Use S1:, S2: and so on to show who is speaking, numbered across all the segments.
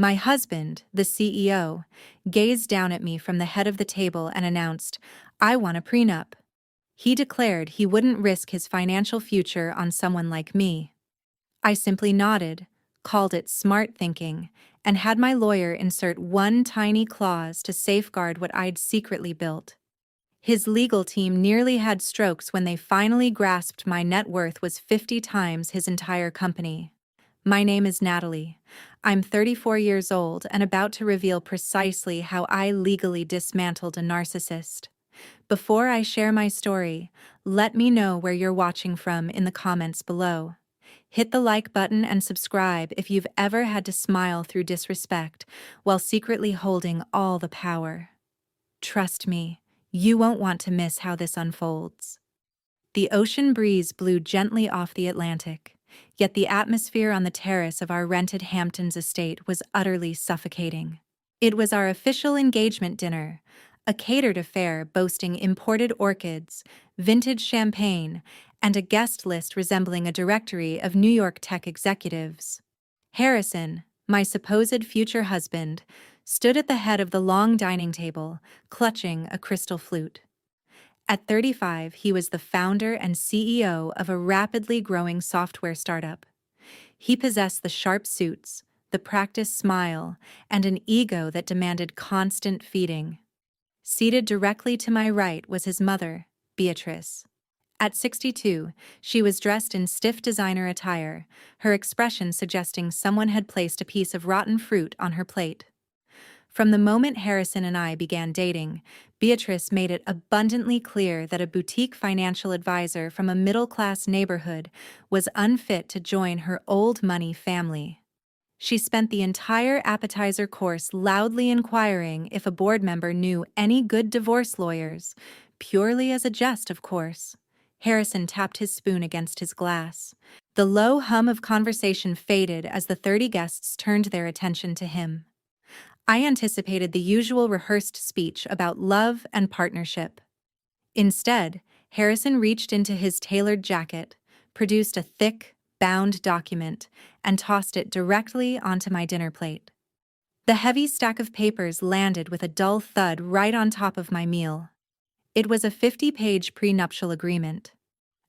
S1: My husband, the CEO, gazed down at me from the head of the table and announced, "I want a prenup." He declared he wouldn't risk his financial future on someone like me. I simply nodded, called it smart thinking, and had my lawyer insert one tiny clause to safeguard what I'd secretly built. His legal team nearly had strokes when they finally grasped my net worth was 50 times his entire company. My name is Natalie. I'm 34 years old and about to reveal precisely how I legally dismantled a narcissist. Before I share my story, let me know where you're watching from in the comments below. Hit the like button and subscribe if you've ever had to smile through disrespect while secretly holding all the power. Trust me, you won't want to miss how this unfolds. The ocean breeze blew gently off the Atlantic, yet the atmosphere on the terrace of our rented Hamptons estate was utterly suffocating. It was our official engagement dinner, a catered affair boasting imported orchids, vintage champagne, and a guest list resembling a directory of New York tech executives. Harrison, my supposed future husband, stood at the head of the long dining table, clutching a crystal flute. At 35, he was the founder and CEO of a rapidly growing software startup. He possessed the sharp suits, the practiced smile, and an ego that demanded constant feeding. Seated directly to my right was his mother, Beatrice. At 62, she was dressed in stiff designer attire, her expression suggesting someone had placed a piece of rotten fruit on her plate. From the moment Harrison and I began dating, Beatrice made it abundantly clear that a boutique financial advisor from a middle-class neighborhood was unfit to join her old money family. She spent the entire appetizer course loudly inquiring if a board member knew any good divorce lawyers, purely as a jest, of course. Harrison tapped his spoon against his glass. The low hum of conversation faded as the 30 guests turned their attention to him. I anticipated the usual rehearsed speech about love and partnership. Instead, Harrison reached into his tailored jacket, produced a thick, bound document, and tossed it directly onto my dinner plate. The heavy stack of papers landed with a dull thud right on top of my meal. It was a 50-page prenuptial agreement.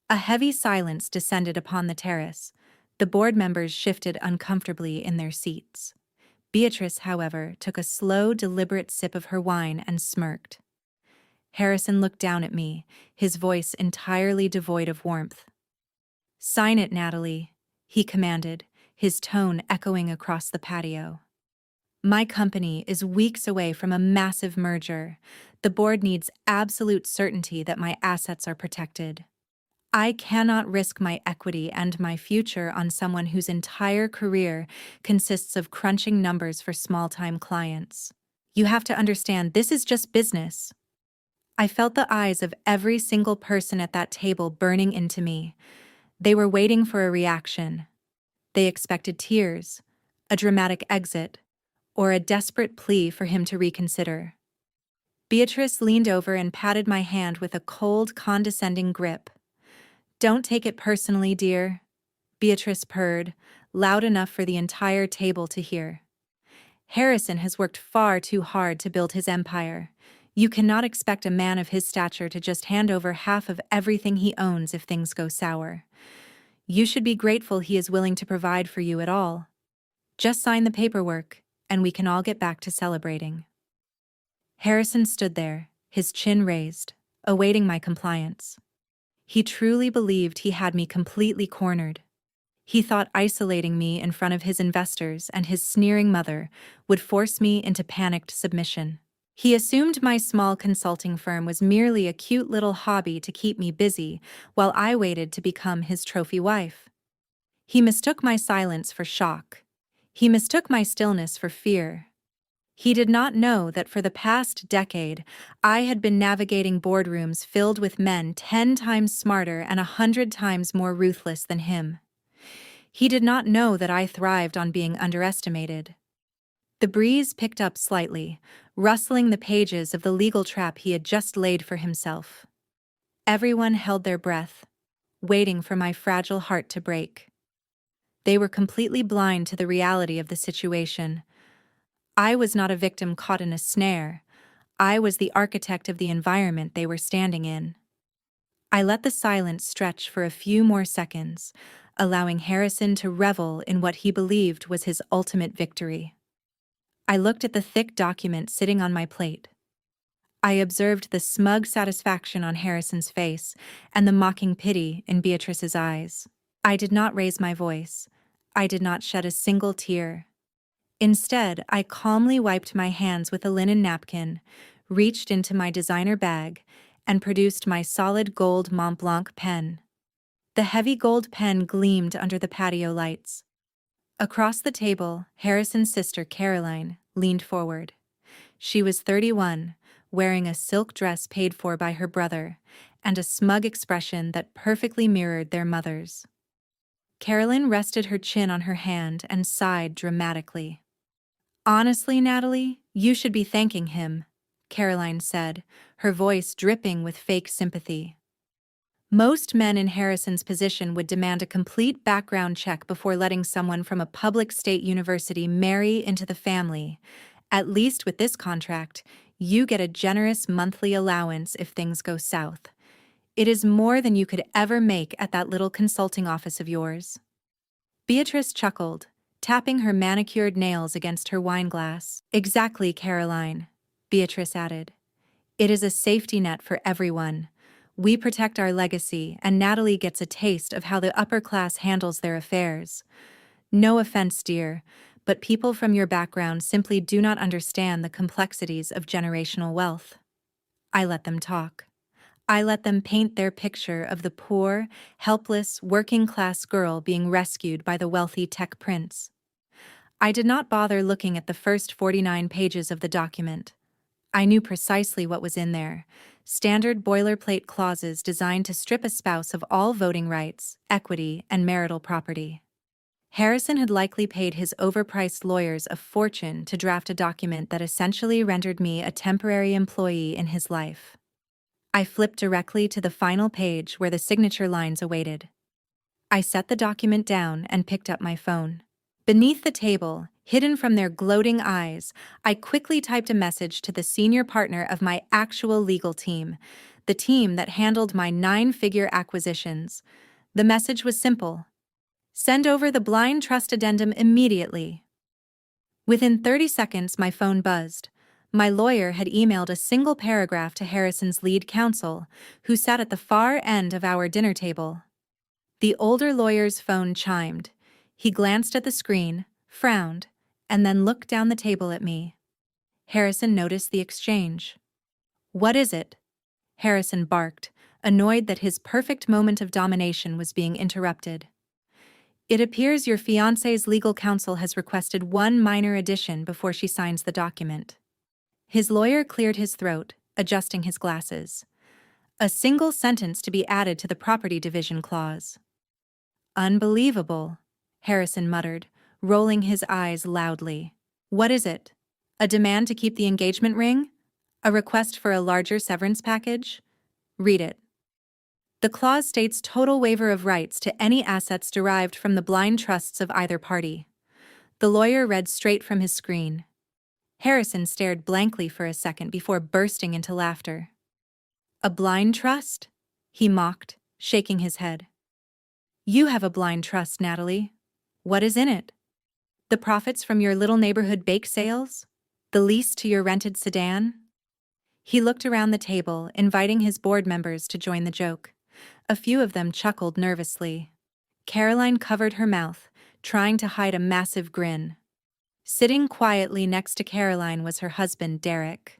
S1: A heavy silence descended upon the terrace. The board members shifted uncomfortably in their seats. Beatrice, however, took a slow, deliberate sip of her wine and smirked. Harrison looked down at me, his voice entirely devoid of warmth. "Sign it, Natalie," he commanded, his tone echoing across the patio. "My company is weeks away from a massive merger. The board needs absolute certainty that my assets are protected. I cannot risk my equity and my future on someone whose entire career consists of crunching numbers for small-time clients. You have to understand, this is just business." I felt the eyes of every single person at that table burning into me. They were waiting for a reaction. They expected tears, a dramatic exit, or a desperate plea for him to reconsider. Beatrice leaned over and patted my hand with a cold, condescending grip. "Don't take it personally, dear," Beatrice purred, loud enough for the entire table to hear. "Harrison has worked far too hard to build his empire. You cannot expect a man of his stature to just hand over half of everything he owns if things go sour. You should be grateful he is willing to provide for you at all. Just sign the paperwork, and we can all get back to celebrating." Harrison stood there, his chin raised, awaiting my compliance. He truly believed he had me completely cornered. He thought isolating me in front of his investors and his sneering mother would force me into panicked submission. He assumed my small consulting firm was merely a cute little hobby to keep me busy while I waited to become his trophy wife. He mistook my silence for shock. He mistook my stillness for fear. He did not know that for the past decade, I had been navigating boardrooms filled with men 10 times smarter and 100 times more ruthless than him. He did not know that I thrived on being underestimated. The breeze picked up slightly, rustling the pages of the legal trap he had just laid for himself. Everyone held their breath, waiting for my fragile heart to break. They were completely blind to the reality of the situation. I was not a victim caught in a snare. I was the architect of the environment they were standing in. I let the silence stretch for a few more seconds, allowing Harrison to revel in what he believed was his ultimate victory. I looked at the thick document sitting on my plate. I observed the smug satisfaction on Harrison's face and the mocking pity in Beatrice's eyes. I did not raise my voice. I did not shed a single tear. Instead, I calmly wiped my hands with a linen napkin, reached into my designer bag, and produced my solid gold Mont Blanc pen. The heavy gold pen gleamed under the patio lights. Across the table, Harrison's sister Caroline leaned forward. She was 31, wearing a silk dress paid for by her brother, and a smug expression that perfectly mirrored their mother's. Caroline rested her chin on her hand and sighed dramatically. "Honestly, Natalie, you should be thanking him," Caroline said, her voice dripping with fake sympathy. Most men in Harrison's position would demand a complete background check before letting someone from a public state university marry into the family. At least with this contract, you get a generous monthly allowance if things go south. It is more than you could ever make at that little consulting office of yours. Beatrice chuckled, tapping her manicured nails against her wineglass. "Exactly, Caroline," Beatrice added. "It is a safety net for everyone. We protect our legacy, and Natalie gets a taste of how the upper class handles their affairs. No offense, dear, but people from your background simply do not understand the complexities of generational wealth." I let them talk. I let them paint their picture of the poor, helpless, working-class girl being rescued by the wealthy tech prince. I did not bother looking at the first 49 pages of the document. I knew precisely what was in there: standard boilerplate clauses designed to strip a spouse of all voting rights, equity, and marital property. Harrison had likely paid his overpriced lawyers a fortune to draft a document that essentially rendered me a temporary employee in his life. I flipped directly to the final page where the signature lines awaited. I set the document down and picked up my phone. Beneath the table, hidden from their gloating eyes, I quickly typed a message to the senior partner of my actual legal team, the team that handled my 9-figure acquisitions. The message was simple: "Send over the blind trust addendum immediately." Within 30 seconds, my phone buzzed. My lawyer had emailed a single paragraph to Harrison's lead counsel, who sat at the far end of our dinner table. The older lawyer's phone chimed. He glanced at the screen, frowned, and then looked down the table at me. Harrison noticed the exchange. "What is it?" Harrison barked, annoyed that his perfect moment of domination was being interrupted. "It appears your fiancé's legal counsel has requested one minor addition before she signs the document." His lawyer cleared his throat, adjusting his glasses. "A single sentence to be added to the property division clause." "Unbelievable," Harrison muttered, rolling his eyes loudly. "What is it? A demand to keep the engagement ring? A request for a larger severance package?" "Read it." "The clause states total waiver of rights to any assets derived from the blind trusts of either party." The lawyer read straight from his screen. Harrison stared blankly for a second before bursting into laughter. "A blind trust?" he mocked, shaking his head. "You have a blind trust, Natalie. What is in it? The profits from your little neighborhood bake sales? The lease to your rented sedan?" He looked around the table, inviting his board members to join the joke. A few of them chuckled nervously. Caroline covered her mouth, trying to hide a massive grin. Sitting quietly next to Caroline was her husband, Derek.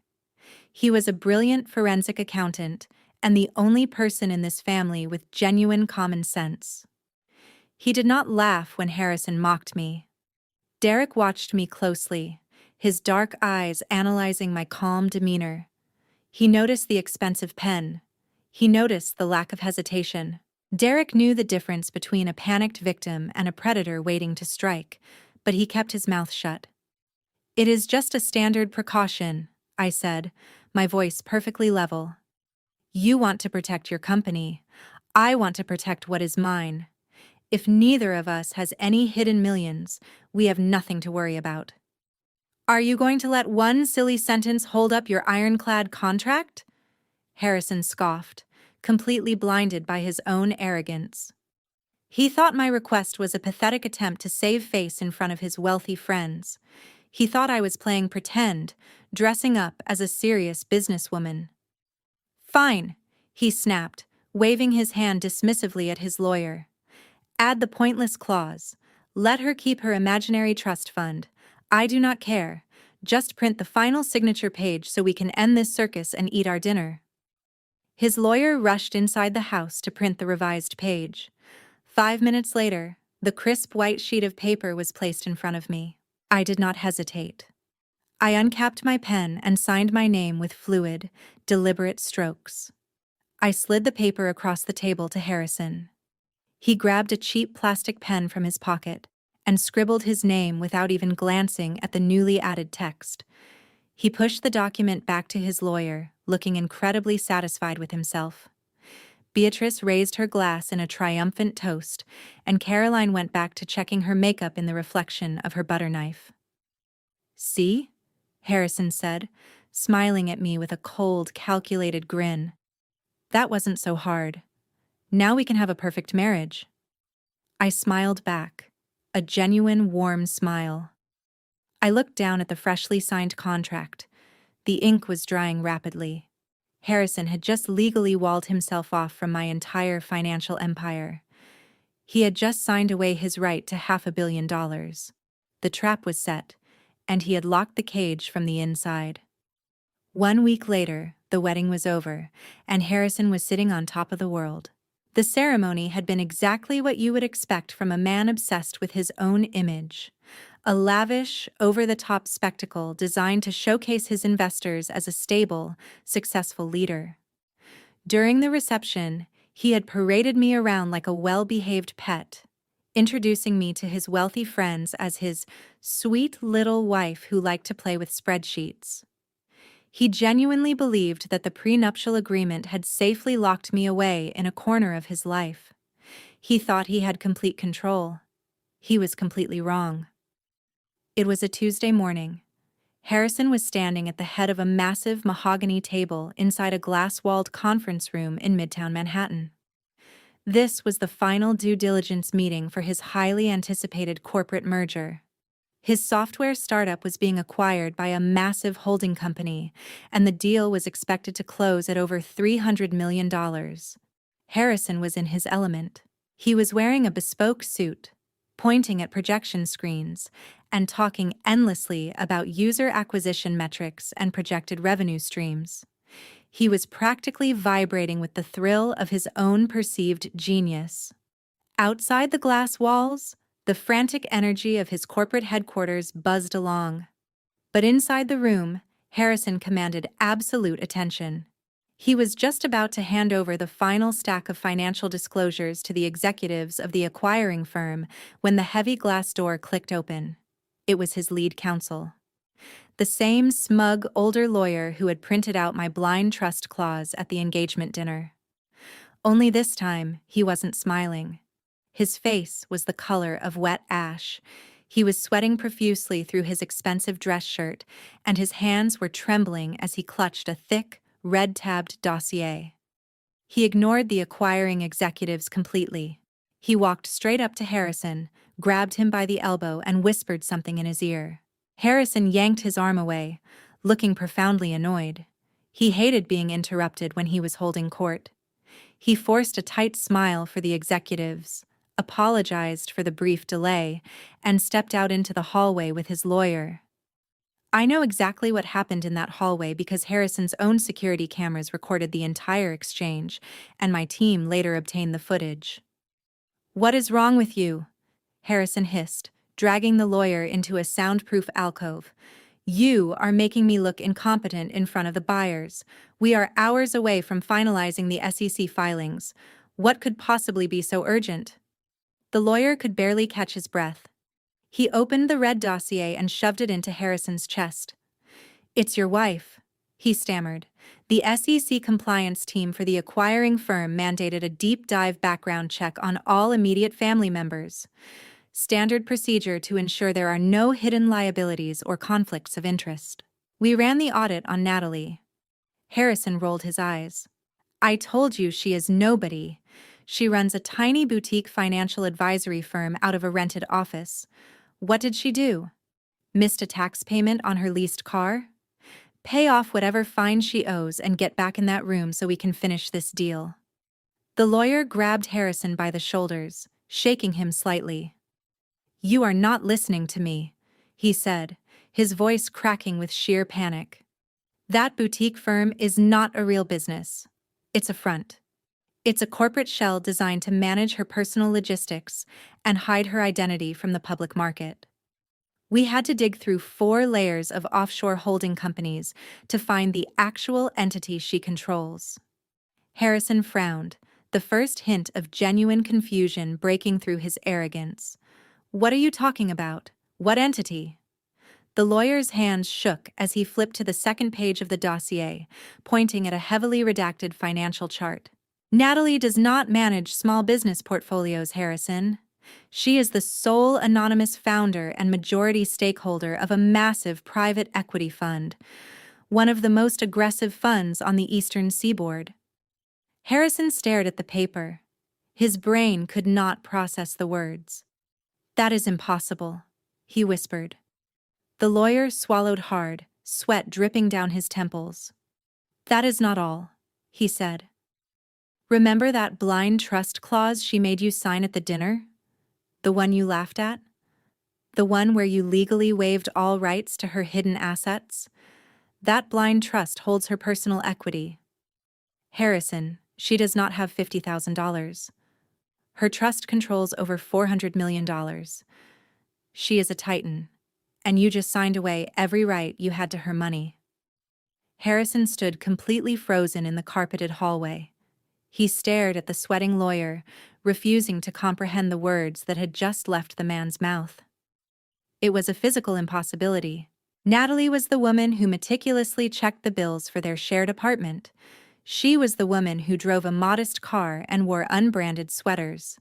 S1: He was a brilliant forensic accountant and the only person in this family with genuine common sense. He did not laugh when Harrison mocked me. Derek watched me closely, his dark eyes analyzing my calm demeanor. He noticed the expensive pen. He noticed the lack of hesitation. Derek knew the difference between a panicked victim and a predator waiting to strike, but he kept his mouth shut. "It is just a standard precaution," I said, my voice perfectly level. "You want to protect your company. I want to protect what is mine. If neither of us has any hidden millions, we have nothing to worry about." Are you going to let one silly sentence hold up your ironclad contract? Harrison scoffed, completely blinded by his own arrogance. He thought my request was a pathetic attempt to save face in front of his wealthy friends. He thought I was playing pretend, dressing up as a serious businesswoman. Fine, he snapped, waving his hand dismissively at his lawyer. Add the pointless clause. Let her keep her imaginary trust fund. I do not care. Just print the final signature page so we can end this circus and eat our dinner. His lawyer rushed inside the house to print the revised page. 5 minutes later, the crisp white sheet of paper was placed in front of me. I did not hesitate. I uncapped my pen and signed my name with fluid, deliberate strokes. I slid the paper across the table to Harrison. He grabbed a cheap plastic pen from his pocket and scribbled his name without even glancing at the newly added text. He pushed the document back to his lawyer, looking incredibly satisfied with himself. Beatrice raised her glass in a triumphant toast, and Caroline went back to checking her makeup in the reflection of her butter knife. See? Harrison said, smiling at me with a cold, calculated grin. That wasn't so hard. Now we can have a perfect marriage. I smiled back, a genuine, warm smile. I looked down at the freshly signed contract. The ink was drying rapidly. Harrison had just legally walled himself off from my entire financial empire. He had just signed away his right to $500 million. The trap was set, and he had locked the cage from the inside. 1 week later, the wedding was over, and Harrison was sitting on top of the world. The ceremony had been exactly what you would expect from a man obsessed with his own image. A lavish, over-the-top spectacle designed to showcase his investors as a stable, successful leader. During the reception, he had paraded me around like a well-behaved pet, introducing me to his wealthy friends as his sweet little wife who liked to play with spreadsheets. He genuinely believed that the prenuptial agreement had safely locked me away in a corner of his life. He thought he had complete control. He was completely wrong. It was a Tuesday morning. Harrison was standing at the head of a massive mahogany table inside a glass-walled conference room in Midtown Manhattan. This was the final due diligence meeting for his highly anticipated corporate merger. His software startup was being acquired by a massive holding company, and the deal was expected to close at over $300 million. Harrison was in his element. He was wearing a bespoke suit, pointing at projection screens, and talking endlessly about user acquisition metrics and projected revenue streams. He was practically vibrating with the thrill of his own perceived genius. Outside the glass walls, the frantic energy of his corporate headquarters buzzed along. But inside the room, Harrison commanded absolute attention. He was just about to hand over the final stack of financial disclosures to the executives of the acquiring firm when the heavy glass door clicked open. It was his lead counsel. The same smug older lawyer who had printed out my blind trust clause at the engagement dinner. Only this time, he wasn't smiling. His face was the color of wet ash. He was sweating profusely through his expensive dress shirt, and his hands were trembling as he clutched a thick, red-tabbed dossier. He ignored the acquiring executives completely. He walked straight up to Harrison, grabbed him by the elbow, and whispered something in his ear. Harrison yanked his arm away, looking profoundly annoyed. He hated being interrupted when he was holding court. He forced a tight smile for the executives, apologized for the brief delay, and stepped out into the hallway with his lawyer. I know exactly what happened in that hallway because Harrison's own security cameras recorded the entire exchange, and my team later obtained the footage. "What is wrong with you?" Harrison hissed, dragging the lawyer into a soundproof alcove. "You are making me look incompetent in front of the buyers. We are hours away from finalizing the SEC filings. What could possibly be so urgent?" The lawyer could barely catch his breath. He opened the red dossier and shoved it into Harrison's chest. "It's your wife," he stammered. The SEC compliance team for the acquiring firm mandated a deep-dive background check on all immediate family members. Standard procedure to ensure there are no hidden liabilities or conflicts of interest. We ran the audit on Natalie. Harrison rolled his eyes. I told you she is nobody. She runs a tiny boutique financial advisory firm out of a rented office. What did she do? Missed a tax payment on her leased car? Pay off whatever fine she owes and get back in that room so we can finish this deal. The lawyer grabbed Harrison by the shoulders, shaking him slightly. You are not listening to me, he said, his voice cracking with sheer panic. That boutique firm is not a real business. It's a front. It's a corporate shell designed to manage her personal logistics and hide her identity from the public market. We had to dig through 4 layers of offshore holding companies to find the actual entity she controls. Harrison frowned, the first hint of genuine confusion breaking through his arrogance. What are you talking about? What entity? The lawyer's hands shook as he flipped to the second page of the dossier, pointing at a heavily redacted financial chart. Natalie does not manage small business portfolios, Harrison. She is the sole anonymous founder and majority stakeholder of a massive private equity fund, one of the most aggressive funds on the eastern seaboard. Harrison stared at the paper. His brain could not process the words. That is impossible, he whispered. The lawyer swallowed hard, sweat dripping down his temples. That is not all, he said. Remember that blind trust clause she made you sign at the dinner? The one you laughed at? The one where you legally waived all rights to her hidden assets? That blind trust holds her personal equity. Harrison, she does not have $50,000. Her trust controls over $400 million. She is a titan, and you just signed away every right you had to her money. Harrison stood completely frozen in the carpeted hallway. He stared at the sweating lawyer, refusing to comprehend the words that had just left the man's mouth. It was a physical impossibility. Natalie was the woman who meticulously checked the bills for their shared apartment. She was the woman who drove a modest car and wore unbranded sweaters.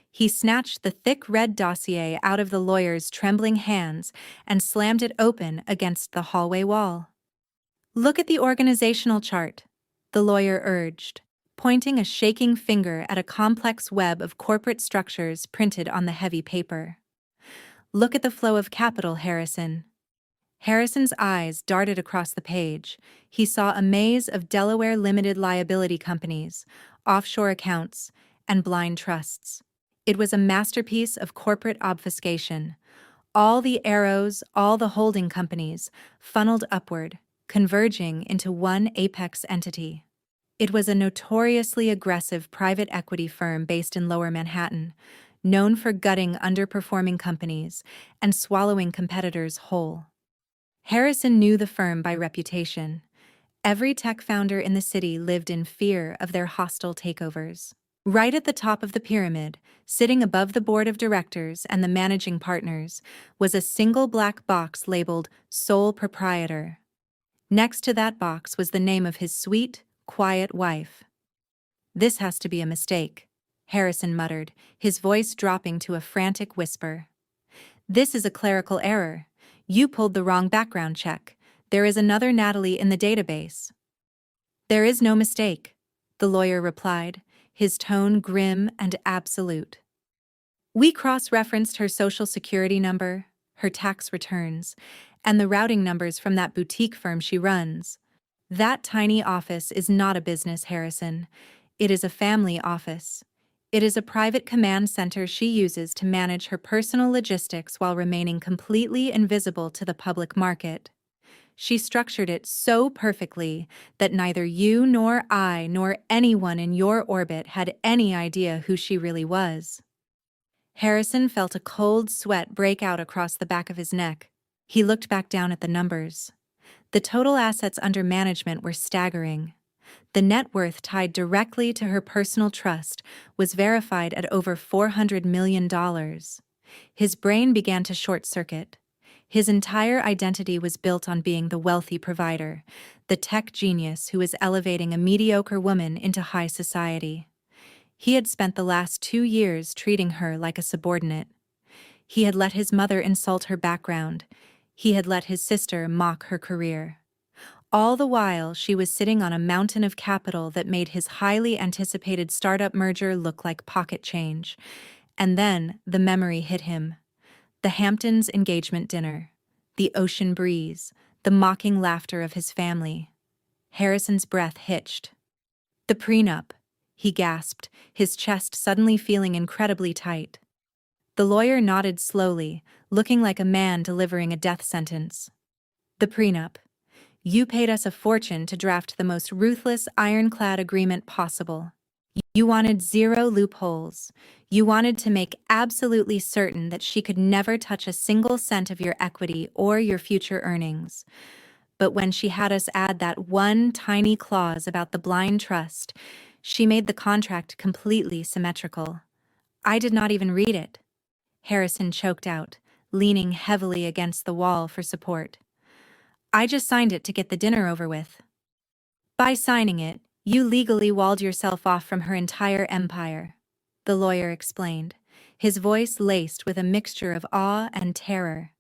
S1: He snatched the thick red dossier out of the lawyer's trembling hands and slammed it open against the hallway wall. Look at the organizational chart, the lawyer urged, pointing a shaking finger at a complex web of corporate structures printed on the heavy paper. Look at the flow of capital, Harrison. Harrison's eyes darted across the page. He saw a maze of Delaware limited liability companies, offshore accounts, and blind trusts. It was a masterpiece of corporate obfuscation. All the arrows, all the holding companies, funneled upward, converging into one apex entity. It was a notoriously aggressive private equity firm based in Lower Manhattan, known for gutting underperforming companies and swallowing competitors whole. Harrison knew the firm by reputation. Every tech founder in the city lived in fear of their hostile takeovers. Right at the top of the pyramid, sitting above the board of directors and the managing partners, was a single black box labeled Sole Proprietor. Next to that box was the name of his sweet, quiet wife. This has to be a mistake, Harrison muttered, his voice dropping to a frantic whisper. This is a clerical error. You pulled the wrong background check. There is another Natalie in the database. There is no mistake, the lawyer replied, his tone grim and absolute. We cross-referenced her social security number, her tax returns, and the routing numbers from that boutique firm she runs. That tiny office is not a business, Harrison. It is a family office. It is a private command center she uses to manage her personal logistics while remaining completely invisible to the public market. She structured it so perfectly that neither you nor I nor anyone in your orbit had any idea who she really was. Harrison felt a cold sweat break out across the back of his neck. He looked back down at the numbers. The total assets under management were staggering. The net worth tied directly to her personal trust was verified at over $400 million. His brain began to short-circuit. His entire identity was built on being the wealthy provider, the tech genius who was elevating a mediocre woman into high society. He had spent the last 2 years treating her like a subordinate. He had let his mother insult her background. He had let his sister mock her career. All the while, she was sitting on a mountain of capital that made his highly anticipated startup merger look like pocket change. And then the memory hit him. The Hamptons' engagement dinner. The ocean breeze. The mocking laughter of his family. Harrison's breath hitched. The prenup, he gasped, his chest suddenly feeling incredibly tight. The lawyer nodded slowly, looking like a man delivering a death sentence. The prenup. You paid us a fortune to draft the most ruthless, ironclad agreement possible. You wanted zero loopholes. You wanted to make absolutely certain that she could never touch a single cent of your equity or your future earnings. But when she had us add that one tiny clause about the blind trust, she made the contract completely symmetrical. I did not even read it. Harrison choked out, leaning heavily against the wall for support. I just signed it to get the dinner over with. By signing it, you legally walled yourself off from her entire empire, the lawyer explained, his voice laced with a mixture of awe and terror.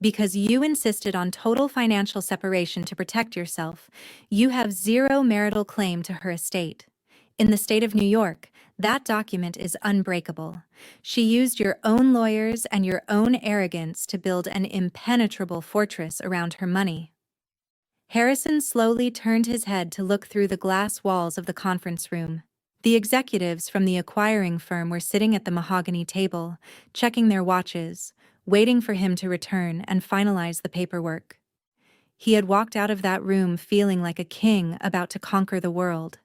S1: Because you insisted on total financial separation to protect yourself, you have zero marital claim to her estate. In the state of New York, that document is unbreakable. She used your own lawyers and your own arrogance to build an impenetrable fortress around her money. Harrison slowly turned his head to look through the glass walls of the conference room. The executives from the acquiring firm were sitting at the mahogany table, checking their watches, waiting for him to return and finalize the paperwork. He had walked out of that room feeling like a king about to conquer the world.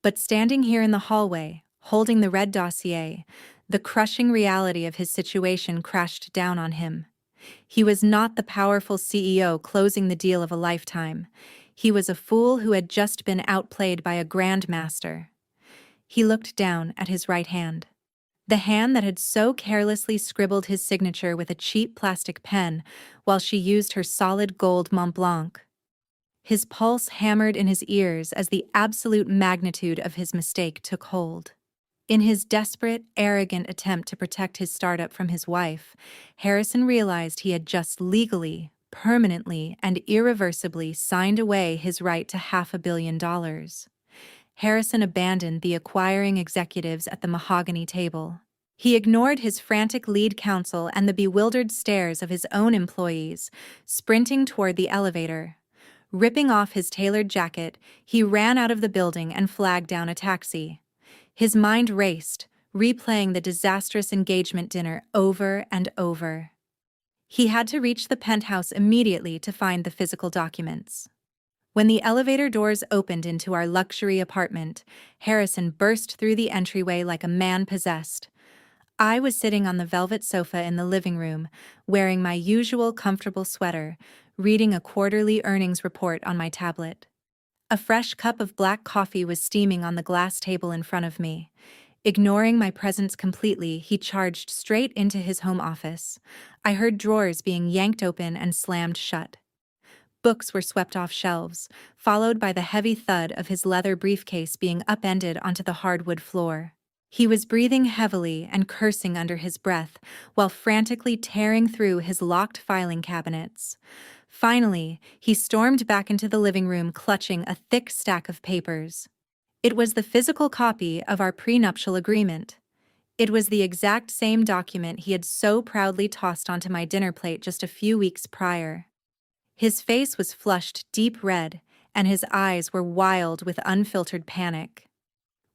S1: But standing here in the hallway, holding the red dossier, the crushing reality of his situation crashed down on him. He was not the powerful CEO closing the deal of a lifetime. He was a fool who had just been outplayed by a grandmaster. He looked down at his right hand. The hand that had so carelessly scribbled his signature with a cheap plastic pen while she used her solid gold Mont Blanc. His pulse hammered in his ears as the absolute magnitude of his mistake took hold. In his desperate, arrogant attempt to protect his startup from his wife, Harrison realized he had just legally, permanently, and irreversibly signed away his right to $500 million. Harrison abandoned the acquiring executives at the mahogany table. He ignored his frantic lead counsel and the bewildered stares of his own employees, sprinting toward the elevator. Ripping off his tailored jacket, he ran out of the building and flagged down a taxi. His mind raced, replaying the disastrous engagement dinner over and over. He had to reach the penthouse immediately to find the physical documents. When the elevator doors opened into our luxury apartment, Harrison burst through the entryway like a man possessed. I was sitting on the velvet sofa in the living room, wearing my usual comfortable sweater, reading a quarterly earnings report on my tablet. A fresh cup of black coffee was steaming on the glass table in front of me. Ignoring my presence completely, he charged straight into his home office. I heard drawers being yanked open and slammed shut. Books were swept off shelves, followed by the heavy thud of his leather briefcase being upended onto the hardwood floor. He was breathing heavily and cursing under his breath, while frantically tearing through his locked filing cabinets. Finally, he stormed back into the living room clutching a thick stack of papers. It was the physical copy of our prenuptial agreement. It was the exact same document he had so proudly tossed onto my dinner plate just a few weeks prior. His face was flushed deep red, and his eyes were wild with unfiltered panic.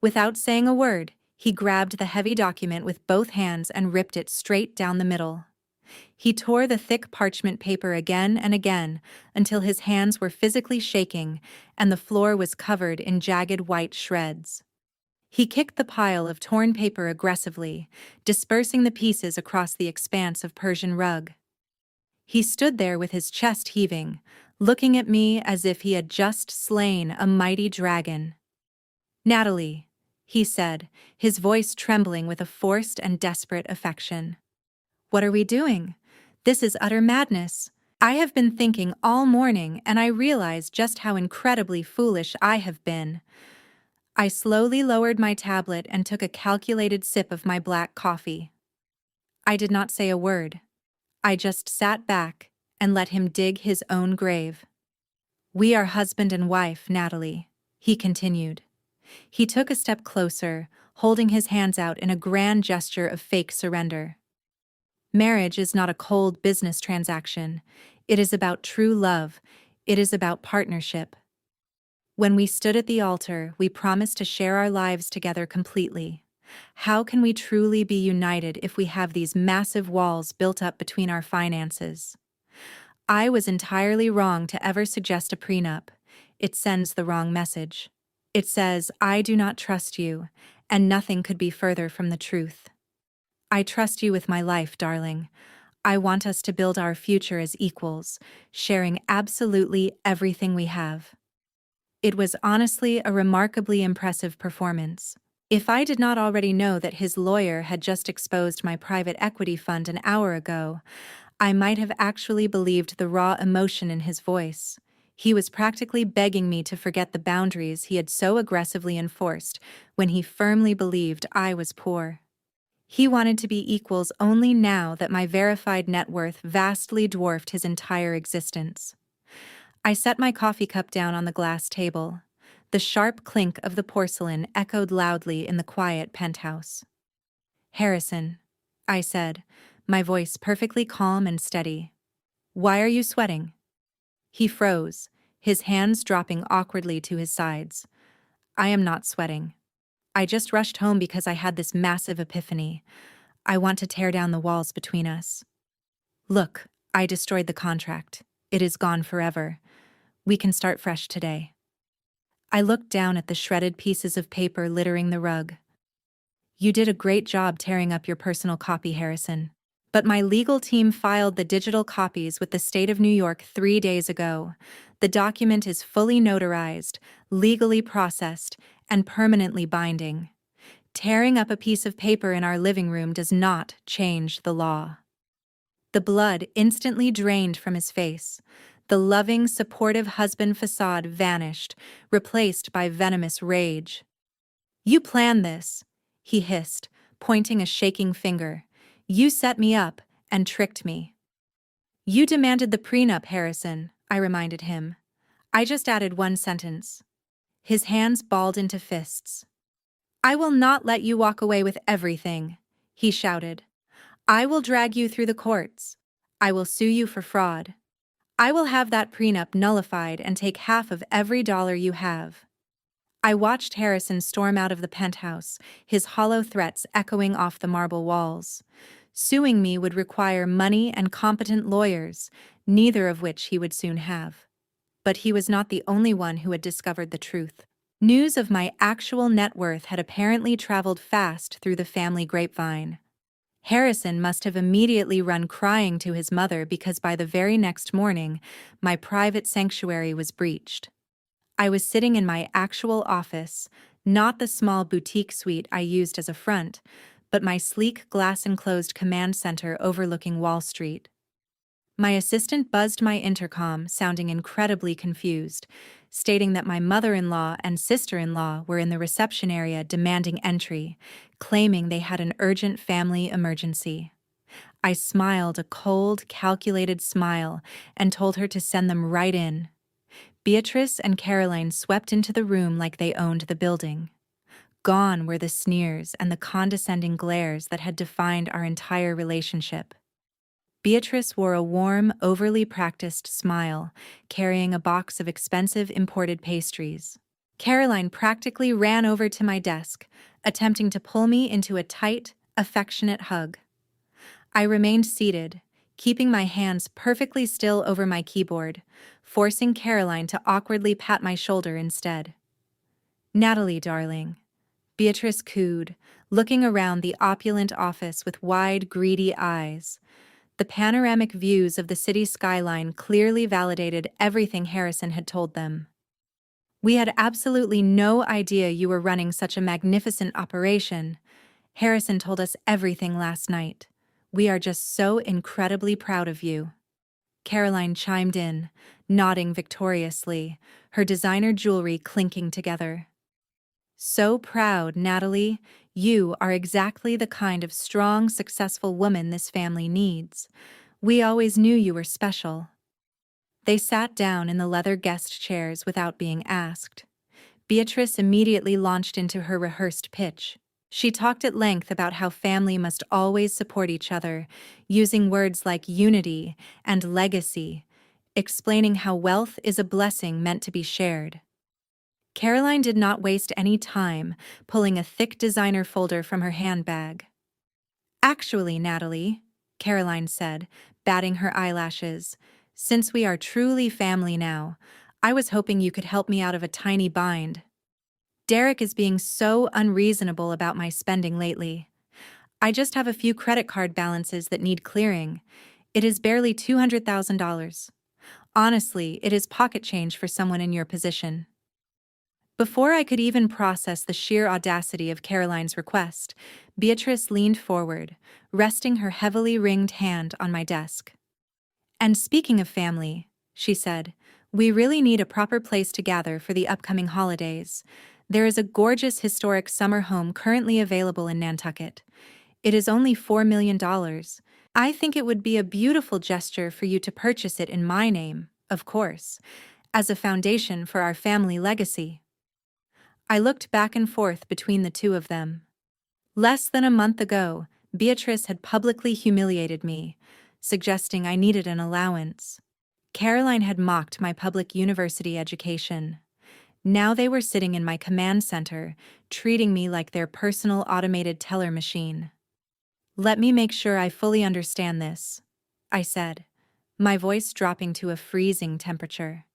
S1: Without saying a word, he grabbed the heavy document with both hands and ripped it straight down the middle. He tore the thick parchment paper again and again until his hands were physically shaking and the floor was covered in jagged white shreds. He kicked the pile of torn paper aggressively, dispersing the pieces across the expanse of Persian rug. He stood there with his chest heaving, looking at me as if he had just slain a mighty dragon. "Natalie," he said, his voice trembling with a forced and desperate affection. "What are we doing? This is utter madness. I have been thinking all morning and I realize just how incredibly foolish I have been." I slowly lowered my tablet and took a calculated sip of my black coffee. I did not say a word. I just sat back and let him dig his own grave. We are husband and wife, Natalie, he continued. He took a step closer, holding his hands out in a grand gesture of fake surrender. Marriage is not a cold business transaction. It is about true love. It is about partnership. When we stood at the altar, we promised to share our lives together completely. How can we truly be united if we have these massive walls built up between our finances? I was entirely wrong to ever suggest a prenup. It sends the wrong message. It says, I do not trust you, and nothing could be further from the truth. I trust you with my life, darling. I want us to build our future as equals, sharing absolutely everything we have. It was honestly a remarkably impressive performance. If I did not already know that his lawyer had just exposed my private equity fund an hour ago, I might have actually believed the raw emotion in his voice. He was practically begging me to forget the boundaries he had so aggressively enforced when he firmly believed I was poor. He wanted to be equals only now that my verified net worth vastly dwarfed his entire existence. I set my coffee cup down on the glass table. The sharp clink of the porcelain echoed loudly in the quiet penthouse. Harrison, I said, my voice perfectly calm and steady. Why are you sweating? He froze, his hands dropping awkwardly to his sides. I am not sweating. I just rushed home because I had this massive epiphany. I want to tear down the walls between us. Look, I destroyed the contract. It is gone forever. We can start fresh today. I looked down at the shredded pieces of paper littering the rug. You did a great job tearing up your personal copy, Harrison. But my legal team filed the digital copies with the state of New York 3 days ago. The document is fully notarized, legally processed, and permanently binding. Tearing up a piece of paper in our living room does not change the law. The blood instantly drained from his face. The loving, supportive husband facade vanished, replaced by venomous rage. You planned this, he hissed, pointing a shaking finger. You set me up and tricked me. You demanded the prenup, Harrison, I reminded him. I just added one sentence. His hands balled into fists. I will not let you walk away with everything, he shouted. I will drag you through the courts. I will sue you for fraud. I will have that prenup nullified and take half of every dollar you have. I watched Harrison storm out of the penthouse, his hollow threats echoing off the marble walls. Suing me would require money and competent lawyers, neither of which he would soon have. But he was not the only one who had discovered the truth. News of my actual net worth had apparently traveled fast through the family grapevine. Harrison must have immediately run crying to his mother because by the very next morning, my private sanctuary was breached. I was sitting in my actual office, not the small boutique suite I used as a front, but my sleek glass-enclosed command center overlooking Wall Street. My assistant buzzed my intercom, sounding incredibly confused, stating that my mother-in-law and sister-in-law were in the reception area demanding entry, claiming they had an urgent family emergency. I smiled a cold, calculated smile and told her to send them right in. Beatrice and Caroline swept into the room like they owned the building. Gone were the sneers and the condescending glares that had defined our entire relationship. Beatrice wore a warm, overly practiced smile, carrying a box of expensive imported pastries. Caroline practically ran over to my desk, attempting to pull me into a tight, affectionate hug. I remained seated, keeping my hands perfectly still over my keyboard, forcing Caroline to awkwardly pat my shoulder instead. Natalie, darling, Beatrice cooed, looking around the opulent office with wide, greedy eyes. The panoramic views of the city skyline clearly validated everything Harrison had told them. We had absolutely no idea you were running such a magnificent operation. Harrison told us everything last night. We are just so incredibly proud of you. Caroline chimed in, nodding victoriously, her designer jewelry clinking together. So proud, Natalie. You are exactly the kind of strong, successful woman this family needs. We always knew you were special." They sat down in the leather guest chairs without being asked. Beatrice immediately launched into her rehearsed pitch. She talked at length about how family must always support each other, using words like unity and legacy, explaining how wealth is a blessing meant to be shared. Caroline did not waste any time pulling a thick designer folder from her handbag. "Actually, Natalie," Caroline said, batting her eyelashes, "since we are truly family now, I was hoping you could help me out of a tiny bind. Derek is being so unreasonable about my spending lately. I just have a few credit card balances that need clearing. It is barely $200,000. Honestly, it is pocket change for someone in your position." Before I could even process the sheer audacity of Caroline's request, Beatrice leaned forward, resting her heavily ringed hand on my desk. "And speaking of family," she said, "we really need a proper place to gather for the upcoming holidays. There is a gorgeous historic summer home currently available in Nantucket. It is only $4 million. I think it would be a beautiful gesture for you to purchase it in my name, of course, as a foundation for our family legacy." I looked back and forth between the two of them. Less than a month ago, Beatrice had publicly humiliated me, suggesting I needed an allowance. Caroline had mocked my public university education. Now they were sitting in my command center, treating me like their personal automated teller machine. "Let me make sure I fully understand this," I said, my voice dropping to a freezing temperature.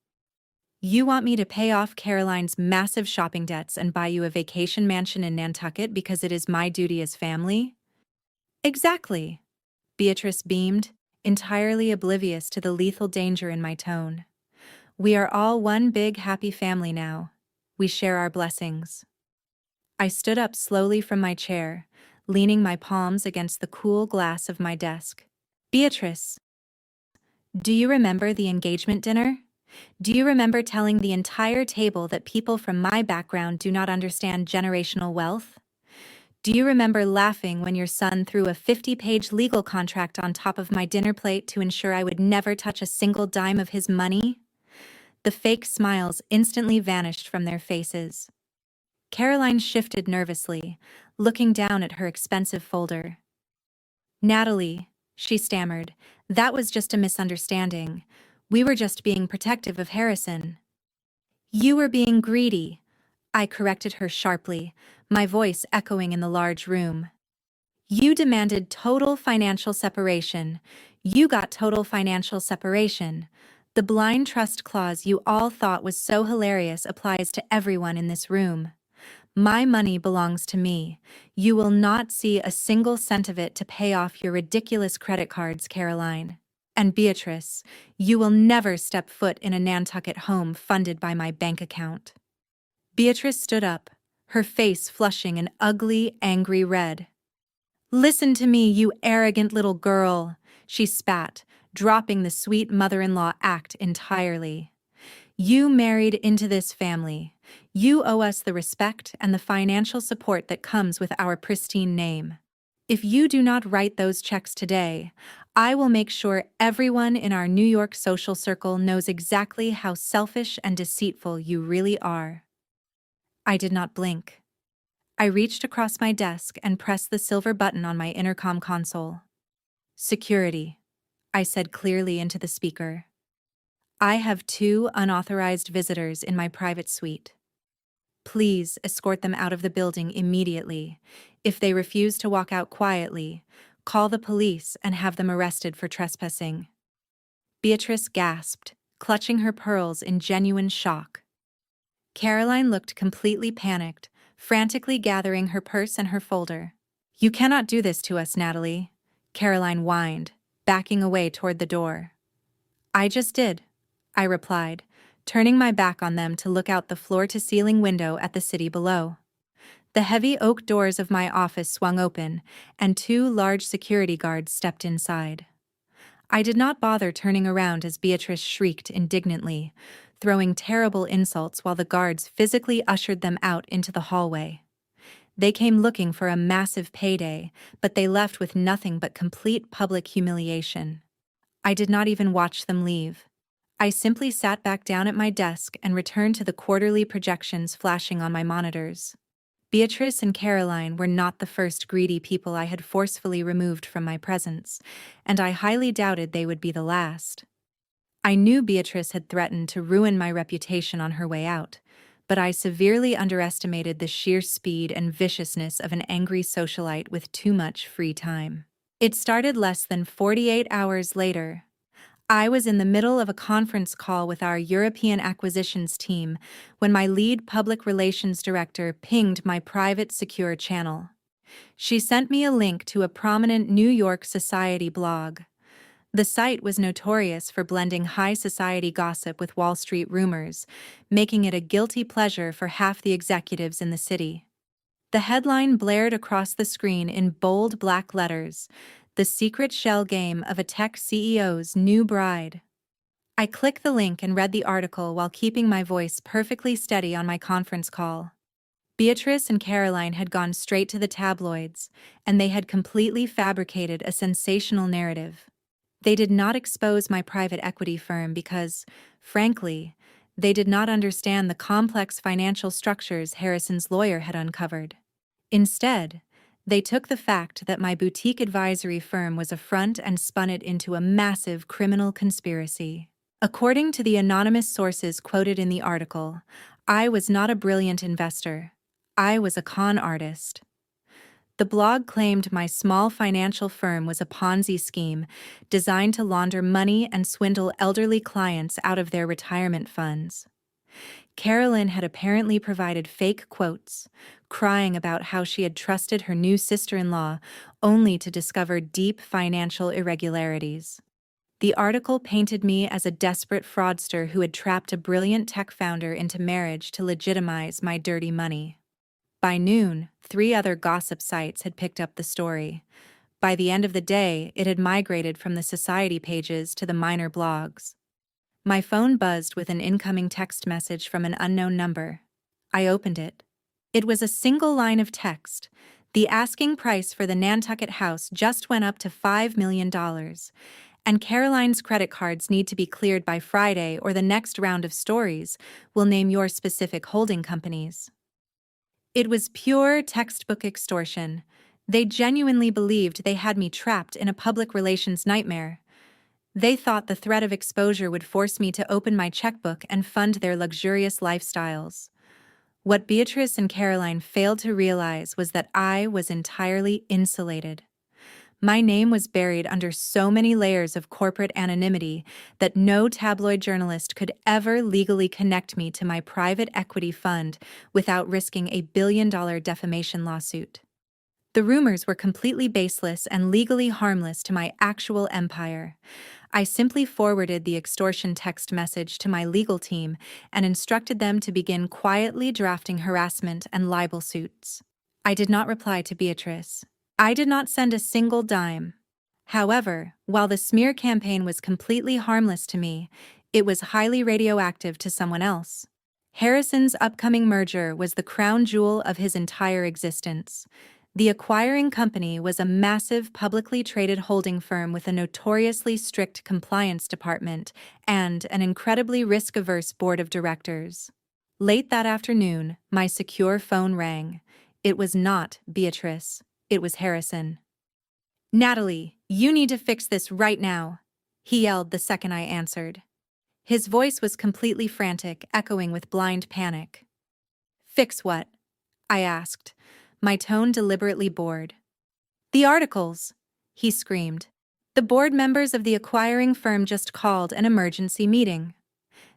S1: "You want me to pay off Caroline's massive shopping debts and buy you a vacation mansion in Nantucket because it is my duty as family?" "Exactly," Beatrice beamed, entirely oblivious to the lethal danger in my tone. "We are all one big happy family now. We share our blessings." I stood up slowly from my chair, leaning my palms against the cool glass of my desk. "Beatrice, do you remember the engagement dinner? Do you remember telling the entire table that people from my background do not understand generational wealth? Do you remember laughing when your son threw a 50-page legal contract on top of my dinner plate to ensure I would never touch a single dime of his money?" The fake smiles instantly vanished from their faces. Caroline shifted nervously, looking down at her expensive folder. "Natalie," she stammered, "that was just a misunderstanding. We were just being protective of Harrison." "You were being greedy," I corrected her sharply, my voice echoing in the large room. "You demanded total financial separation. You got total financial separation. The blind trust clause you all thought was so hilarious applies to everyone in this room. My money belongs to me. You will not see a single cent of it to pay off your ridiculous credit cards, Caroline. And Beatrice, you will never step foot in a Nantucket home funded by my bank account." Beatrice stood up, her face flushing an ugly, angry red. "Listen to me, you arrogant little girl," she spat, dropping the sweet mother-in-law act entirely. "You married into this family. You owe us the respect and the financial support that comes with our pristine name. If you do not write those checks today, I will make sure everyone in our New York social circle knows exactly how selfish and deceitful you really are." I did not blink. I reached across my desk and pressed the silver button on my intercom console. "Security," I said clearly into the speaker. "I have 2 unauthorized visitors in my private suite. Please escort them out of the building immediately. If they refuse to walk out quietly, call the police and have them arrested for trespassing." Beatrice gasped, clutching her pearls in genuine shock. Caroline looked completely panicked, frantically gathering her purse and her folder. "You cannot do this to us, Natalie," Caroline whined, backing away toward the door. "I just did," I replied, turning my back on them to look out the floor-to-ceiling window at the city below. The heavy oak doors of my office swung open, and 2 large security guards stepped inside. I did not bother turning around as Beatrice shrieked indignantly, throwing terrible insults while the guards physically ushered them out into the hallway. They came looking for a massive payday, but they left with nothing but complete public humiliation. I did not even watch them leave. I simply sat back down at my desk and returned to the quarterly projections flashing on my monitors. Beatrice and Caroline were not the first greedy people I had forcefully removed from my presence, and I highly doubted they would be the last. I knew Beatrice had threatened to ruin my reputation on her way out, but I severely underestimated the sheer speed and viciousness of an angry socialite with too much free time. It started less than 48 hours later. I was in the middle of a conference call with our European acquisitions team when my lead public relations director pinged my private secure channel. She sent me a link to a prominent New York society blog. The site was notorious for blending high society gossip with Wall Street rumors, making it a guilty pleasure for half the executives in the city. The headline blared across the screen in bold black letters: "The Secret Shell Game of a Tech CEO's New Bride." I clicked the link and read the article while keeping my voice perfectly steady on my conference call. Beatrice and Caroline had gone straight to the tabloids, and they had completely fabricated a sensational narrative. They did not expose my private equity firm because, frankly, they did not understand the complex financial structures Harrison's lawyer had uncovered. Instead, they took the fact that my boutique advisory firm was a front and spun it into a massive criminal conspiracy. According to the anonymous sources quoted in the article, I was not a brilliant investor. I was a con artist. The blog claimed my small financial firm was a Ponzi scheme designed to launder money and swindle elderly clients out of their retirement funds. Carolyn had apparently provided fake quotes, crying about how she had trusted her new sister-in-law only to discover deep financial irregularities. The article painted me as a desperate fraudster who had trapped a brilliant tech founder into marriage to legitimize my dirty money. By noon, 3 other gossip sites had picked up the story. By the end of the day, it had migrated from the society pages to the minor blogs. My phone buzzed with an incoming text message from an unknown number. I opened it. It was a single line of text. The asking price for the Nantucket house just went up to $5 million, and Caroline's credit cards need to be cleared by Friday or the next round of stories will name your specific holding companies. It was pure textbook extortion. They genuinely believed they had me trapped in a public relations nightmare. They thought the threat of exposure would force me to open my checkbook and fund their luxurious lifestyles. What Beatrice and Caroline failed to realize was that I was entirely insulated. My name was buried under so many layers of corporate anonymity that no tabloid journalist could ever legally connect me to my private equity fund without risking a billion-dollar defamation lawsuit. The rumors were completely baseless and legally harmless to my actual empire. I simply forwarded the extortion text message to my legal team and instructed them to begin quietly drafting harassment and libel suits. I did not reply to Beatrice. I did not send a single dime. However, while the smear campaign was completely harmless to me, it was highly radioactive to someone else. Harrison's upcoming merger was the crown jewel of his entire existence. The acquiring company was a massive publicly traded holding firm with a notoriously strict compliance department and an incredibly risk-averse board of directors. Late that afternoon, my secure phone rang. It was not Beatrice. It was Harrison. "Natalie, you need to fix this right now," he yelled the second I answered. His voice was completely frantic, echoing with blind panic. "Fix what?" I asked, my tone deliberately bored. "The articles," he screamed. "The board members of the acquiring firm just called an emergency meeting.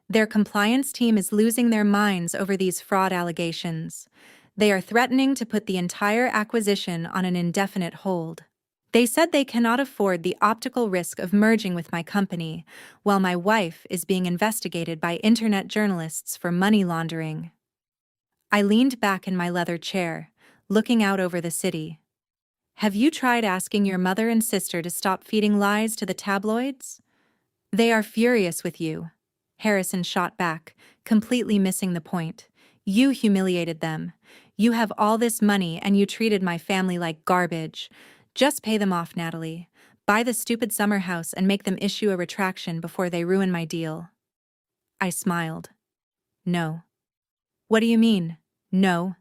S1: Their compliance team is losing their minds over these fraud allegations. They are threatening to put the entire acquisition on an indefinite hold. They said they cannot afford the optical risk of merging with my company, while my wife is being investigated by internet journalists for money laundering." I leaned back in my leather chair, looking out over the city. "Have you tried asking your mother and sister to stop feeding lies to the tabloids? They are furious with you," Harrison shot back, completely missing the point. "You humiliated them. You have all this money and you treated my family like garbage. Just pay them off, Natalie. Buy the stupid summer house and make them issue a retraction before they ruin my deal. I smiled. No. What do you mean, no?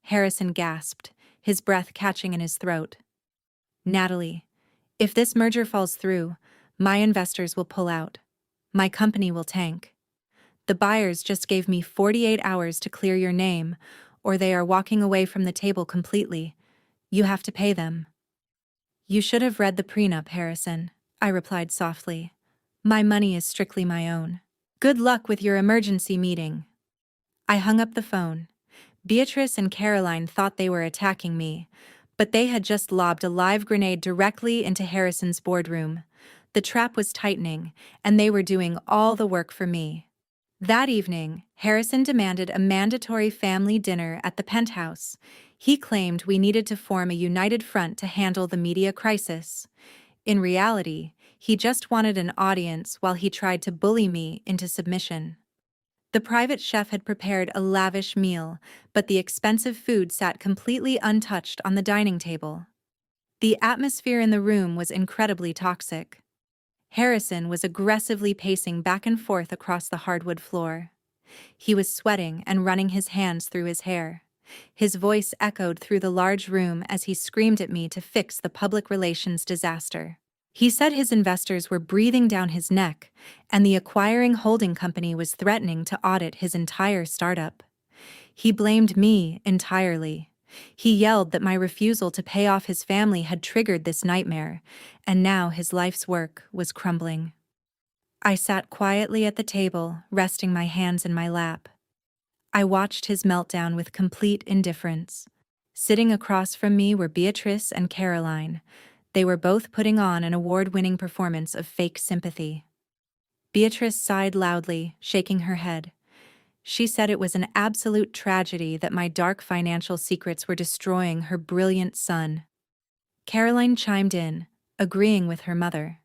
S1: Harrison gasped, his breath catching in his throat. Natalie, if this merger falls through, my investors will pull out. My company will tank. The buyers just gave me 48 hours to clear your name, or they are walking away from the table completely. You have to pay them. You should have read the prenup, Harrison, I replied softly. My money is strictly my own. Good luck with your emergency meeting. I hung up the phone. Beatrice and Caroline thought they were attacking me, but they had just lobbed a live grenade directly into Harrison's boardroom. The trap was tightening, and they were doing all the work for me. That evening, Harrison demanded a mandatory family dinner at the penthouse. He claimed we needed to form a united front to handle the media crisis. In reality, he just wanted an audience while he tried to bully me into submission. The private chef had prepared a lavish meal, but the expensive food sat completely untouched on the dining table. The atmosphere in the room was incredibly toxic. Harrison was aggressively pacing back and forth across the hardwood floor. He was sweating and running his hands through his hair. His voice echoed through the large room as he screamed at me to fix the public relations disaster. He said his investors were breathing down his neck, and the acquiring holding company was threatening to audit his entire startup. He blamed me entirely. He yelled that my refusal to pay off his family had triggered this nightmare, and now his life's work was crumbling. I sat quietly at the table, resting my hands in my lap. I watched his meltdown with complete indifference. Sitting across from me were Beatrice and Caroline. They were both putting on an award-winning performance of fake sympathy. Beatrice sighed loudly, shaking her head. She said it was an absolute tragedy that my dark financial secrets were destroying her brilliant son. Caroline chimed in, agreeing with her mother.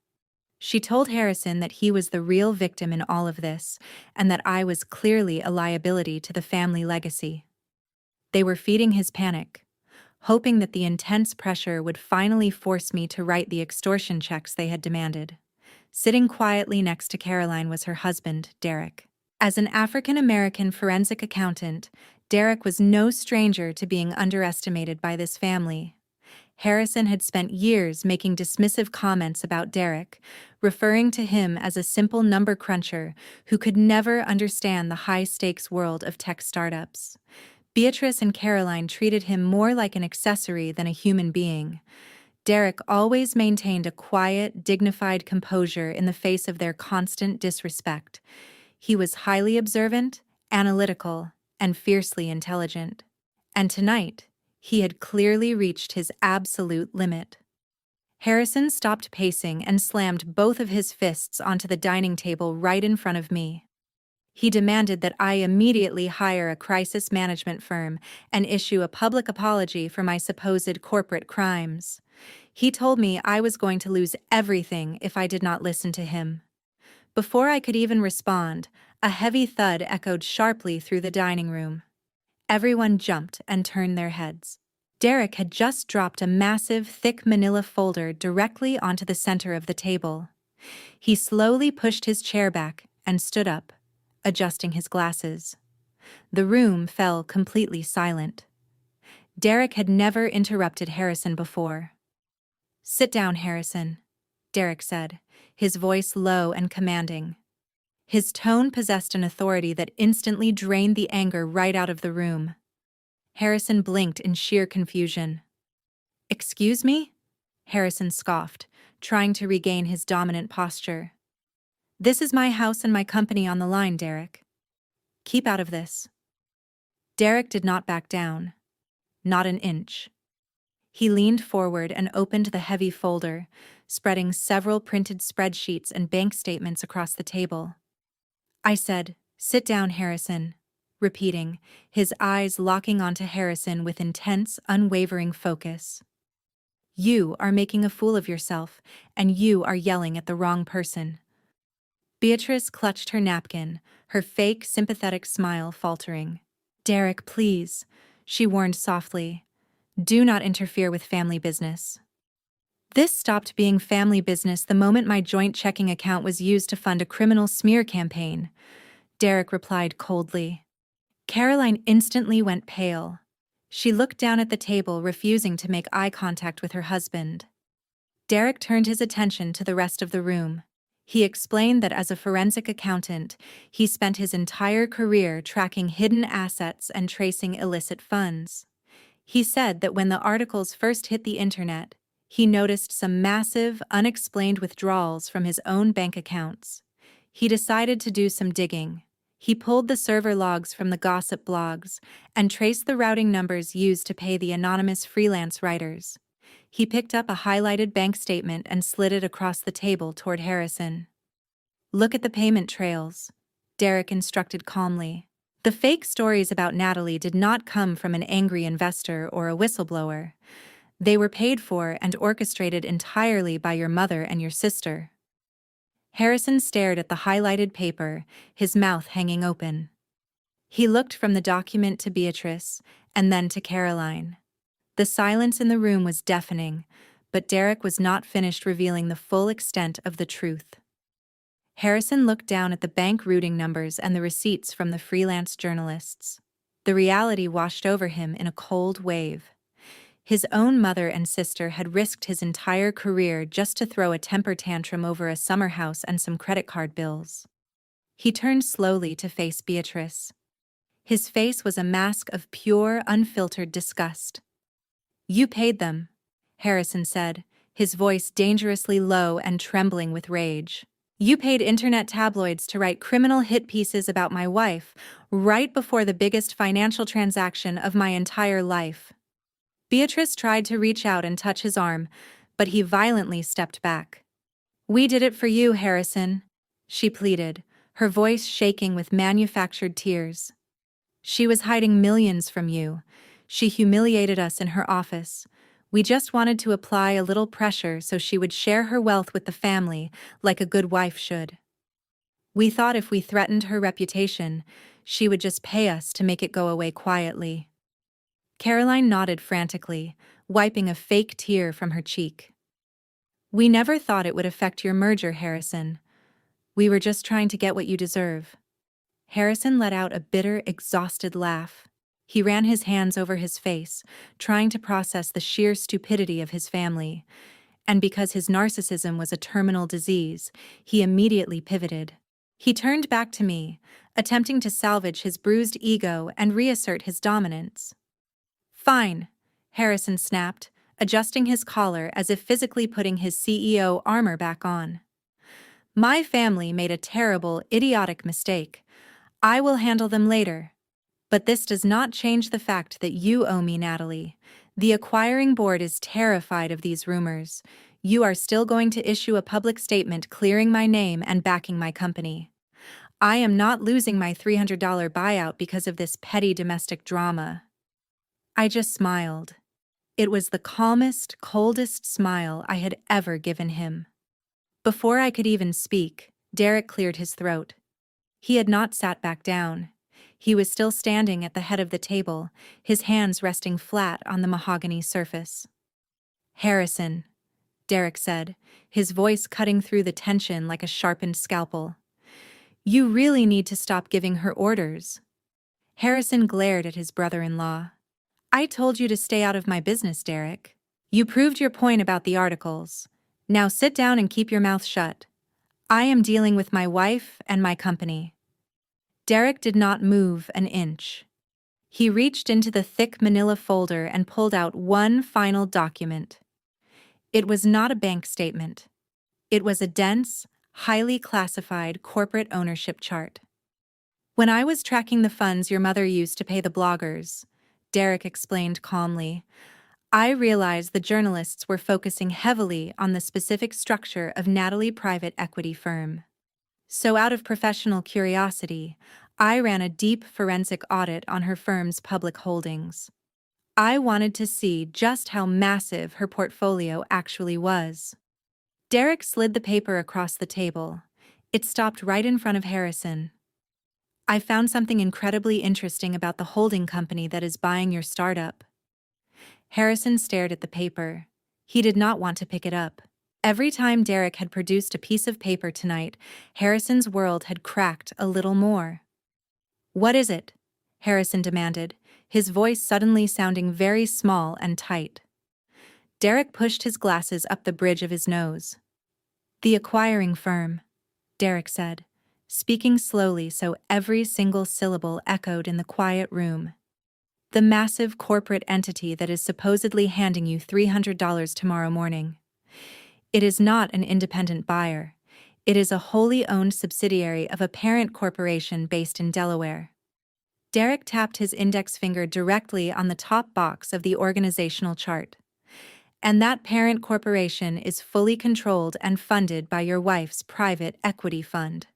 S1: She told Harrison that he was the real victim in all of this, and that I was clearly a liability to the family legacy. They were feeding his panic, hoping that the intense pressure would finally force me to write the extortion checks they had demanded. Sitting quietly next to Caroline was her husband, Derek. As an African-American forensic accountant, Derek was no stranger to being underestimated by this family. Harrison had spent years making dismissive comments about Derek, referring to him as a simple number cruncher who could never understand the high-stakes world of tech startups. Beatrice and Caroline treated him more like an accessory than a human being. Derek always maintained a quiet, dignified composure in the face of their constant disrespect. He was highly observant, analytical, and fiercely intelligent. And tonight, he had clearly reached his absolute limit. Harrison stopped pacing and slammed both of his fists onto the dining table right in front of me. He demanded that I immediately hire a crisis management firm and issue a public apology for my supposed corporate crimes. He told me I was going to lose everything if I did not listen to him. Before I could even respond, a heavy thud echoed sharply through the dining room. Everyone jumped and turned their heads. Derek had just dropped a massive, thick manila folder directly onto the center of the table. He slowly pushed his chair back and stood up, adjusting his glasses. The room fell completely silent. Derek had never interrupted Harrison before. "Sit down, Harrison," Derek said, his voice low and commanding. His tone possessed an authority that instantly drained the anger right out of the room. Harrison blinked in sheer confusion. "Excuse me?" Harrison scoffed, trying to regain his dominant posture. "This is my house and my company on the line, Derek. Keep out of this." Derek did not back down. Not an inch. He leaned forward and opened the heavy folder, spreading several printed spreadsheets and bank statements across the table. I said, "Sit down, Harrison," repeating, his eyes locking onto Harrison with intense, unwavering focus. "You are making a fool of yourself, and you are yelling at the wrong person." Beatrice clutched her napkin, her fake, sympathetic smile faltering. "Derek, please. she warned softly. Do not interfere with family business. This stopped being family business the moment my joint checking account was used to fund a criminal smear campaign, Derek replied coldly. Caroline instantly went pale. She looked down at the table, refusing to make eye contact with her husband. Derek turned his attention to the rest of the room. He explained that as a forensic accountant, he spent his entire career tracking hidden assets and tracing illicit funds. He said that when the articles first hit the internet, he noticed some massive, unexplained withdrawals from his own bank accounts. He decided to do some digging. He pulled the server logs from the gossip blogs and traced the routing numbers used to pay the anonymous freelance writers. He picked up a highlighted bank statement and slid it across the table toward Harrison. Look at the payment trails, Derek instructed calmly. The fake stories about Natalie did not come from an angry investor or a whistleblower. They were paid for and orchestrated entirely by your mother and your sister. Harrison stared at the highlighted paper, his mouth hanging open. He looked from the document to Beatrice, and then to Caroline. The silence in the room was deafening, but Derek was not finished revealing the full extent of the truth. Harrison looked down at the bank routing numbers and the receipts from the freelance journalists. The reality washed over him in a cold wave. His own mother and sister had risked his entire career just to throw a temper tantrum over a summer house and some credit card bills. He turned slowly to face Beatrice. His face was a mask of pure, unfiltered disgust. You paid them, Harrison said, his voice dangerously low and trembling with rage. You paid internet tabloids to write criminal hit pieces about my wife right before the biggest financial transaction of my entire life. Beatrice tried to reach out and touch his arm, but he violently stepped back. We did it for you, Harrison, she pleaded, her voice shaking with manufactured tears. She was hiding millions from you. She humiliated us in her office. We just wanted to apply a little pressure so she would share her wealth with the family, like a good wife should. We thought if we threatened her reputation, she would just pay us to make it go away quietly. Caroline nodded frantically, wiping a fake tear from her cheek. We never thought it would affect your merger, Harrison. We were just trying to get what you deserve. Harrison let out a bitter, exhausted laugh. He ran his hands over his face, trying to process the sheer stupidity of his family. And because his narcissism was a terminal disease, he immediately pivoted. He turned back to me, attempting to salvage his bruised ego and reassert his dominance. Fine, Harrison snapped, adjusting his collar as if physically putting his CEO armor back on. My family made a terrible, idiotic mistake. I will handle them later. But this does not change the fact that you owe me, Natalie. The acquiring board is terrified of these rumors. You are still going to issue a public statement clearing my name and backing my company. I am not losing my $300 buyout because of this petty domestic drama. I just smiled. It was the calmest, coldest smile I had ever given him. Before I could even speak, Derek cleared his throat. He had not sat back down. He was still standing at the head of the table, his hands resting flat on the mahogany surface. Harrison, Derek said, his voice cutting through the tension like a sharpened scalpel. You really need to stop giving her orders. Harrison glared at his brother-in-law. I told you to stay out of my business, Derek. You proved your point about the articles. Now sit down and keep your mouth shut. I am dealing with my wife and my company. Derek did not move an inch. He reached into the thick manila folder and pulled out one final document. It was not a bank statement. It was a dense, highly classified corporate ownership chart. When I was tracking the funds your mother used to pay the bloggers, Derek explained calmly, I realized the journalists were focusing heavily on the specific structure of Natalie Private Equity Firm. So out of professional curiosity, I ran a deep forensic audit on her firm's public holdings. I wanted to see just how massive her portfolio actually was. Derek slid the paper across the table. It stopped right in front of Harrison. I found something incredibly interesting about the holding company that is buying your startup. Harrison stared at the paper. He did not want to pick it up. Every time Derek had produced a piece of paper tonight, Harrison's world had cracked a little more. "What is it?" Harrison demanded, his voice suddenly sounding very small and tight. Derek pushed his glasses up the bridge of his nose. "The acquiring firm," Derek said, speaking slowly so every single syllable echoed in the quiet room. "The massive corporate entity that is supposedly handing you $300 tomorrow morning. It is not an independent buyer. It is a wholly owned subsidiary of a parent corporation based in Delaware." Derek tapped his index finger directly on the top box of the organizational chart. "And that parent corporation is fully controlled and funded by your wife's private equity fund."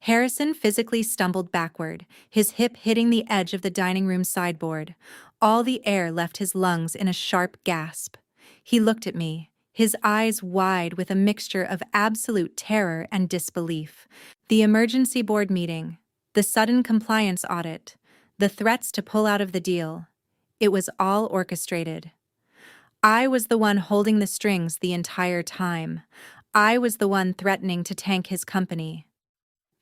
S1: Harrison physically stumbled backward, his hip hitting the edge of the dining room sideboard. All the air left his lungs in a sharp gasp. He looked at me, his eyes wide with a mixture of absolute terror and disbelief. The emergency board meeting, the sudden compliance audit, the threats to pull out of the deal. It was all orchestrated. I was the one holding the strings the entire time. I was the one threatening to tank his company.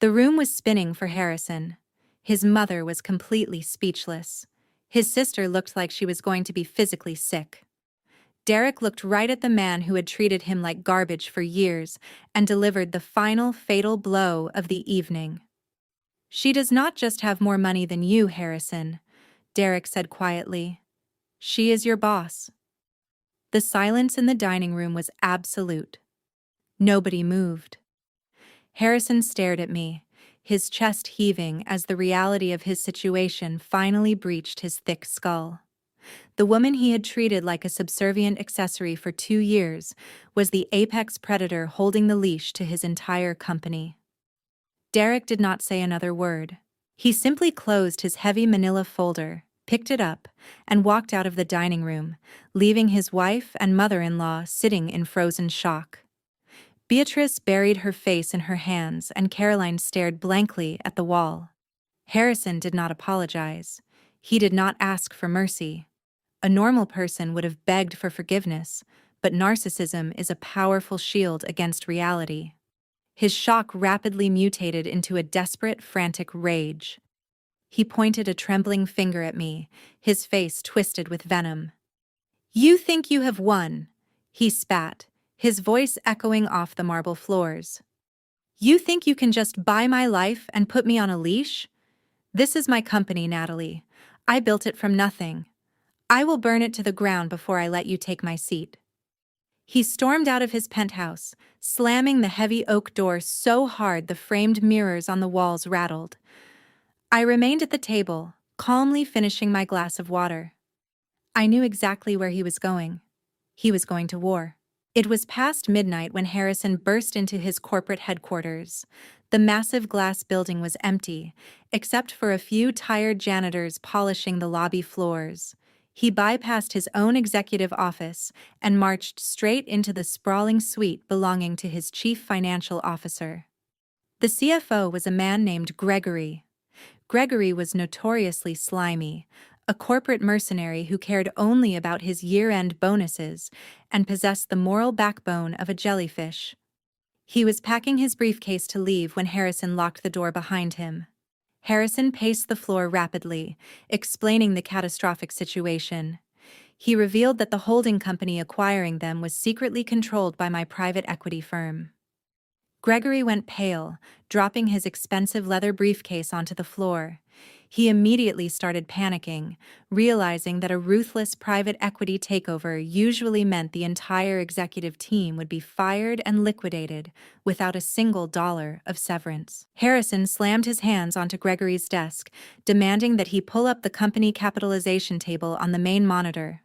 S1: The room was spinning for Harrison. His mother was completely speechless. His sister looked like she was going to be physically sick. Derek looked right at the man who had treated him like garbage for years and delivered the final fatal blow of the evening. "She does not just have more money than you, Harrison," Derek said quietly. "She is your boss." The silence in the dining room was absolute. Nobody moved. Harrison stared at me, his chest heaving as the reality of his situation finally breached his thick skull. The woman he had treated like a subservient accessory for 2 years was the apex predator holding the leash to his entire company. Derek did not say another word. He simply closed his heavy manila folder, picked it up, and walked out of the dining room, leaving his wife and mother-in-law sitting in frozen shock. Beatrice buried her face in her hands and Caroline stared blankly at the wall. Harrison did not apologize. He did not ask for mercy. A normal person would have begged for forgiveness, but narcissism is a powerful shield against reality. His shock rapidly mutated into a desperate, frantic rage. He pointed a trembling finger at me, his face twisted with venom. "You think you have won," he spat, his voice echoing off the marble floors. "You think you can just buy my life and put me on a leash? This is my company, Natalie. I built it from nothing. I will burn it to the ground before I let you take my seat." He stormed out of his penthouse, slamming the heavy oak door so hard the framed mirrors on the walls rattled. I remained at the table, calmly finishing my glass of water. I knew exactly where he was going. He was going to war. It was past midnight when Harrison burst into his corporate headquarters. The massive glass building was empty, except for a few tired janitors polishing the lobby floors. He bypassed his own executive office and marched straight into the sprawling suite belonging to his chief financial officer. The CFO was a man named Gregory. Gregory was notoriously slimy, a corporate mercenary who cared only about his year-end bonuses and possessed the moral backbone of a jellyfish. He was packing his briefcase to leave when Harrison locked the door behind him. Harrison paced the floor rapidly, explaining the catastrophic situation. He revealed that the holding company acquiring them was secretly controlled by my private equity firm. Gregory went pale, dropping his expensive leather briefcase onto the floor. He immediately started panicking, realizing that a ruthless private equity takeover usually meant the entire executive team would be fired and liquidated without a single dollar of severance. Harrison slammed his hands onto Gregory's desk, demanding that he pull up the company capitalization table on the main monitor.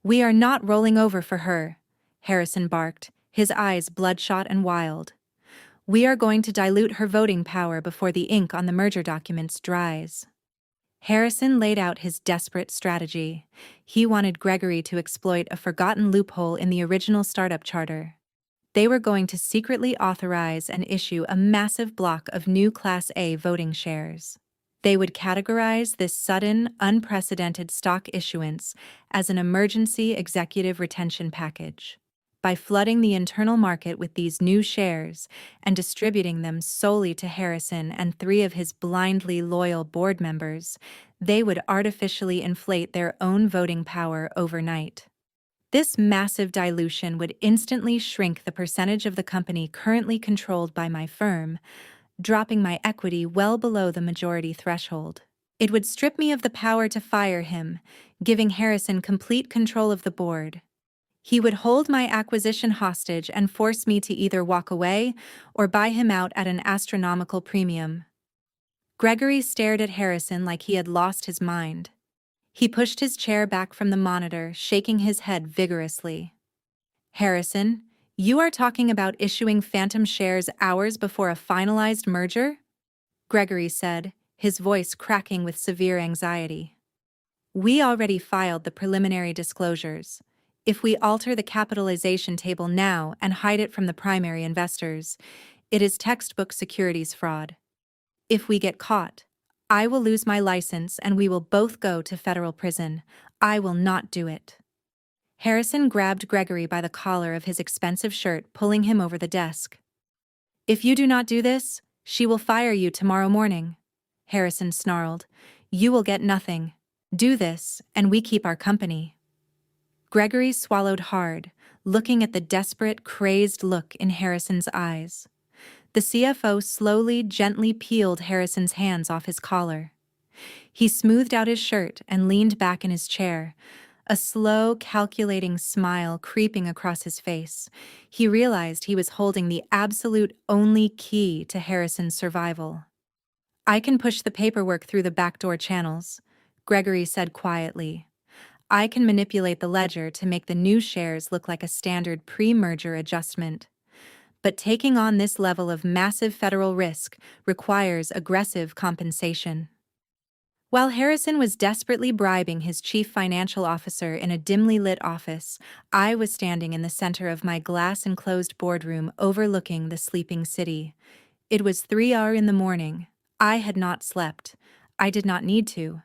S1: "We are not rolling over for her," Harrison barked, his eyes bloodshot and wild. "We are going to dilute her voting power before the ink on the merger documents dries." Harrison laid out his desperate strategy. He wanted Gregory to exploit a forgotten loophole in the original startup charter. They were going to secretly authorize and issue a massive block of new Class A voting shares. They would categorize this sudden, unprecedented stock issuance as an emergency executive retention package. By flooding the internal market with these new shares and distributing them solely to Harrison and 3 of his blindly loyal board members, they would artificially inflate their own voting power overnight. This massive dilution would instantly shrink the percentage of the company currently controlled by my firm, dropping my equity well below the majority threshold. It would strip me of the power to fire him, giving Harrison complete control of the board. He would hold my acquisition hostage and force me to either walk away or buy him out at an astronomical premium. Gregory stared at Harrison like he had lost his mind. He pushed his chair back from the monitor, shaking his head vigorously. "Harrison, you are talking about issuing phantom shares hours before a finalized merger?" Gregory said, his voice cracking with severe anxiety. "We already filed the preliminary disclosures. If we alter the capitalization table now and hide it from the primary investors, it is textbook securities fraud. If we get caught, I will lose my license and we will both go to federal prison. I will not do it." Harrison grabbed Gregory by the collar of his expensive shirt, pulling him over the desk. "If you do not do this, she will fire you tomorrow morning," Harrison snarled. "You will get nothing. Do this, and we keep our company." Gregory swallowed hard, looking at the desperate, crazed look in Harrison's eyes. The CFO slowly, gently peeled Harrison's hands off his collar. He smoothed out his shirt and leaned back in his chair, a slow, calculating smile creeping across his face. He realized he was holding the absolute only key to Harrison's survival. "I can push the paperwork through the backdoor channels," Gregory said quietly. "I can manipulate the ledger to make the new shares look like a standard pre-merger adjustment. But taking on this level of massive federal risk requires aggressive compensation." While Harrison was desperately bribing his chief financial officer in a dimly lit office, I was standing in the center of my glass-enclosed boardroom overlooking the sleeping city. It was 3 in the morning. I had not slept. I did not need to.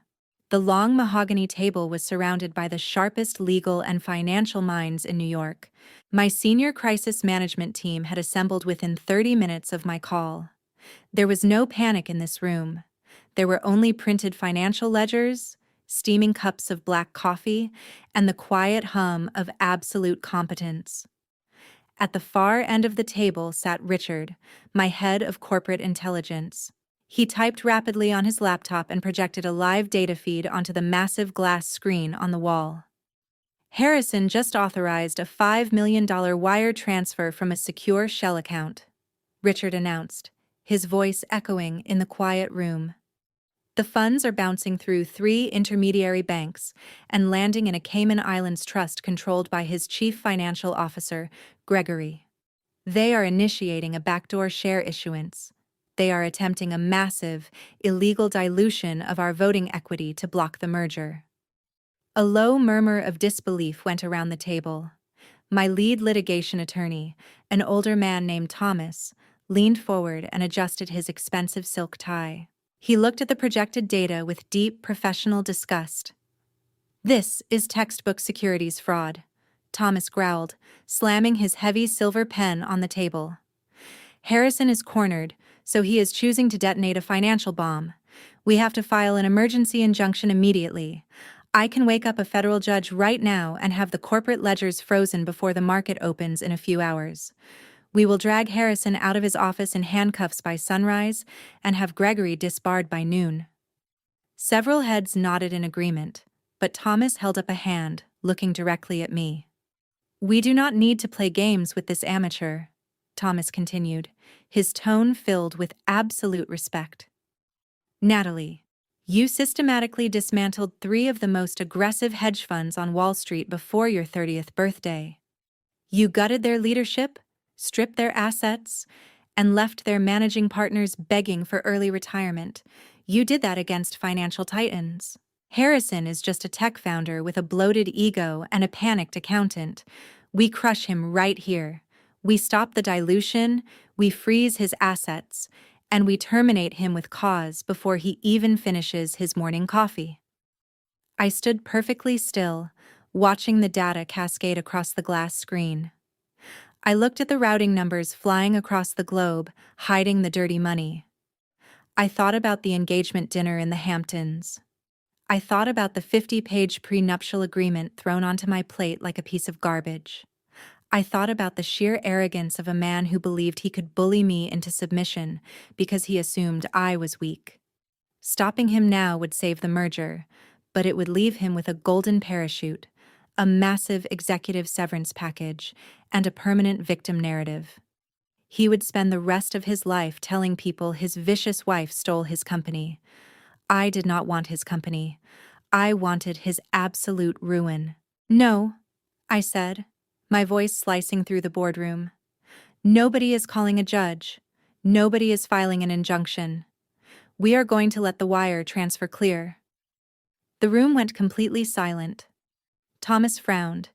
S1: The long mahogany table was surrounded by the sharpest legal and financial minds in New York. My senior crisis management team had assembled within 30 minutes of my call. There was no panic in this room. There were only printed financial ledgers, steaming cups of black coffee, and the quiet hum of absolute competence. At the far end of the table sat Richard, my head of corporate intelligence. He typed rapidly on his laptop and projected a live data feed onto the massive glass screen on the wall. "Harrison just authorized a $5 million wire transfer from a secure shell account," Richard announced, his voice echoing in the quiet room. "The funds are bouncing through 3 intermediary banks and landing in a Cayman Islands trust controlled by his chief financial officer, Gregory. They are initiating a backdoor share issuance. They are attempting a massive, illegal dilution of our voting equity to block the merger." A low murmur of disbelief went around the table. My lead litigation attorney, an older man named Thomas, leaned forward and adjusted his expensive silk tie. He looked at the projected data with deep professional disgust. "This is textbook securities fraud," Thomas growled, slamming his heavy silver pen on the table. "Harrison is cornered, so he is choosing to detonate a financial bomb. We have to file an emergency injunction immediately. I can wake up a federal judge right now and have the corporate ledgers frozen before the market opens in a few hours. We will drag Harrison out of his office in handcuffs by sunrise and have Gregory disbarred by noon." Several heads nodded in agreement, but Thomas held up a hand, looking directly at me. "We do not need to play games with this amateur," Thomas continued, his tone filled with absolute respect. "Natalie, you systematically dismantled 3 of the most aggressive hedge funds on Wall Street before your 30th birthday. You gutted their leadership, stripped their assets, and left their managing partners begging for early retirement. You did that against financial titans. Harrison is just a tech founder with a bloated ego and a panicked accountant. We crush him right here. We stop the dilution, we freeze his assets, and we terminate him with cause before he even finishes his morning coffee. I stood perfectly still, watching the data cascade across the glass screen. I looked at the routing numbers flying across the globe, hiding the dirty money. I thought about the engagement dinner in the Hamptons. I thought about the 50-page prenuptial agreement thrown onto my plate like a piece of garbage. I thought about the sheer arrogance of a man who believed he could bully me into submission because he assumed I was weak. Stopping him now would save the merger, but it would leave him with a golden parachute, a massive executive severance package, and a permanent victim narrative. He would spend the rest of his life telling people his vicious wife stole his company. I did not want his company. I wanted his absolute ruin. No, I said, my voice slicing through the boardroom. Nobody is calling a judge. Nobody is filing an injunction. We are going to let the wire transfer clear. The room went completely silent. Thomas frowned,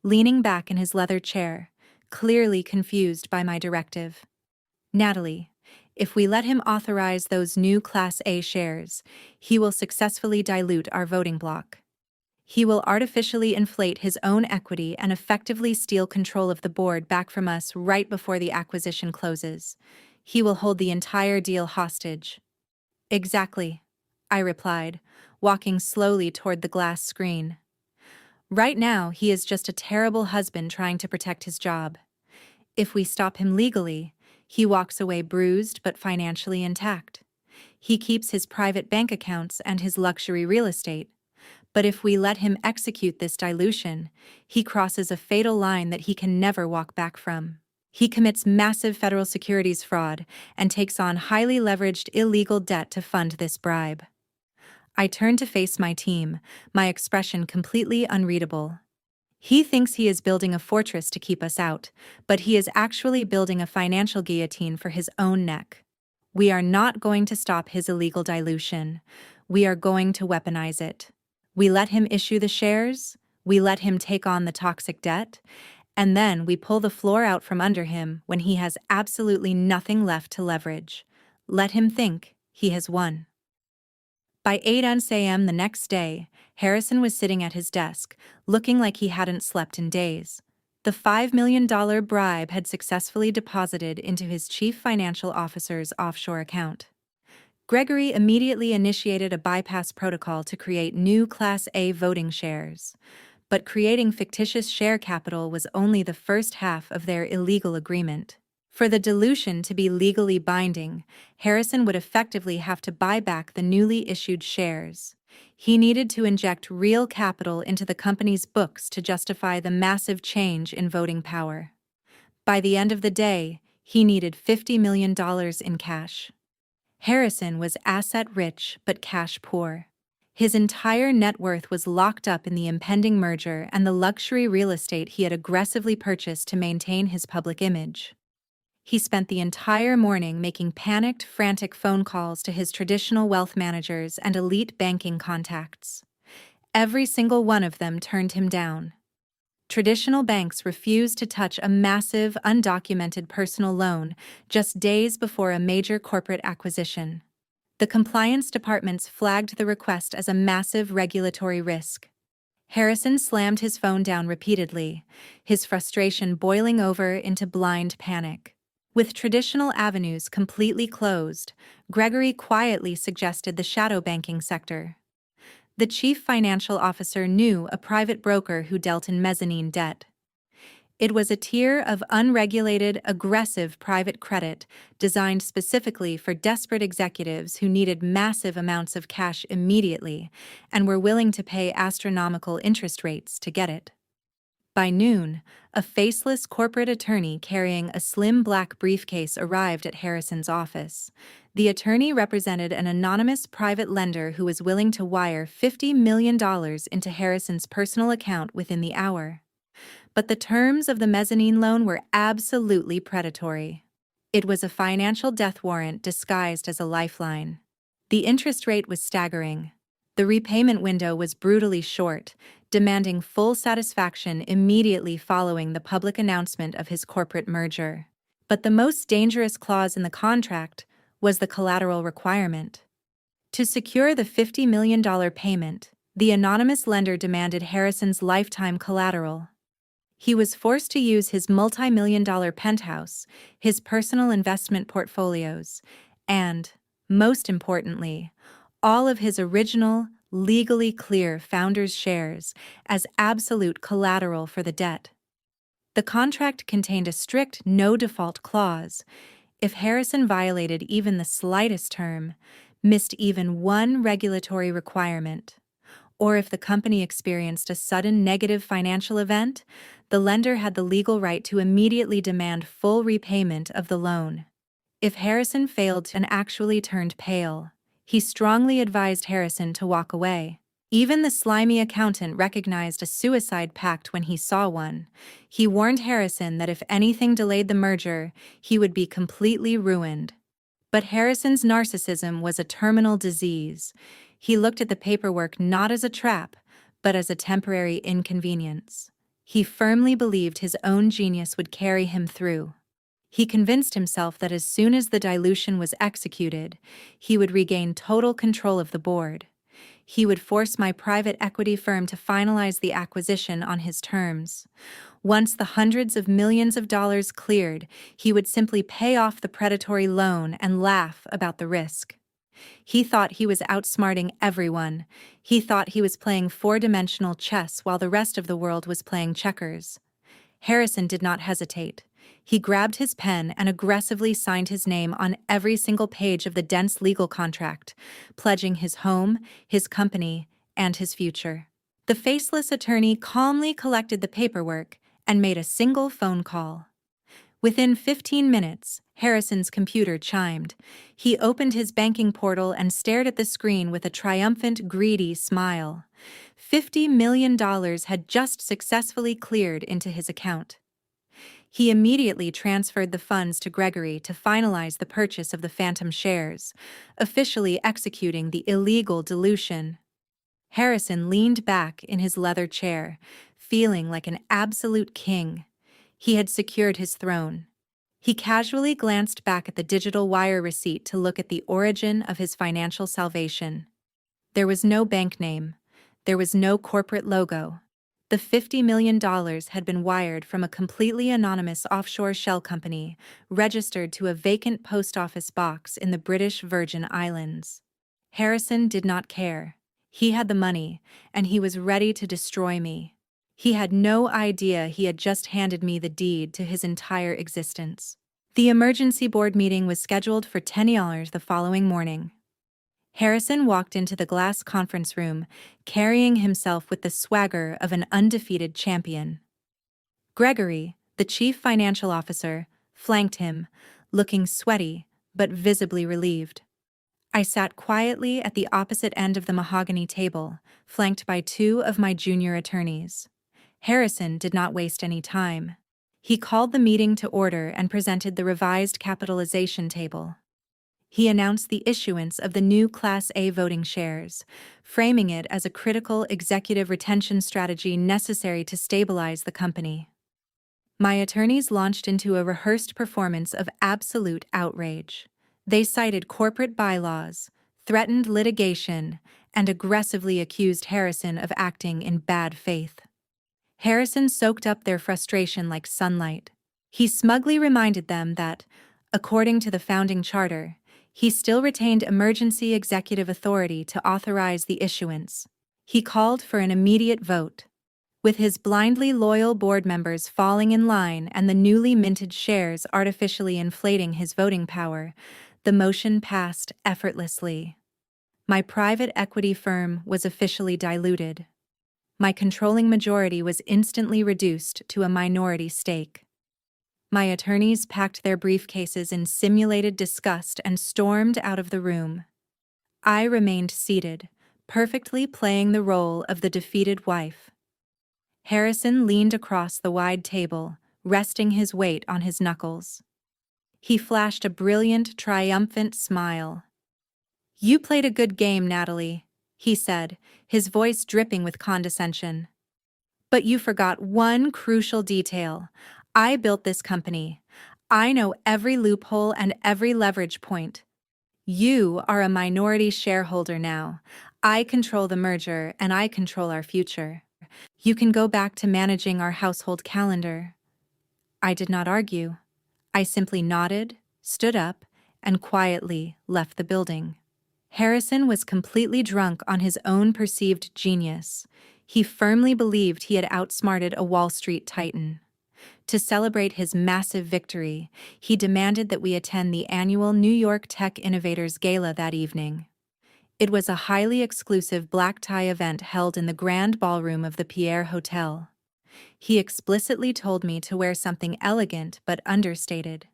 S1: leaning back in his leather chair, clearly confused by my directive. Natalie, if we let him authorize those new Class A shares, he will successfully dilute our voting bloc. He will artificially inflate his own equity and effectively steal control of the board back from us right before the acquisition closes. He will hold the entire deal hostage. Exactly, I replied, walking slowly toward the glass screen. Right now, he is just a terrible husband trying to protect his job. If we stop him legally, he walks away bruised but financially intact. He keeps his private bank accounts and his luxury real estate. But if we let him execute this dilution, he crosses a fatal line that he can never walk back from. He commits massive federal securities fraud and takes on highly leveraged illegal debt to fund this bribe. I turned to face my team, my expression completely unreadable. He thinks he is building a fortress to keep us out, but he is actually building a financial guillotine for his own neck. We are not going to stop his illegal dilution. We are going to weaponize it. We let him issue the shares, we let him take on the toxic debt, and then we pull the floor out from under him when he has absolutely nothing left to leverage. Let him think he has won. By 8 a.m. the next day, Harrison was sitting at his desk, looking like he hadn't slept in days. The $5 million bribe had successfully deposited into his chief financial officer's offshore account. Gregory immediately initiated a bypass protocol to create new Class A voting shares. But creating fictitious share capital was only the first half of their illegal agreement. For the dilution to be legally binding, Harrison would effectively have to buy back the newly issued shares. He needed to inject real capital into the company's books to justify the massive change in voting power. By the end of the day, he needed $50 million in cash. Harrison was asset-rich but cash-poor. His entire net worth was locked up in the impending merger and the luxury real estate he had aggressively purchased to maintain his public image. He spent the entire morning making panicked, frantic phone calls to his traditional wealth managers and elite banking contacts. Every single one of them turned him down. Traditional banks refused to touch a massive, undocumented personal loan just days before a major corporate acquisition. The compliance departments flagged the request as a massive regulatory risk. Harrison slammed his phone down repeatedly, his frustration boiling over into blind panic. With traditional avenues completely closed, Gregory quietly suggested the shadow banking sector. The chief financial officer knew a private broker who dealt in mezzanine debt. It was a tier of unregulated, aggressive private credit designed specifically for desperate executives who needed massive amounts of cash immediately and were willing to pay astronomical interest rates to get it. By noon, a faceless corporate attorney carrying a slim black briefcase arrived at Harrison's office. The attorney represented an anonymous private lender who was willing to wire $50 million into Harrison's personal account within the hour. But the terms of the mezzanine loan were absolutely predatory. It was a financial death warrant disguised as a lifeline. The interest rate was staggering. The repayment window was brutally short, demanding full satisfaction immediately following the public announcement of his corporate merger. But the most dangerous clause in the contract was the collateral requirement. To secure the $50 million payment, the anonymous lender demanded Harrison's lifetime collateral. He was forced to use his multi-million-dollar penthouse, his personal investment portfolios, and, most importantly, all of his original, legally clear founder's shares as absolute collateral for the debt. The contract contained a strict no-default clause. If Harrison violated even the slightest term, missed even one regulatory requirement, or if the company experienced a sudden negative financial event, the lender had the legal right to immediately demand full repayment of the loan. If Harrison failed and actually turned pale, he strongly advised Harrison to walk away. Even the slimy accountant recognized a suicide pact when he saw one. He warned Harrison that if anything delayed the merger, he would be completely ruined. But Harrison's narcissism was a terminal disease. He looked at the paperwork not as a trap, but as a temporary inconvenience. He firmly believed his own genius would carry him through. He convinced himself that as soon as the dilution was executed, he would regain total control of the board. He would force my private equity firm to finalize the acquisition on his terms. Once the hundreds of millions of dollars cleared, he would simply pay off the predatory loan and laugh about the risk. He thought he was outsmarting everyone. He thought he was playing four-dimensional chess while the rest of the world was playing checkers. Harrison did not hesitate. He grabbed his pen and aggressively signed his name on every single page of the dense legal contract, pledging his home, his company, and his future. The faceless attorney calmly collected the paperwork and made a single phone call. Within 15 minutes, Harrison's computer chimed. He opened his banking portal and stared at the screen with a triumphant, greedy smile. $50 million had just successfully cleared into his account. He immediately transferred the funds to Gregory to finalize the purchase of the phantom shares, officially executing the illegal dilution. Harrison leaned back in his leather chair, feeling like an absolute king. He had secured his throne. He casually glanced back at the digital wire receipt to look at the origin of his financial salvation. There was no bank name. There was no corporate logo. The $50 million had been wired from a completely anonymous offshore shell company, registered to a vacant post office box in the British Virgin Islands. Harrison did not care. He had the money, and he was ready to destroy me. He had no idea he had just handed me the deed to his entire existence. The emergency board meeting was scheduled for 10 hours the following morning. Harrison walked into the glass conference room, carrying himself with the swagger of an undefeated champion. Gregory, the chief financial officer, flanked him, looking sweaty but visibly relieved. I sat quietly at the opposite end of the mahogany table, flanked by two of my junior attorneys. Harrison did not waste any time. He called the meeting to order and presented the revised capitalization table. He announced the issuance of the new Class A voting shares, framing it as a critical executive retention strategy necessary to stabilize the company. My attorneys launched into a rehearsed performance of absolute outrage. They cited corporate bylaws, threatened litigation, and aggressively accused Harrison of acting in bad faith. Harrison soaked up their frustration like sunlight. He smugly reminded them that, according to the founding charter, he still retained emergency executive authority to authorize the issuance. He called for an immediate vote. With his blindly loyal board members falling in line and the newly minted shares artificially inflating his voting power, the motion passed effortlessly. My private equity firm was officially diluted. My controlling majority was instantly reduced to a minority stake. My attorneys packed their briefcases in simulated disgust and stormed out of the room. I remained seated, perfectly playing the role of the defeated wife. Harrison leaned across the wide table, resting his weight on his knuckles. He flashed a brilliant, triumphant smile. "You played a good game, Natalie," he said, his voice dripping with condescension. But you forgot one crucial detail. I built this company. I know every loophole and every leverage point. You are a minority shareholder now. I control the merger and I control our future. You can go back to managing our household calendar. I did not argue. I simply nodded, stood up, and quietly left the building. Harrison was completely drunk on his own perceived genius. He firmly believed he had outsmarted a Wall Street titan. To celebrate his massive victory, he demanded that we attend the annual New York Tech Innovators Gala that evening. It was a highly exclusive black tie event held in the grand ballroom of the Pierre Hotel. He explicitly told me to wear something elegant but understated.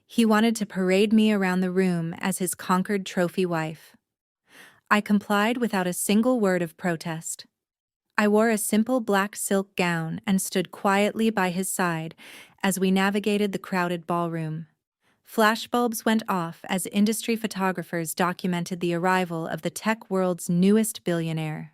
S1: He wanted to parade me around the room as his conquered trophy wife. I complied without a single word of protest. I wore a simple black silk gown and stood quietly by his side as we navigated the crowded ballroom. Flashbulbs went off as industry photographers documented the arrival of the tech world's newest billionaire.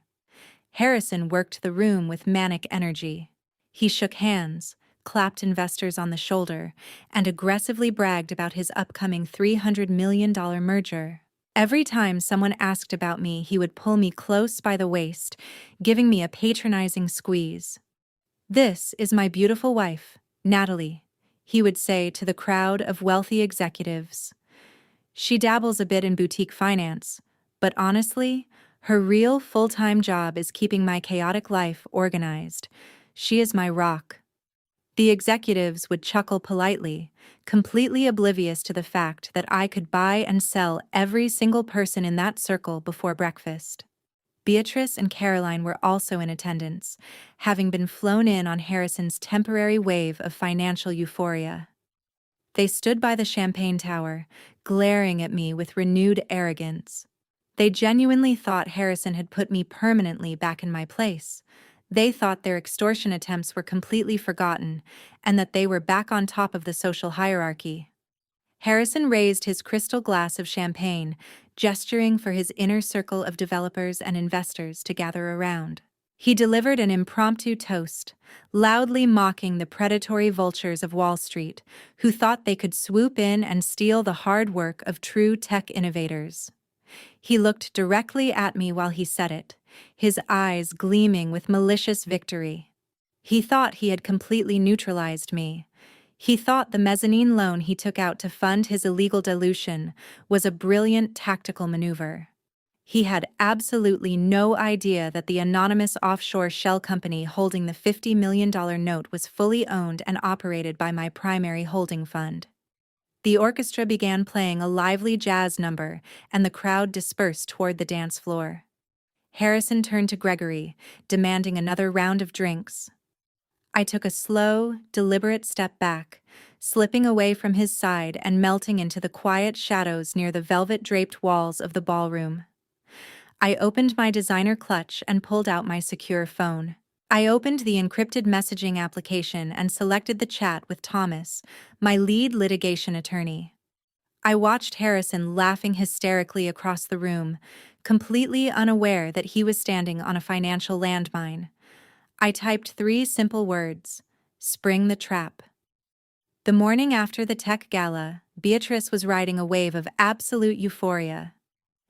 S1: Harrison worked the room with manic energy. He shook hands, clapped investors on the shoulder, and aggressively bragged about his upcoming $300 million merger. Every time someone asked about me, he would pull me close by the waist, giving me a patronizing squeeze. "This is my beautiful wife, Natalie," he would say to the crowd of wealthy executives. "She dabbles a bit in boutique finance, but honestly, her real full-time job is keeping my chaotic life organized. She is my rock." The executives would chuckle politely, completely oblivious to the fact that I could buy and sell every single person in that circle before breakfast. Beatrice and Caroline were also in attendance, having been flown in on Harrison's temporary wave of financial euphoria. They stood by the champagne tower, glaring at me with renewed arrogance. They genuinely thought Harrison had put me permanently back in my place. They thought their extortion attempts were completely forgotten and that they were back on top of the social hierarchy. Harrison raised his crystal glass of champagne, gesturing for his inner circle of developers and investors to gather around. He delivered an impromptu toast, loudly mocking the predatory vultures of Wall Street, who thought they could swoop in and steal the hard work of true tech innovators. He looked directly at me while he said it, his eyes gleaming with malicious victory. He thought he had completely neutralized me. He thought the mezzanine loan he took out to fund his illegal dilution was a brilliant tactical maneuver. He had absolutely no idea that the anonymous offshore shell company holding the $50 million note was fully owned and operated by my primary holding fund. The orchestra began playing a lively jazz number, and the crowd dispersed toward the dance floor. Harrison turned to Gregory, demanding another round of drinks. I took a slow, deliberate step back, slipping away from his side and melting into the quiet shadows near the velvet-draped walls of the ballroom. I opened my designer clutch and pulled out my secure phone. I opened the encrypted messaging application and selected the chat with Thomas, my lead litigation attorney. I watched Harrison laughing hysterically across the room, completely unaware that he was standing on a financial landmine. I typed 3 simple words: "Spring the trap." The morning after the tech gala, Beatrice was riding a wave of absolute euphoria.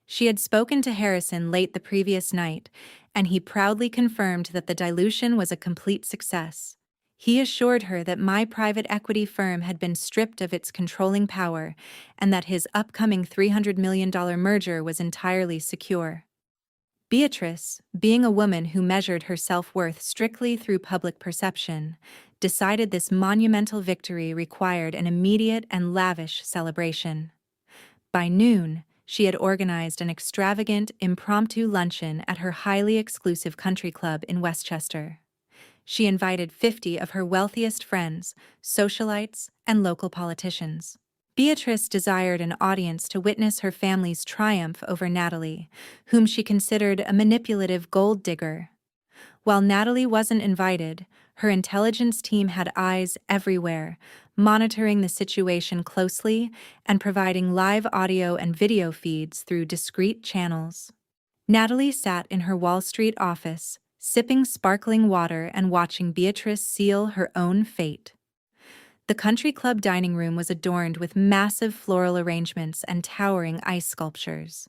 S1: She had spoken to Harrison late the previous night, and he proudly confirmed that the dilution was a complete success. He assured her that my private equity firm had been stripped of its controlling power and that his upcoming $300 million merger was entirely secure. Beatrice, being a woman who measured her self-worth strictly through public perception, decided this monumental victory required an immediate and lavish celebration. By noon, she had organized an extravagant, impromptu luncheon at her highly exclusive country club in Westchester. She invited 50 of her wealthiest friends, socialites, and local politicians. Beatrice desired an audience to witness her family's triumph over Natalie, whom she considered a manipulative gold digger. While Natalie wasn't invited, her intelligence team had eyes everywhere, monitoring the situation closely and providing live audio and video feeds through discreet channels. Natalie sat in her Wall Street office, sipping sparkling water and watching Beatrice seal her own fate. The country club dining room was adorned with massive floral arrangements and towering ice sculptures.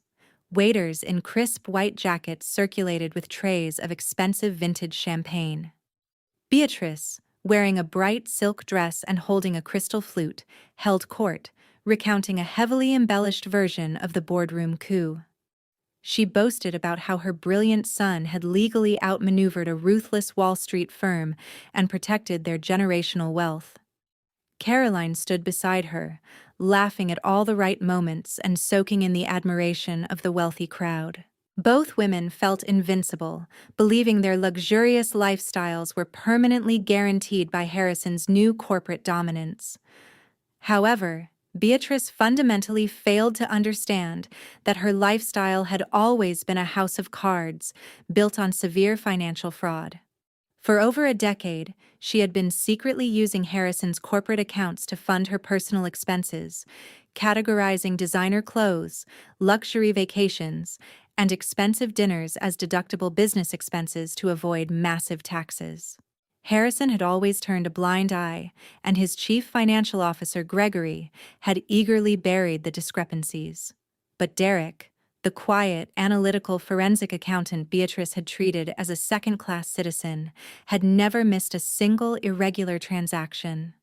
S1: Waiters in crisp white jackets circulated with trays of expensive vintage champagne. Beatrice, wearing a bright silk dress and holding a crystal flute, held court, recounting a heavily embellished version of the boardroom coup. She boasted about how her brilliant son had legally outmaneuvered a ruthless Wall Street firm and protected their generational wealth. Caroline stood beside her, laughing at all the right moments and soaking in the admiration of the wealthy crowd. Both women felt invincible, believing their luxurious lifestyles were permanently guaranteed by Harrison's new corporate dominance. However, Beatrice fundamentally failed to understand that her lifestyle had always been a house of cards, built on severe financial fraud. For over a decade, she had been secretly using Harrison's corporate accounts to fund her personal expenses, categorizing designer clothes, luxury vacations, and expensive dinners as deductible business expenses to avoid massive taxes. Harrison had always turned a blind eye, and his chief financial officer, Gregory, had eagerly buried the discrepancies. But Derek, the quiet, analytical forensic accountant Beatrice had treated as a second-class citizen, had never missed a single irregular transaction.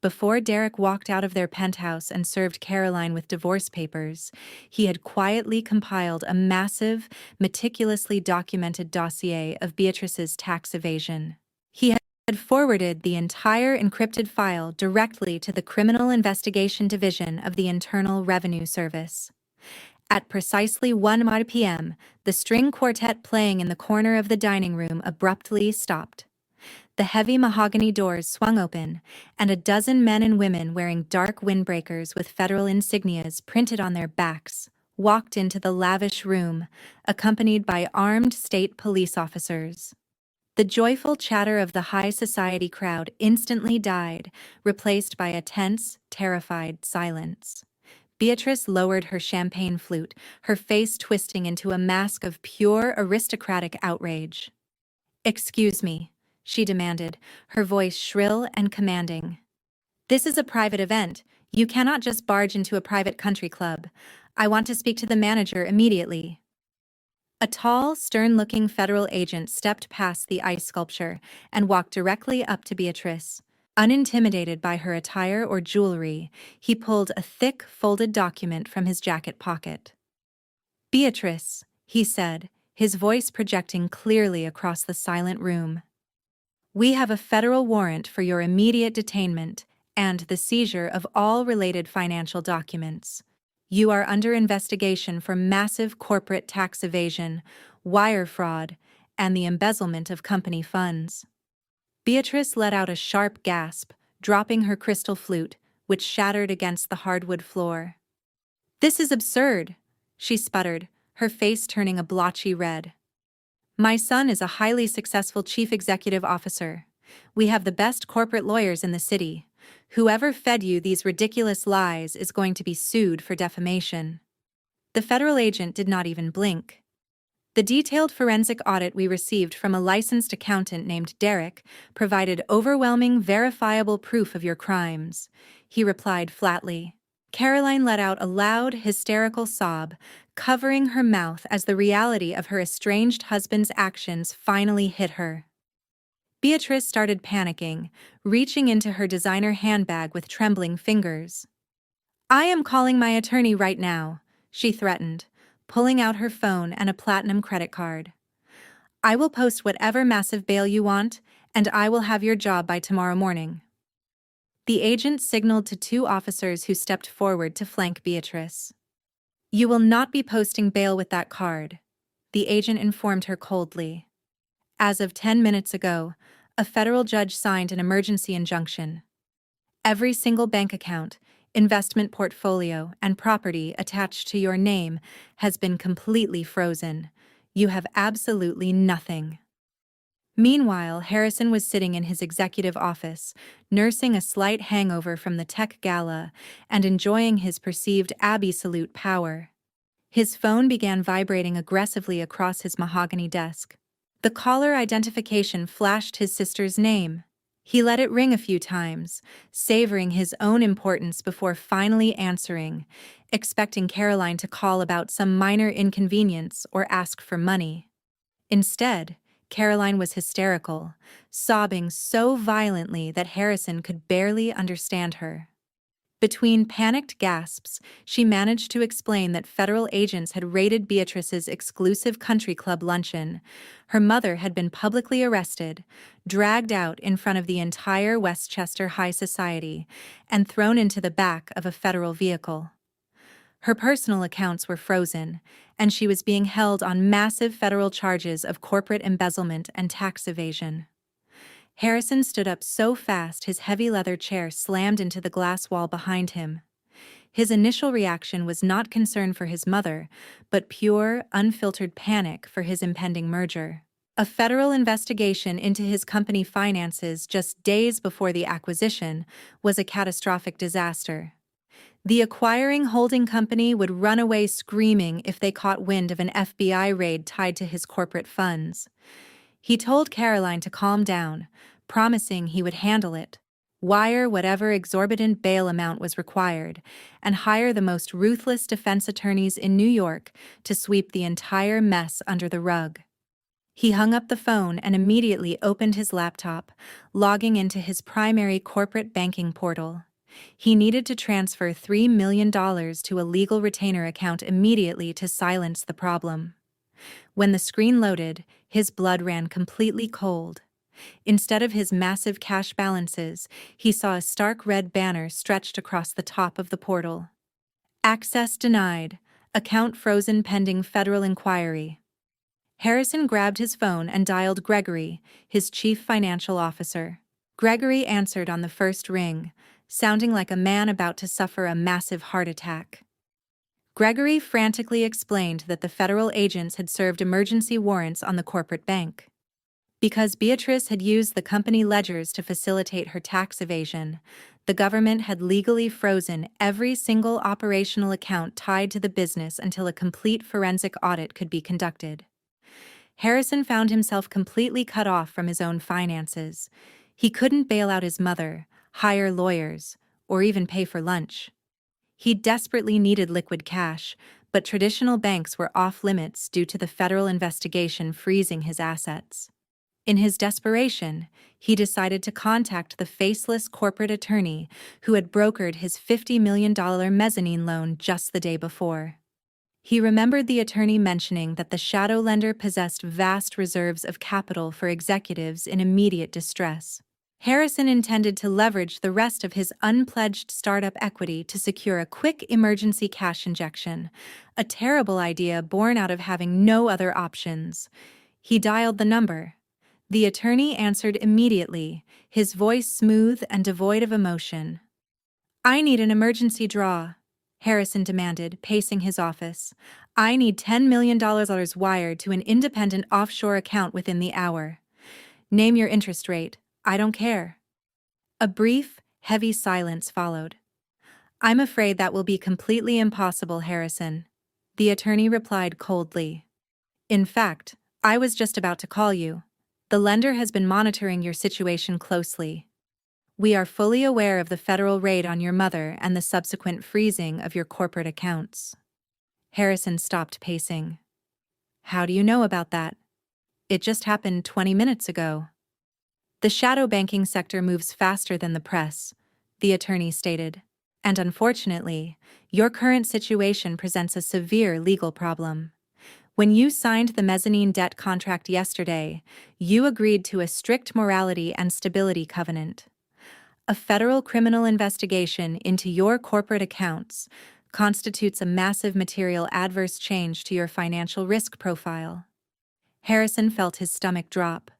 S1: Before Derek walked out of their penthouse and served Caroline with divorce papers, he had quietly compiled a massive, meticulously documented dossier of Beatrice's tax evasion. He had forwarded the entire encrypted file directly to the Criminal Investigation Division of the Internal Revenue Service. At precisely 1 p.m., the string quartet playing in the corner of the dining room abruptly stopped. The heavy mahogany doors swung open, and a dozen men and women wearing dark windbreakers with federal insignias printed on their backs walked into the lavish room, accompanied by armed state police officers. The joyful chatter of the high society crowd instantly died, replaced by a tense, terrified silence. Beatrice lowered her champagne flute, her face twisting into a mask of pure aristocratic outrage. "Excuse me," she demanded, her voice shrill and commanding. "This is a private event. You cannot just barge into a private country club. I want to speak to the manager immediately." A tall, stern-looking federal agent stepped past the ice sculpture and walked directly up to Beatrice. Unintimidated by her attire or jewelry, he pulled a thick, folded document from his jacket pocket. "Beatrice," he said, his voice projecting clearly across the silent room. "We have a federal warrant for your immediate detainment and the seizure of all related financial documents. You are under investigation for massive corporate tax evasion, wire fraud, and the embezzlement of company funds." Beatrice let out a sharp gasp, dropping her crystal flute, which shattered against the hardwood floor. "This is absurd," she sputtered, her face turning a blotchy red. "My son is a highly successful chief executive officer. We have the best corporate lawyers in the city. Whoever fed you these ridiculous lies is going to be sued for defamation." The federal agent did not even blink. "The detailed forensic audit we received from a licensed accountant named Derek provided overwhelming, verifiable proof of your crimes," he replied flatly. Caroline let out a loud, hysterical sob, covering her mouth as the reality of her estranged husband's actions finally hit her. Beatrice started panicking, reaching into her designer handbag with trembling fingers. "I am calling my attorney right now," she threatened, pulling out her phone and a platinum credit card. "I will post whatever massive bail you want, and I will have your job by tomorrow morning." The agent signaled to two officers who stepped forward to flank Beatrice. "You will not be posting bail with that card," the agent informed her coldly. "As of 10 minutes ago, a federal judge signed an emergency injunction. Every single bank account, investment portfolio, and property attached to your name has been completely frozen. You have absolutely nothing." Meanwhile, Harrison was sitting in his executive office, nursing a slight hangover from the tech gala and enjoying his perceived absolute power. His phone began vibrating aggressively across his mahogany desk. The caller identification flashed his sister's name. He let it ring a few times, savoring his own importance before finally answering, expecting Caroline to call about some minor inconvenience or ask for money. Instead, Caroline was hysterical, sobbing so violently that Harrison could barely understand her. Between panicked gasps, she managed to explain that federal agents had raided Beatrice's exclusive country club luncheon. Her mother had been publicly arrested, dragged out in front of the entire Westchester high society, and thrown into the back of a federal vehicle. Her personal accounts were frozen, and she was being held on massive federal charges of corporate embezzlement and tax evasion. Harrison stood up so fast his heavy leather chair slammed into the glass wall behind him. His initial reaction was not concern for his mother, but pure, unfiltered panic for his impending merger. A federal investigation into his company finances just days before the acquisition was a catastrophic disaster. The acquiring holding company would run away screaming if they caught wind of an FBI raid tied to his corporate funds. He told Caroline to calm down, promising he would handle it, wire whatever exorbitant bail amount was required, and hire the most ruthless defense attorneys in New York to sweep the entire mess under the rug. He hung up the phone and immediately opened his laptop, logging into his primary corporate banking portal. He needed to transfer $3 million to a legal retainer account immediately to silence the problem. When the screen loaded, his blood ran completely cold. Instead of his massive cash balances, he saw a stark red banner stretched across the top of the portal. Access denied. Account frozen pending federal inquiry. Harrison grabbed his phone and dialed Gregory, his chief financial officer. Gregory answered on the first ring, sounding like a man about to suffer a massive heart attack. Gregory frantically explained that the federal agents had served emergency warrants on the corporate bank. Because Beatrice had used the company ledgers to facilitate her tax evasion, the government had legally frozen every single operational account tied to the business until a complete forensic audit could be conducted. Harrison found himself completely cut off from his own finances. He couldn't bail out his mother, hire lawyers, or even pay for lunch. He desperately needed liquid cash, but traditional banks were off-limits due to the federal investigation freezing his assets. In his desperation, he decided to contact the faceless corporate attorney who had brokered his $50 million mezzanine loan just the day before. He remembered the attorney mentioning that the shadow lender possessed vast reserves of capital for executives in immediate distress. Harrison intended to leverage the rest of his unpledged startup equity to secure a quick emergency cash injection, a terrible idea born out of having no other options. He dialed the number. The attorney answered immediately, his voice smooth and devoid of emotion. "I need an emergency draw," Harrison demanded, pacing his office. "I need $10 million wired to an independent offshore account within the hour. Name your interest rate. I don't care." A brief, heavy silence followed. "I'm afraid that will be completely impossible, Harrison," the attorney replied coldly. "In fact, I was just about to call you. The lender has been monitoring your situation closely. We are fully aware of the federal raid on your mother and the subsequent freezing of your corporate accounts." Harrison stopped pacing. "How do you know about that? It just happened 20 minutes ago." "The shadow banking sector moves faster than the press," the attorney stated. "And unfortunately, your current situation presents a severe legal problem. When you signed the mezzanine debt contract yesterday, you agreed to a strict morality and stability covenant. A federal criminal investigation into your corporate accounts constitutes a massive material adverse change to your financial risk profile." Harrison felt his stomach drop.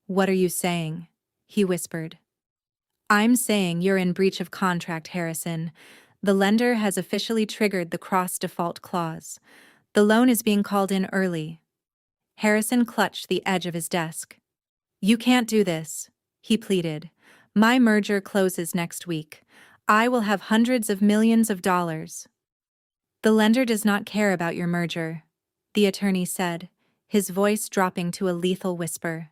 S1: "What are you saying?" he whispered. "I'm saying you're in breach of contract, Harrison. The lender has officially triggered the cross-default clause. The loan is being called in early." Harrison clutched the edge of his desk. "You can't do this," he pleaded. "My merger closes next week. I will have hundreds of millions of dollars." The lender does not care about your merger, the attorney said, his voice dropping to a lethal whisper.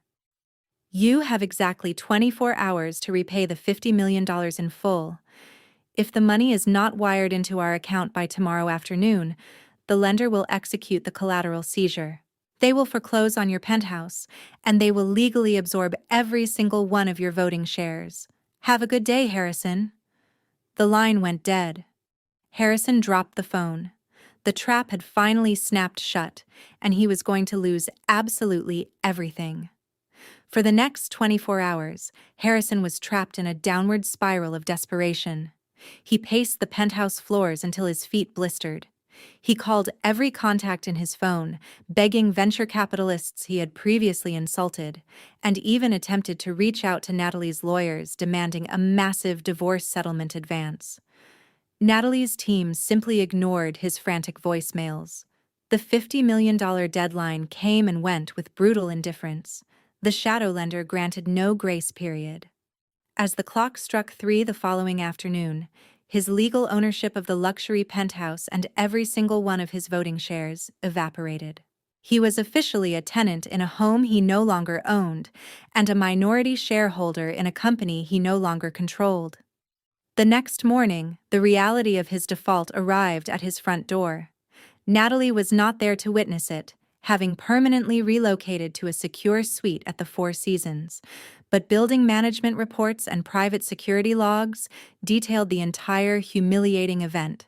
S1: You have exactly 24 hours to repay the $50 million in full. If the money is not wired into our account by tomorrow afternoon, the lender will execute the collateral seizure. They will foreclose on your penthouse, and they will legally absorb every single one of your voting shares. Have a good day, Harrison. The line went dead. Harrison dropped the phone. The trap had finally snapped shut, and he was going to lose absolutely everything. For the next 24 hours, Harrison was trapped in a downward spiral of desperation. He paced the penthouse floors until his feet blistered. He called every contact in his phone, begging venture capitalists he had previously insulted, and even attempted to reach out to Natalie's lawyers demanding a massive divorce settlement advance. Natalie's team simply ignored his frantic voicemails. The $50 million deadline came and went with brutal indifference. The shadow lender granted no grace period. As the clock struck 3 the following afternoon, his legal ownership of the luxury penthouse and every single one of his voting shares evaporated. He was officially a tenant in a home he no longer owned and a minority shareholder in a company he no longer controlled. The next morning, the reality of his default arrived at his front door. Natalie was not there to witness it, having permanently relocated to a secure suite at the Four Seasons, but building management reports and private security logs detailed the entire humiliating event.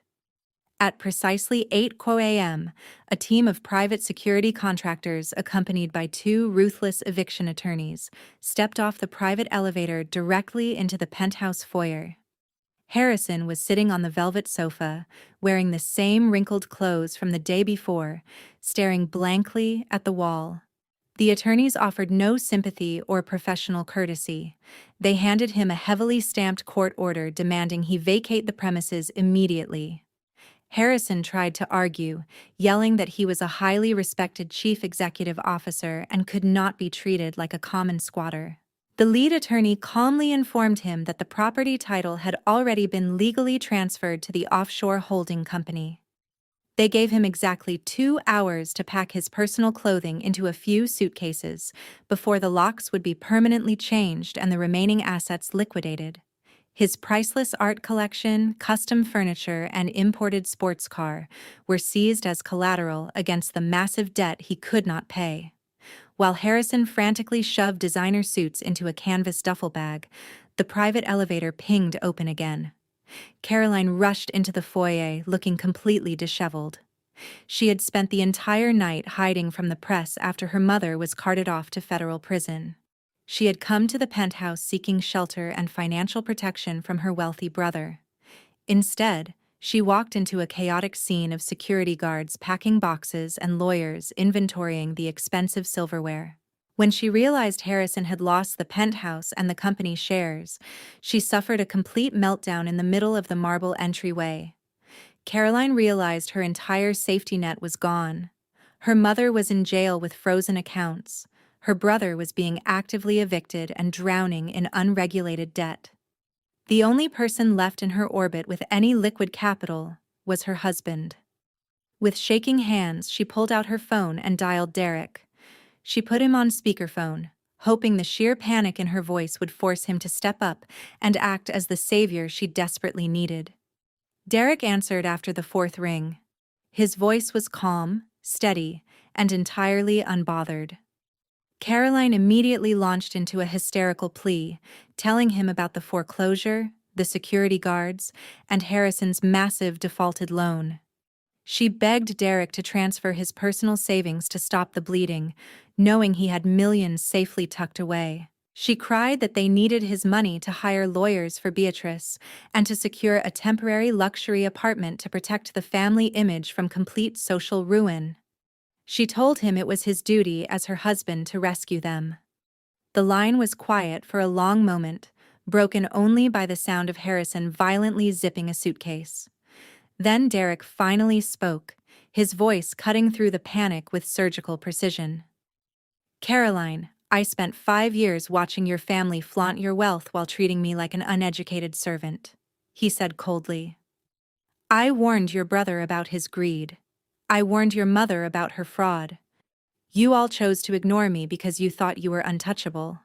S1: At precisely 8 a.m., a team of private security contractors accompanied by 2 ruthless eviction attorneys stepped off the private elevator directly into the penthouse foyer. Harrison was sitting on the velvet sofa, wearing the same wrinkled clothes from the day before, staring blankly at the wall. The attorneys offered no sympathy or professional courtesy. They handed him a heavily stamped court order demanding he vacate the premises immediately. Harrison tried to argue, yelling that he was a highly respected chief executive officer and could not be treated like a common squatter. The lead attorney calmly informed him that the property title had already been legally transferred to the offshore holding company. They gave him exactly 2 hours to pack his personal clothing into a few suitcases before the locks would be permanently changed and the remaining assets liquidated. His priceless art collection, custom furniture, and imported sports car were seized as collateral against the massive debt he could not pay. While Harrison frantically shoved designer suits into a canvas duffel bag, the private elevator pinged open again. Caroline rushed into the foyer, looking completely disheveled. She had spent the entire night hiding from the press after her mother was carted off to federal prison. She had come to the penthouse seeking shelter and financial protection from her wealthy brother. Instead, she walked into a chaotic scene of security guards packing boxes and lawyers inventorying the expensive silverware. When she realized Harrison had lost the penthouse and the company's shares, she suffered a complete meltdown in the middle of the marble entryway. Caroline realized her entire safety net was gone. Her mother was in jail with frozen accounts. Her brother was being actively evicted and drowning in unregulated debt. The only person left in her orbit with any liquid capital was her husband. With shaking hands, she pulled out her phone and dialed Derek. She put him on speakerphone, hoping the sheer panic in her voice would force him to step up and act as the savior she desperately needed. Derek answered after the 4th ring. His voice was calm, steady, and entirely unbothered. Caroline immediately launched into a hysterical plea, telling him about the foreclosure, the security guards, and Harrison's massive defaulted loan. She begged Derek to transfer his personal savings to stop the bleeding, knowing he had millions safely tucked away. She cried that they needed his money to hire lawyers for Beatrice and to secure a temporary luxury apartment to protect the family image from complete social ruin. She told him it was his duty as her husband to rescue them. The line was quiet for a long moment, broken only by the sound of Harrison violently zipping a suitcase. Then Derek finally spoke, his voice cutting through the panic with surgical precision. Caroline, I spent 5 years watching your family flaunt your wealth while treating me like an uneducated servant, he said coldly. I warned your brother about his greed. I warned your mother about her fraud. You all chose to ignore me because you thought you were untouchable.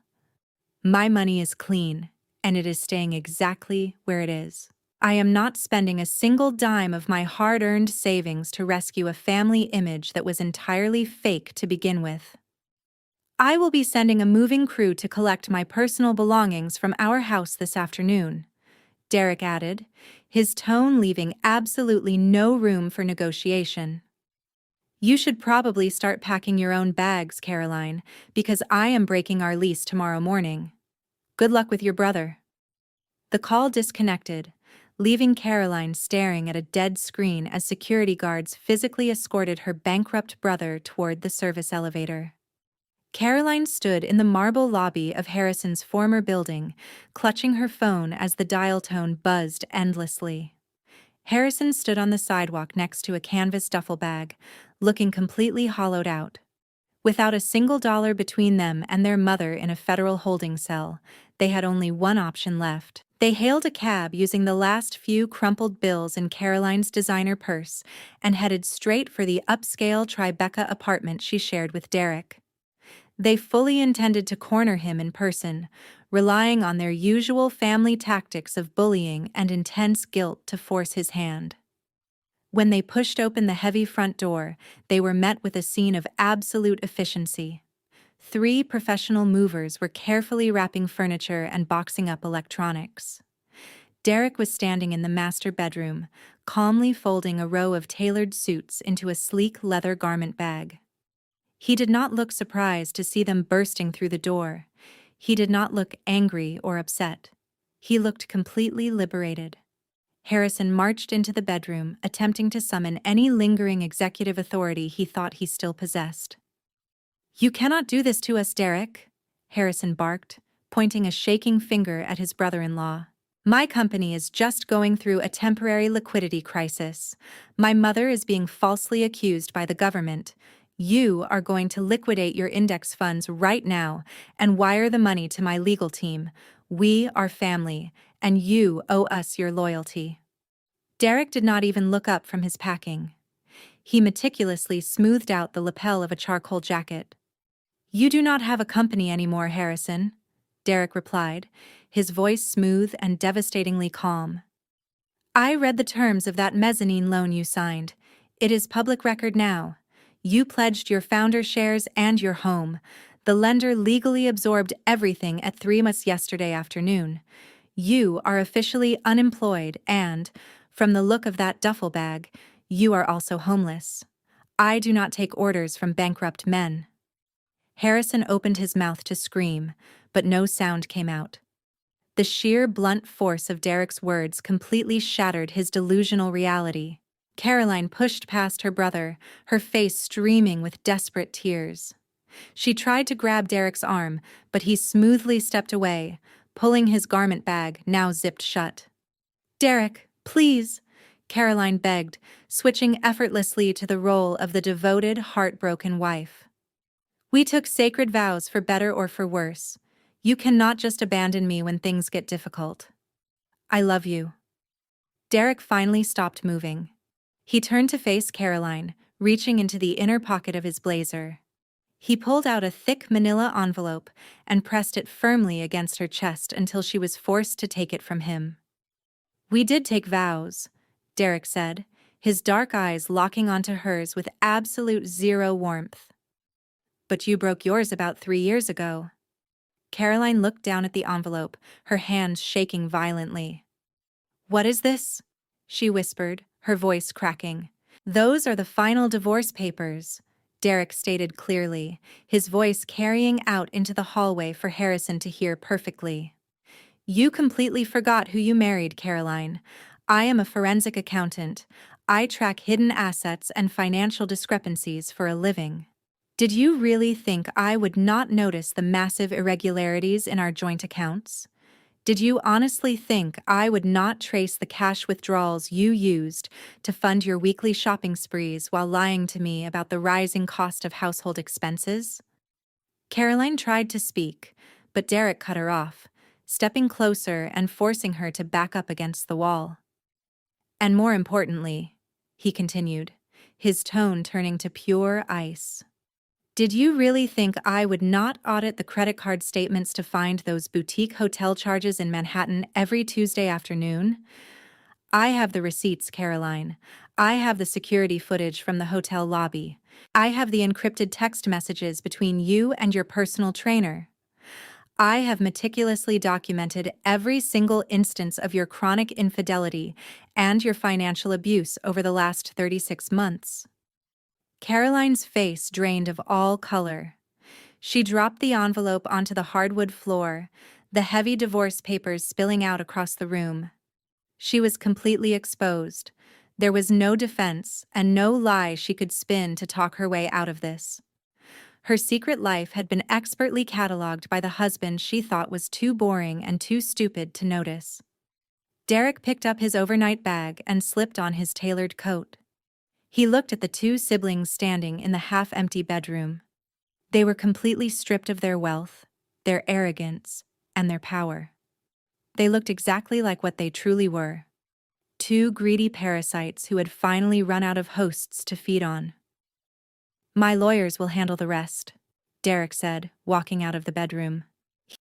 S1: My money is clean, and it is staying exactly where it is. I am not spending a single dime of my hard-earned savings to rescue a family image that was entirely fake to begin with. I will be sending a moving crew to collect my personal belongings from our house this afternoon, Derek added, his tone leaving absolutely no room for negotiation. You should probably start packing your own bags, Caroline, because I am breaking our lease tomorrow morning. Good luck with your brother. The call disconnected, leaving Caroline staring at a dead screen as security guards physically escorted her bankrupt brother toward the service elevator. Caroline stood in the marble lobby of Harrison's former building, clutching her phone as the dial tone buzzed endlessly. Harrison stood on the sidewalk next to a canvas duffel bag, looking completely hollowed out. Without a single dollar between them and their mother in a federal holding cell, they had only one option left. They hailed a cab using the last few crumpled bills in Caroline's designer purse and headed straight for the upscale Tribeca apartment she shared with Derek. They fully intended to corner him in person, relying on their usual family tactics of bullying and intense guilt to force his hand. When they pushed open the heavy front door, they were met with a scene of absolute efficiency. 3 professional movers were carefully wrapping furniture and boxing up electronics. Derek was standing in the master bedroom, calmly folding a row of tailored suits into a sleek leather garment bag. He did not look surprised to see them bursting through the door. He did not look angry or upset. He looked completely liberated. Harrison marched into the bedroom, attempting to summon any lingering executive authority he thought he still possessed. "You cannot do this to us, Derek," Harrison barked, pointing a shaking finger at his brother-in-law. "My company is just going through a temporary liquidity crisis. My mother is being falsely accused by the government. You are going to liquidate your index funds right now and wire the money to my legal team. We are family, and you owe us your loyalty." Derek did not even look up from his packing. He meticulously smoothed out the lapel of a charcoal jacket. "You do not have a company anymore, Harrison," Derek replied, his voice smooth and devastatingly calm. "I read the terms of that mezzanine loan you signed. It is public record now. You pledged your founder shares and your home. The lender legally absorbed everything at 3 months yesterday afternoon. You are officially unemployed and, from the look of that duffel bag, you are also homeless. I do not take orders from bankrupt men." Harrison opened his mouth to scream, but no sound came out. The sheer blunt force of Derek's words completely shattered his delusional reality. Caroline pushed past her brother, her face streaming with desperate tears. She tried to grab Derek's arm, but he smoothly stepped away, pulling his garment bag, now zipped shut. "Derek, please," Caroline begged, switching effortlessly to the role of the devoted, heartbroken wife. "We took sacred vows for better or for worse. You cannot just abandon me when things get difficult. I love you." Derek finally stopped moving. He turned to face Caroline, reaching into the inner pocket of his blazer. He pulled out a thick manila envelope and pressed it firmly against her chest until she was forced to take it from him. "We did take vows," Derek said, his dark eyes locking onto hers with absolute zero warmth. "But you broke yours about 3 years ago." Caroline looked down at the envelope, her hands shaking violently. "What is this?" she whispered, her voice cracking. "Those are the final divorce papers," Derek stated clearly, his voice carrying out into the hallway for Harrison to hear perfectly. "You completely forgot who you married, Caroline. I am a forensic accountant. I track hidden assets and financial discrepancies for a living. Did you really think I would not notice the massive irregularities in our joint accounts? Did you honestly think I would not trace the cash withdrawals you used to fund your weekly shopping sprees while lying to me about the rising cost of household expenses?" Caroline tried to speak, but Derek cut her off, stepping closer and forcing her to back up against the wall. And more importantly, he continued, his tone turning to pure ice. Did you really think I would not audit the credit card statements to find those boutique hotel charges in Manhattan every Tuesday afternoon? I have the receipts, Caroline. I have the security footage from the hotel lobby. I have the encrypted text messages between you and your personal trainer. I have meticulously documented every single instance of your chronic infidelity and your financial abuse over the last 36 months. Caroline's face drained of all color. She dropped the envelope onto the hardwood floor, the heavy divorce papers spilling out across the room. She was completely exposed. There was no defense and no lie she could spin to talk her way out of this. Her secret life had been expertly cataloged by the husband she thought was too boring and too stupid to notice. Derek picked up his overnight bag and slipped on his tailored coat. He looked at the two siblings standing in the half-empty bedroom. They were completely stripped of their wealth, their arrogance, and their power. They looked exactly like what they truly were. Two greedy parasites who had finally run out of hosts to feed on. My lawyers will handle the rest, Derek said, walking out of the bedroom.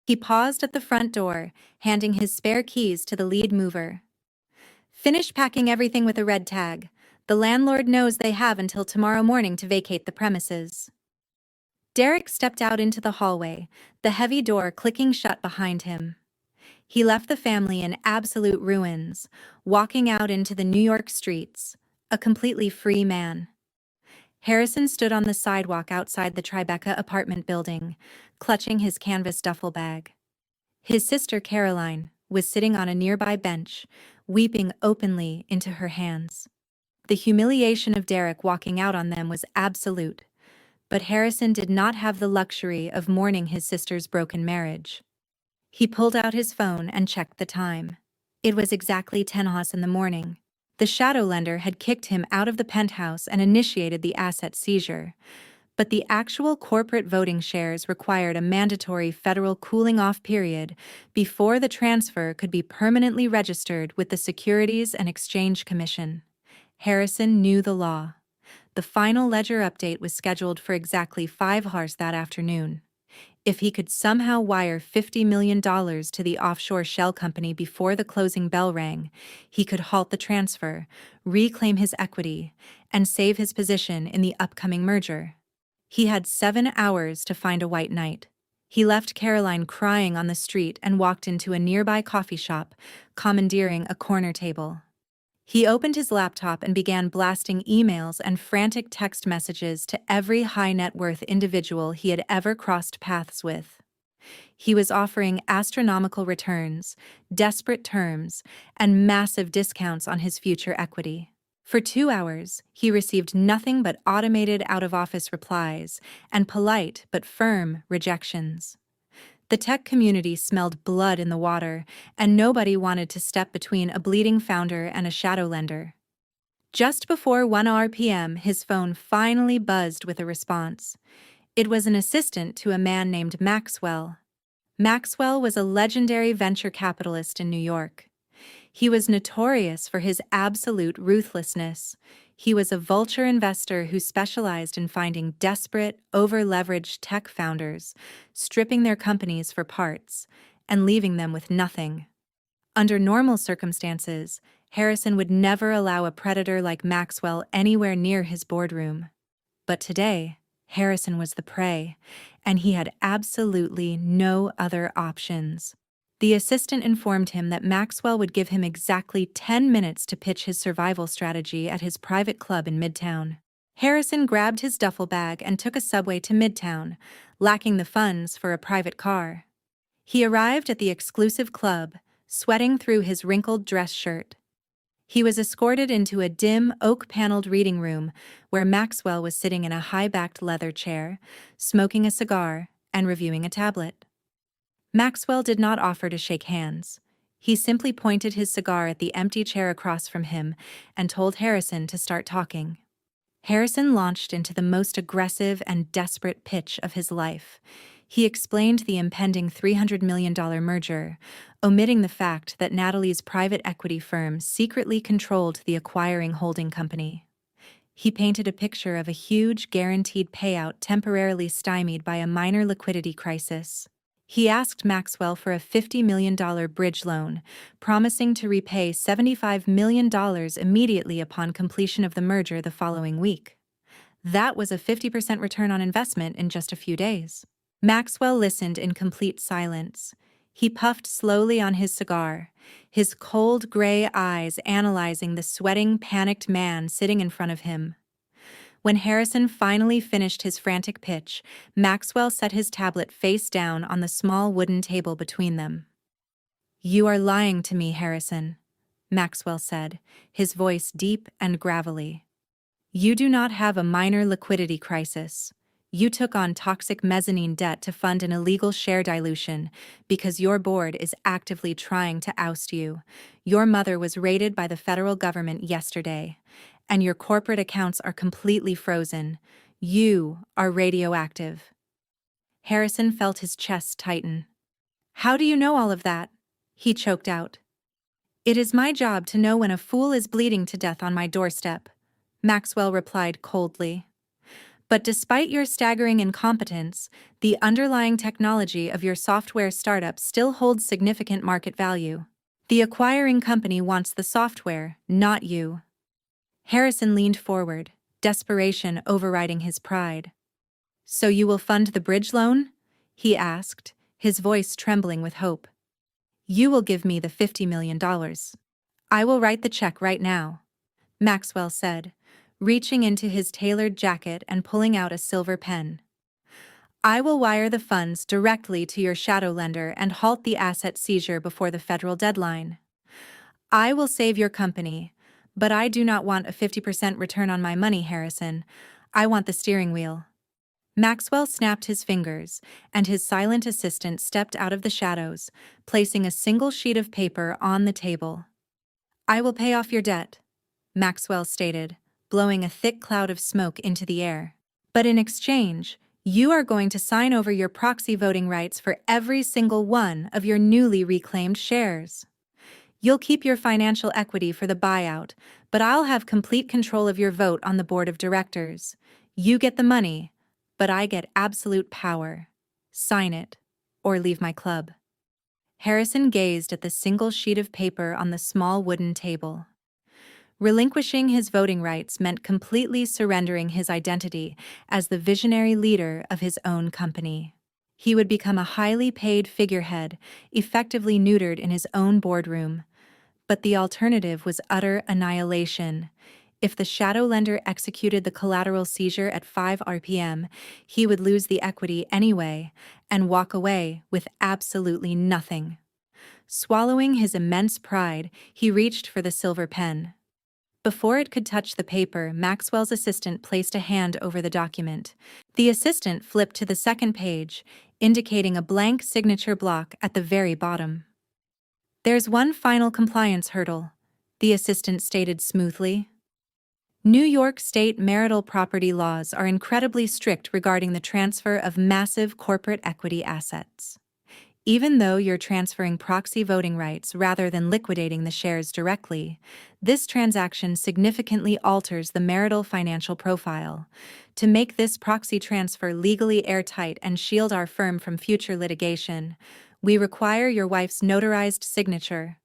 S1: He paused at the front door, handing his spare keys to the lead mover. Finish packing everything with a red tag. The landlord knows they have until tomorrow morning to vacate the premises. Derek stepped out into the hallway, the heavy door clicking shut behind him. He left the family in absolute ruins, walking out into the New York streets, a completely free man. Harrison stood on the sidewalk outside the Tribeca apartment building, clutching his canvas duffel bag. His sister Caroline was sitting on a nearby bench, weeping openly into her hands. The humiliation of Derek walking out on them was absolute, but Harrison did not have the luxury of mourning his sister's broken marriage. He pulled out his phone and checked the time. It was exactly 10 in the morning. The shadow lender had kicked him out of the penthouse and initiated the asset seizure, but the actual corporate voting shares required a mandatory federal cooling-off period before the transfer could be permanently registered with the Securities and Exchange Commission. Harrison knew the law. The final ledger update was scheduled for exactly 5 hours that afternoon. If he could somehow wire $50 million to the offshore shell company before the closing bell rang, he could halt the transfer, reclaim his equity, and save his position in the upcoming merger. He had 7 hours to find a white knight. He left Caroline crying on the street and walked into a nearby coffee shop, commandeering a corner table. He opened his laptop and began blasting emails and frantic text messages to every high-net-worth individual he had ever crossed paths with. He was offering astronomical returns, desperate terms, and massive discounts on his future equity. For 2 hours, he received nothing but automated out-of-office replies and polite but firm rejections. The tech community smelled blood in the water, and nobody wanted to step between a bleeding founder and a shadow lender. Just before 1 p.m., his phone finally buzzed with a response. It was an assistant to a man named Maxwell. Maxwell was a legendary venture capitalist in New York. He was notorious for his absolute ruthlessness. He was a vulture investor who specialized in finding desperate, over-leveraged tech founders, stripping their companies for parts, and leaving them with nothing. Under normal circumstances, Harrison would never allow a predator like Maxwell anywhere near his boardroom. But today, Harrison was the prey, and he had absolutely no other options. The assistant informed him that Maxwell would give him exactly 10 minutes to pitch his survival strategy at his private club in Midtown. Harrison grabbed his duffel bag and took a subway to Midtown, lacking the funds for a private car. He arrived at the exclusive club, sweating through his wrinkled dress shirt. He was escorted into a dim, oak-paneled reading room where Maxwell was sitting in a high-backed leather chair, smoking a cigar and reviewing a tablet. Maxwell did not offer to shake hands. He simply pointed his cigar at the empty chair across from him and told Harrison to start talking. Harrison launched into the most aggressive and desperate pitch of his life. He explained the impending $300 million merger, omitting the fact that Natalie's private equity firm secretly controlled the acquiring holding company. He painted a picture of a huge guaranteed payout temporarily stymied by a minor liquidity crisis. He asked Maxwell for a $50 million bridge loan, promising to repay $75 million immediately upon completion of the merger the following week. That was a 50% return on investment in just a few days. Maxwell listened in complete silence. He puffed slowly on his cigar, his cold gray eyes analyzing the sweating, panicked man sitting in front of him. When Harrison finally finished his frantic pitch, Maxwell set his tablet face down on the small wooden table between them. "You are lying to me, Harrison," Maxwell said, his voice deep and gravelly. "You do not have a minor liquidity crisis. You took on toxic mezzanine debt to fund an illegal share dilution because your board is actively trying to oust you. Your mother was raided by the federal government yesterday, and your corporate accounts are completely frozen. You are radioactive." Harrison felt his chest tighten. "How do you know all of that?" he choked out. "It is my job to know when a fool is bleeding to death on my doorstep," Maxwell replied coldly. "But despite your staggering incompetence, the underlying technology of your software startup still holds significant market value. The acquiring company wants the software, not you." Harrison leaned forward, desperation overriding his pride. "So you will fund the bridge loan?" he asked, his voice trembling with hope. "You will give me the $50 million. I will write the check right now," Maxwell said, reaching into his tailored jacket and pulling out a silver pen. "I will wire the funds directly to your shadow lender and halt the asset seizure before the federal deadline. I will save your company, but I do not want a 50% return on my money, Harrison. I want the steering wheel." Maxwell snapped his fingers, and his silent assistant stepped out of the shadows, placing a single sheet of paper on the table. "I will pay off your debt," Maxwell stated, blowing a thick cloud of smoke into the air. "But in exchange, you are going to sign over your proxy voting rights for every single one of your newly reclaimed shares. You'll keep your financial equity for the buyout, but I'll have complete control of your vote on the board of directors. You get the money, but I get absolute power. Sign it, or leave my club." Harrison gazed at the single sheet of paper on the small wooden table. Relinquishing his voting rights meant completely surrendering his identity as the visionary leader of his own company. He would become a highly paid figurehead, effectively neutered in his own boardroom. But the alternative was utter annihilation. If the shadow lender executed the collateral seizure at 5 RPM, he would lose the equity anyway and walk away with absolutely nothing. Swallowing his immense pride, he reached for the silver pen. Before it could touch the paper, Maxwell's assistant placed a hand over the document. The assistant flipped to the second page, indicating a blank signature block at the very bottom. "There's one final compliance hurdle," the assistant stated smoothly. "New York State marital property laws are incredibly strict regarding the transfer of massive corporate equity assets. Even though you're transferring proxy voting rights rather than liquidating the shares directly, this transaction significantly alters the marital financial profile. To make this proxy transfer legally airtight and shield our firm from future litigation, we require your wife's notarized signature."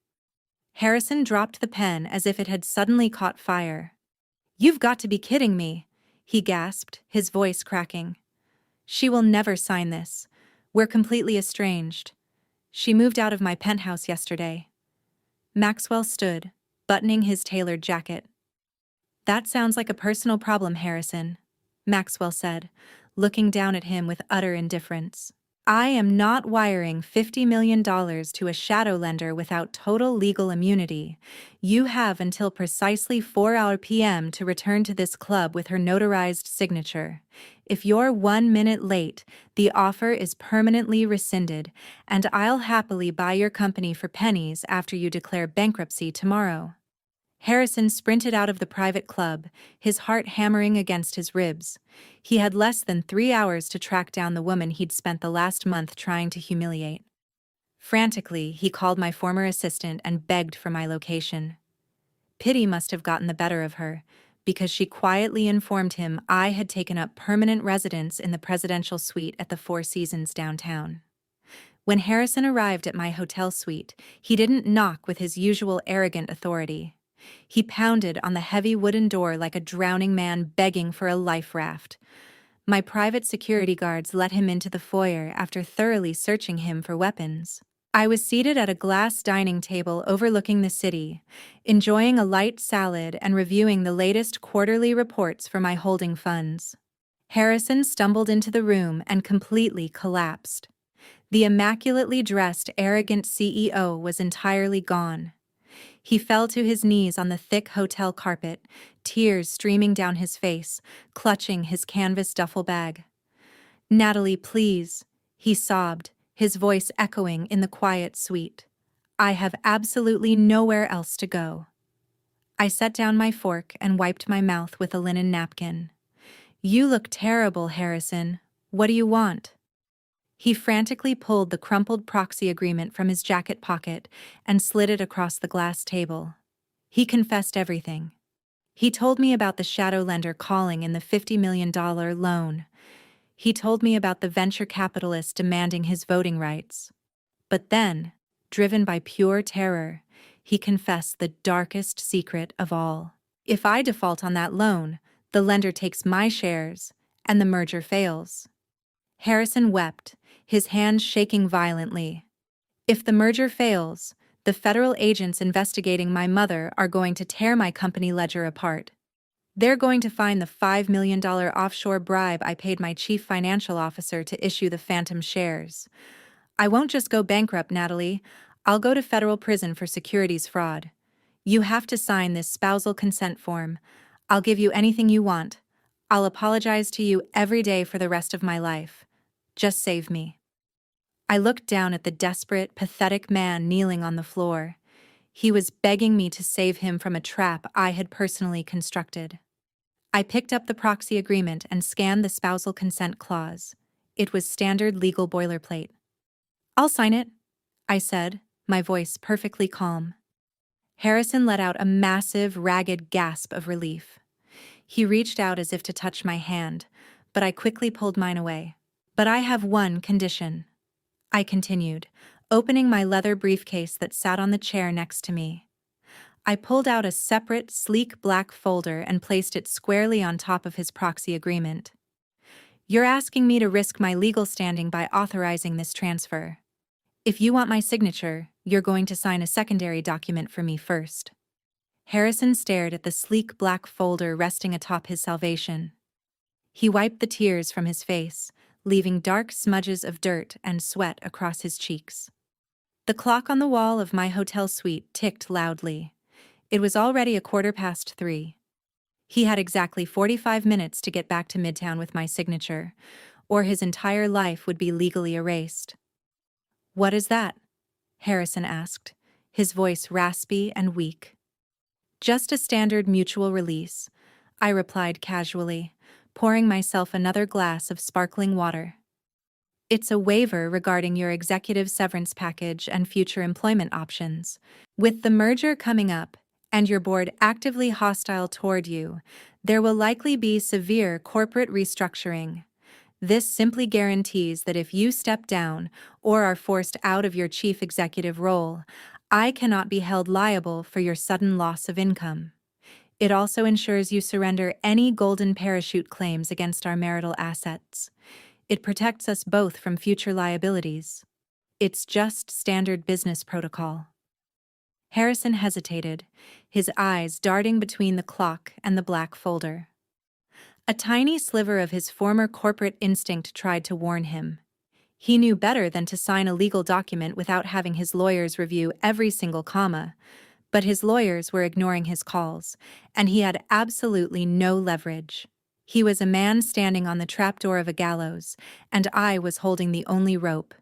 S1: Harrison dropped the pen as if it had suddenly caught fire. "You've got to be kidding me," he gasped, his voice cracking. "She will never sign this. We're completely estranged. She moved out of my penthouse yesterday." Maxwell stood, buttoning his tailored jacket. "That sounds like a personal problem, Harrison," Maxwell said, looking down at him with utter indifference. "I am not wiring $50 million to a shadow lender without total legal immunity. You have until precisely 4 p.m. to return to this club with her notarized signature. If you're 1 minute late, the offer is permanently rescinded, and I'll happily buy your company for pennies after you declare bankruptcy tomorrow." Harrison sprinted out of the private club, his heart hammering against his ribs. He had less than 3 hours to track down the woman he'd spent the last month trying to humiliate. Frantically, he called my former assistant and begged for my location. Pity must have gotten the better of her, because she quietly informed him I had taken up permanent residence in the presidential suite at the Four Seasons downtown. When Harrison arrived at my hotel suite, he didn't knock with his usual arrogant authority. He pounded on the heavy wooden door like a drowning man begging for a life raft. My private security guards let him into the foyer after thoroughly searching him for weapons. I was seated at a glass dining table overlooking the city, enjoying a light salad and reviewing the latest quarterly reports for my holding funds. Harrison stumbled into the room and completely collapsed. The immaculately dressed, arrogant CEO was entirely gone. He fell to his knees on the thick hotel carpet, tears streaming down his face, clutching his canvas duffel bag. "Natalie, please," he sobbed, his voice echoing in the quiet suite. "I have absolutely nowhere else to go." I set down my fork and wiped my mouth with a linen napkin. "You look terrible, Harrison. What do you want?" He frantically pulled the crumpled proxy agreement from his jacket pocket and slid it across the glass table. He confessed everything. He told me about the shadow lender calling in the $50 million loan. He told me about the venture capitalist demanding his voting rights. But then, driven by pure terror, he confessed the darkest secret of all. If I default on that loan, the lender takes my shares, and the merger fails. Harrison wept, his hands shaking violently. If the merger fails, the federal agents investigating my mother are going to tear my company ledger apart. They're going to find the $5 million offshore bribe I paid my chief financial officer to issue the phantom shares. I won't just go bankrupt, Natalie. I'll go to federal prison for securities fraud. You have to sign this spousal consent form. I'll give you anything you want. I'll apologize to you every day for the rest of my life. Just save me. I looked down at the desperate, pathetic man kneeling on the floor. He was begging me to save him from a trap I had personally constructed. I picked up the proxy agreement and scanned the spousal consent clause. It was standard legal boilerplate. "I'll sign it," I said, my voice perfectly calm. Harrison let out a massive, ragged gasp of relief. He reached out as if to touch my hand, but I quickly pulled mine away. "But I have one condition," I continued, opening my leather briefcase that sat on the chair next to me. I pulled out a separate, sleek black folder and placed it squarely on top of his proxy agreement. "You're asking me to risk my legal standing by authorizing this transfer. If you want my signature, you're going to sign a secondary document for me first." Harrison stared at the sleek black folder resting atop his salvation. He wiped the tears from his face, leaving dark smudges of dirt and sweat across his cheeks. The clock on the wall of my hotel suite ticked loudly. It was already 3:15. He had exactly 45 minutes to get back to Midtown with my signature, or his entire life would be legally erased. "What is that?" Harrison asked, his voice raspy and weak. "Just a standard mutual release," I replied casually, pouring myself another glass of sparkling water. "It's a waiver regarding your executive severance package and future employment options. With the merger coming up, and your board actively hostile toward you, there will likely be severe corporate restructuring. This simply guarantees that if you step down or are forced out of your chief executive role, I cannot be held liable for your sudden loss of income. It also ensures you surrender any golden parachute claims against our marital assets. It protects us both from future liabilities. It's just standard business protocol." Harrison hesitated, his eyes darting between the clock and the black folder. A tiny sliver of his former corporate instinct tried to warn him. He knew better than to sign a legal document without having his lawyers review every single comma, but his lawyers were ignoring his calls, and he had absolutely no leverage. He was a man standing on the trapdoor of a gallows, and I was holding the only rope.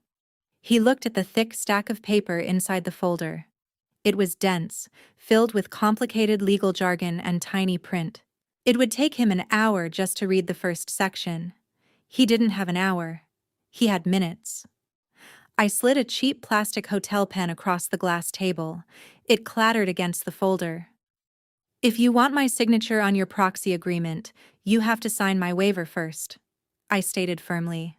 S1: He looked at the thick stack of paper inside the folder. It was dense, filled with complicated legal jargon and tiny print. It would take him an hour just to read the first section. He didn't have an hour. He had minutes. I slid a cheap plastic hotel pen across the glass table. It clattered against the folder. "If you want my signature on your proxy agreement, you have to sign my waiver first," I stated firmly.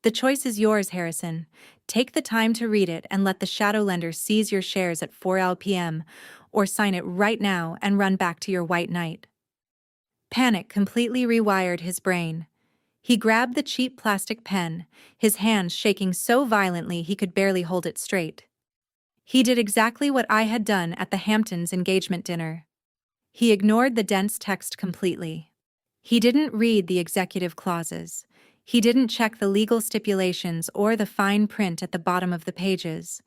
S1: "The choice is yours, Harrison. Take the time to read it and let the shadow lender seize your shares at 4 p.m., or sign it right now and run back to your white knight." Panic completely rewired his brain. He grabbed the cheap plastic pen, his hands shaking so violently he could barely hold it straight. He did exactly what I had done at the Hamptons' engagement dinner. He ignored the dense text completely. He didn't read the executive clauses. He didn't check the legal stipulations or the fine print at the bottom of the pages.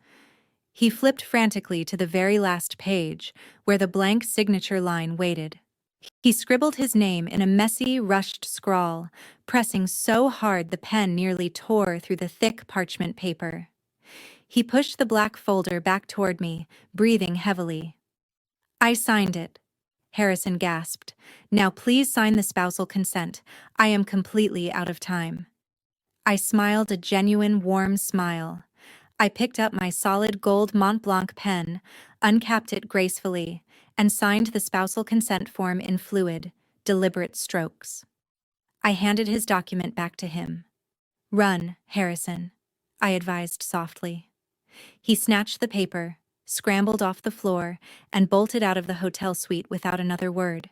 S1: He flipped frantically to the very last page, where the blank signature line waited. He scribbled his name in a messy, rushed scrawl, pressing so hard the pen nearly tore through the thick parchment paper. He pushed the black folder back toward me, breathing heavily. "I signed it," Harrison gasped. "Now please sign the spousal consent. I am completely out of time." I smiled a genuine, warm smile. I picked up my solid gold Mont Blanc pen, uncapped it gracefully, and signed the spousal consent form in fluid, deliberate strokes. I handed his document back to him. "Run, Harrison," I advised softly. He snatched the paper, scrambled off the floor, and bolted out of the hotel suite without another word.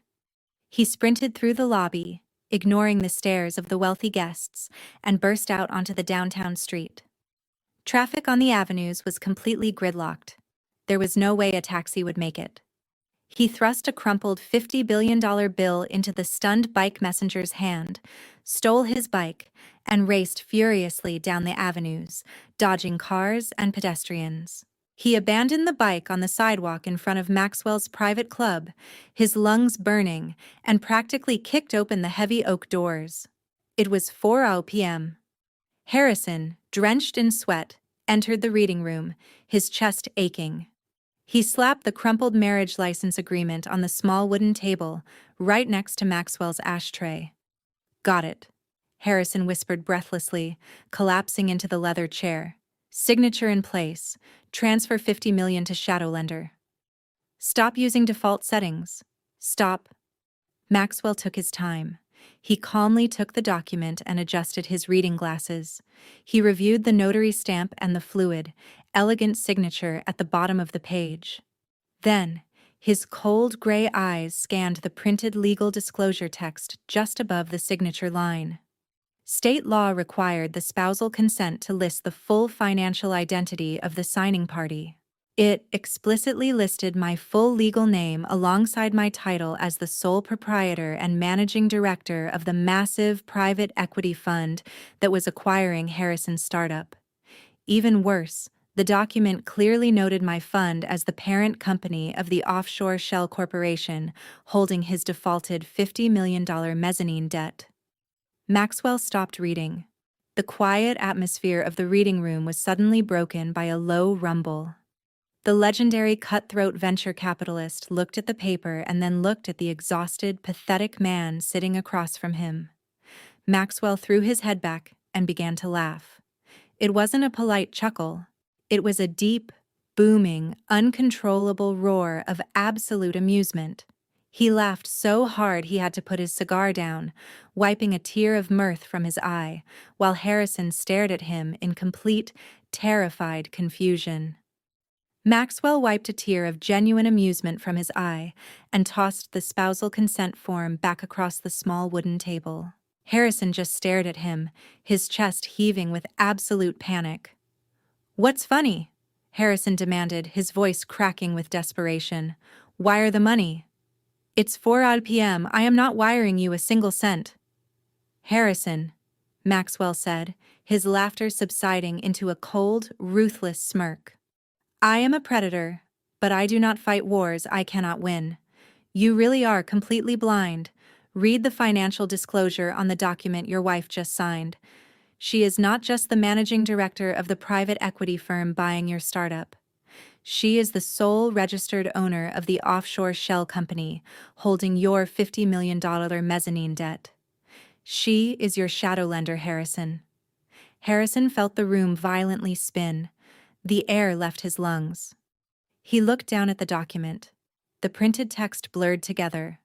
S1: He sprinted through the lobby, ignoring the stares of the wealthy guests, and burst out onto the downtown street. Traffic on the avenues was completely gridlocked. There was no way a taxi would make it. He thrust a crumpled $50 billion bill into the stunned bike messenger's hand, stole his bike, and raced furiously down the avenues, dodging cars and pedestrians. He abandoned the bike on the sidewalk in front of Maxwell's private club, his lungs burning, and practically kicked open the heavy oak doors. It was 4 p.m. Harrison, drenched in sweat, entered the reading room, his chest aching. He slapped the crumpled marriage license agreement on the small wooden table, right next to Maxwell's ashtray. "Got it," Harrison whispered breathlessly, collapsing into the leather chair. "Signature in place. Transfer $50 million to shadow lender." "Stop using default settings. Stop." Maxwell took his time. He calmly took the document and adjusted his reading glasses. He reviewed the notary stamp and the fluid, elegant signature at the bottom of the page. Then, his cold gray eyes scanned the printed legal disclosure text just above the signature line. State law required the spousal consent to list the full financial identity of the signing party. It explicitly listed my full legal name alongside my title as the sole proprietor and managing director of the massive private equity fund that was acquiring Harrison's startup. Even worse, the document clearly noted my fund as the parent company of the offshore shell corporation holding his defaulted $50 million mezzanine debt. Maxwell stopped reading. The quiet atmosphere of the reading room was suddenly broken by a low rumble. The legendary cutthroat venture capitalist looked at the paper and then looked at the exhausted, pathetic man sitting across from him. Maxwell threw his head back and began to laugh. It wasn't a polite chuckle. It was a deep, booming, uncontrollable roar of absolute amusement. He laughed so hard he had to put his cigar down, wiping a tear of mirth from his eye, while Harrison stared at him in complete, terrified confusion. Maxwell wiped a tear of genuine amusement from his eye and tossed the spousal consent form back across the small wooden table. Harrison just stared at him, his chest heaving with absolute panic. "What's funny?" Harrison demanded, his voice cracking with desperation. "Wire the money." "It's 4 p.m. I am not wiring you a single cent." "Harrison," Maxwell said, his laughter subsiding into a cold, ruthless smirk. "I am a predator, but I do not fight wars I cannot win. You really are completely blind. Read the financial disclosure on the document your wife just signed. She is not just the managing director of the private equity firm buying your startup. She is the sole registered owner of the offshore shell company, holding your $50 million mezzanine debt. She is your shadow lender, Harrison. Harrison felt the room violently spin. The air left his lungs. He looked down at the document. The printed text blurred together,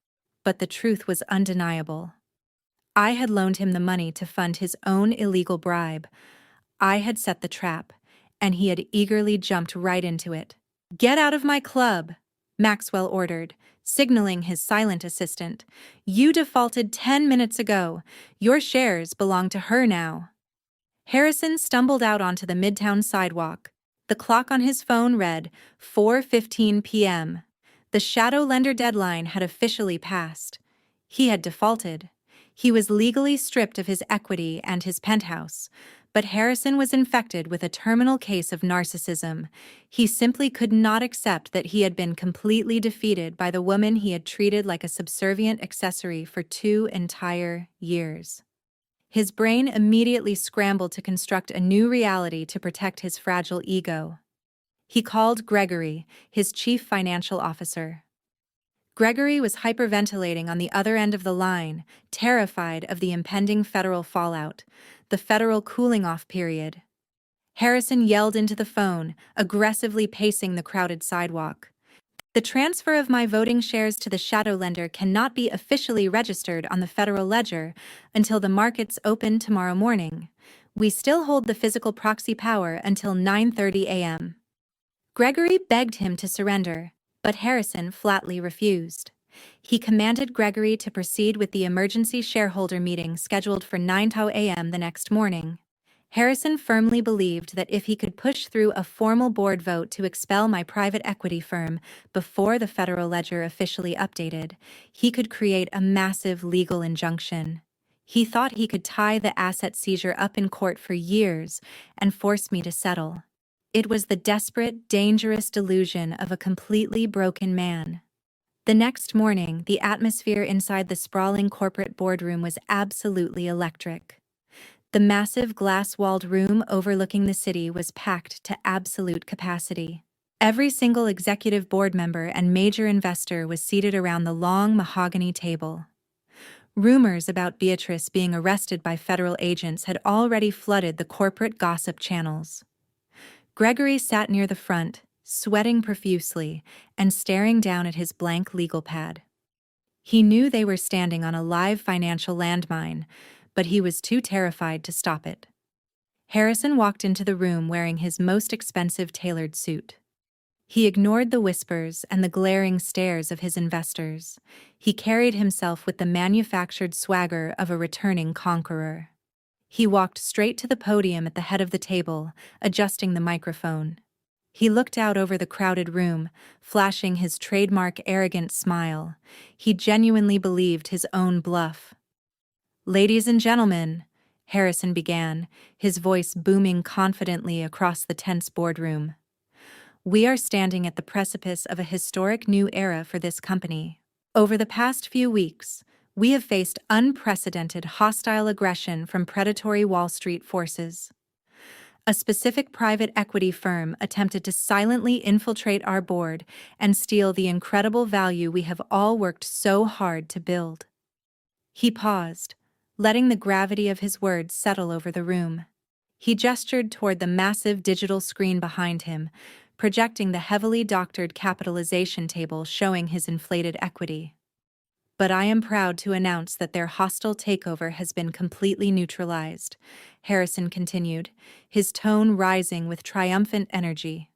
S1: but the truth was undeniable. I had loaned him the money to fund his own illegal bribe. I had set the trap, and he had eagerly jumped right into it. "Get out of my club," Maxwell ordered, signaling his silent assistant. "You defaulted 10 minutes ago. Your shares belong to her now." Harrison stumbled out onto the midtown sidewalk. The clock on his phone read 4:15 p.m. The shadow lender deadline had officially passed. He had defaulted. He was legally stripped of his equity and his penthouse, but Harrison was infected with a terminal case of narcissism. He simply could not accept that he had been completely defeated by the woman he had treated like a subservient accessory for 2 entire years. His brain immediately scrambled to construct a new reality to protect his fragile ego. He called Gregory, his chief financial officer. Gregory was hyperventilating on the other end of the line, terrified of the impending federal fallout, the federal cooling-off period. Harrison yelled into the phone, aggressively pacing the crowded sidewalk. "The transfer of my voting shares to the shadow lender cannot be officially registered on the Federal Ledger until the markets open tomorrow morning. We still hold the physical proxy power until 9:30 a.m. Gregory begged him to surrender, but Harrison flatly refused. He commanded Gregory to proceed with the emergency shareholder meeting scheduled for 9:00 a.m. the next morning. Harrison firmly believed that if he could push through a formal board vote to expel my private equity firm before the Federal Ledger officially updated, he could create a massive legal injunction. He thought he could tie the asset seizure up in court for years and force me to settle. It was the desperate, dangerous delusion of a completely broken man. The next morning, the atmosphere inside the sprawling corporate boardroom was absolutely electric. The massive glass-walled room overlooking the city was packed to absolute capacity. Every single executive board member and major investor was seated around the long mahogany table. Rumors about Beatrice being arrested by federal agents had already flooded the corporate gossip channels. Gregory sat near the front, sweating profusely and staring down at his blank legal pad. He knew they were standing on a live financial landmine, but he was too terrified to stop it. Harrison walked into the room wearing his most expensive tailored suit. He ignored the whispers and the glaring stares of his investors. He carried himself with the manufactured swagger of a returning conqueror. He walked straight to the podium at the head of the table, adjusting the microphone. He looked out over the crowded room, flashing his trademark arrogant smile. He genuinely believed his own bluff. "Ladies and gentlemen," Harrison began, his voice booming confidently across the tense boardroom. "We are standing at the precipice of a historic new era for this company. Over the past few weeks, we have faced unprecedented hostile aggression from predatory Wall Street forces. A specific private equity firm attempted to silently infiltrate our board and steal the incredible value we have all worked so hard to build." He paused, letting the gravity of his words settle over the room. He gestured toward the massive digital screen behind him, projecting the heavily doctored capitalization table showing his inflated equity. "But I am proud to announce that their hostile takeover has been completely neutralized," Harrison continued, his tone rising with triumphant energy.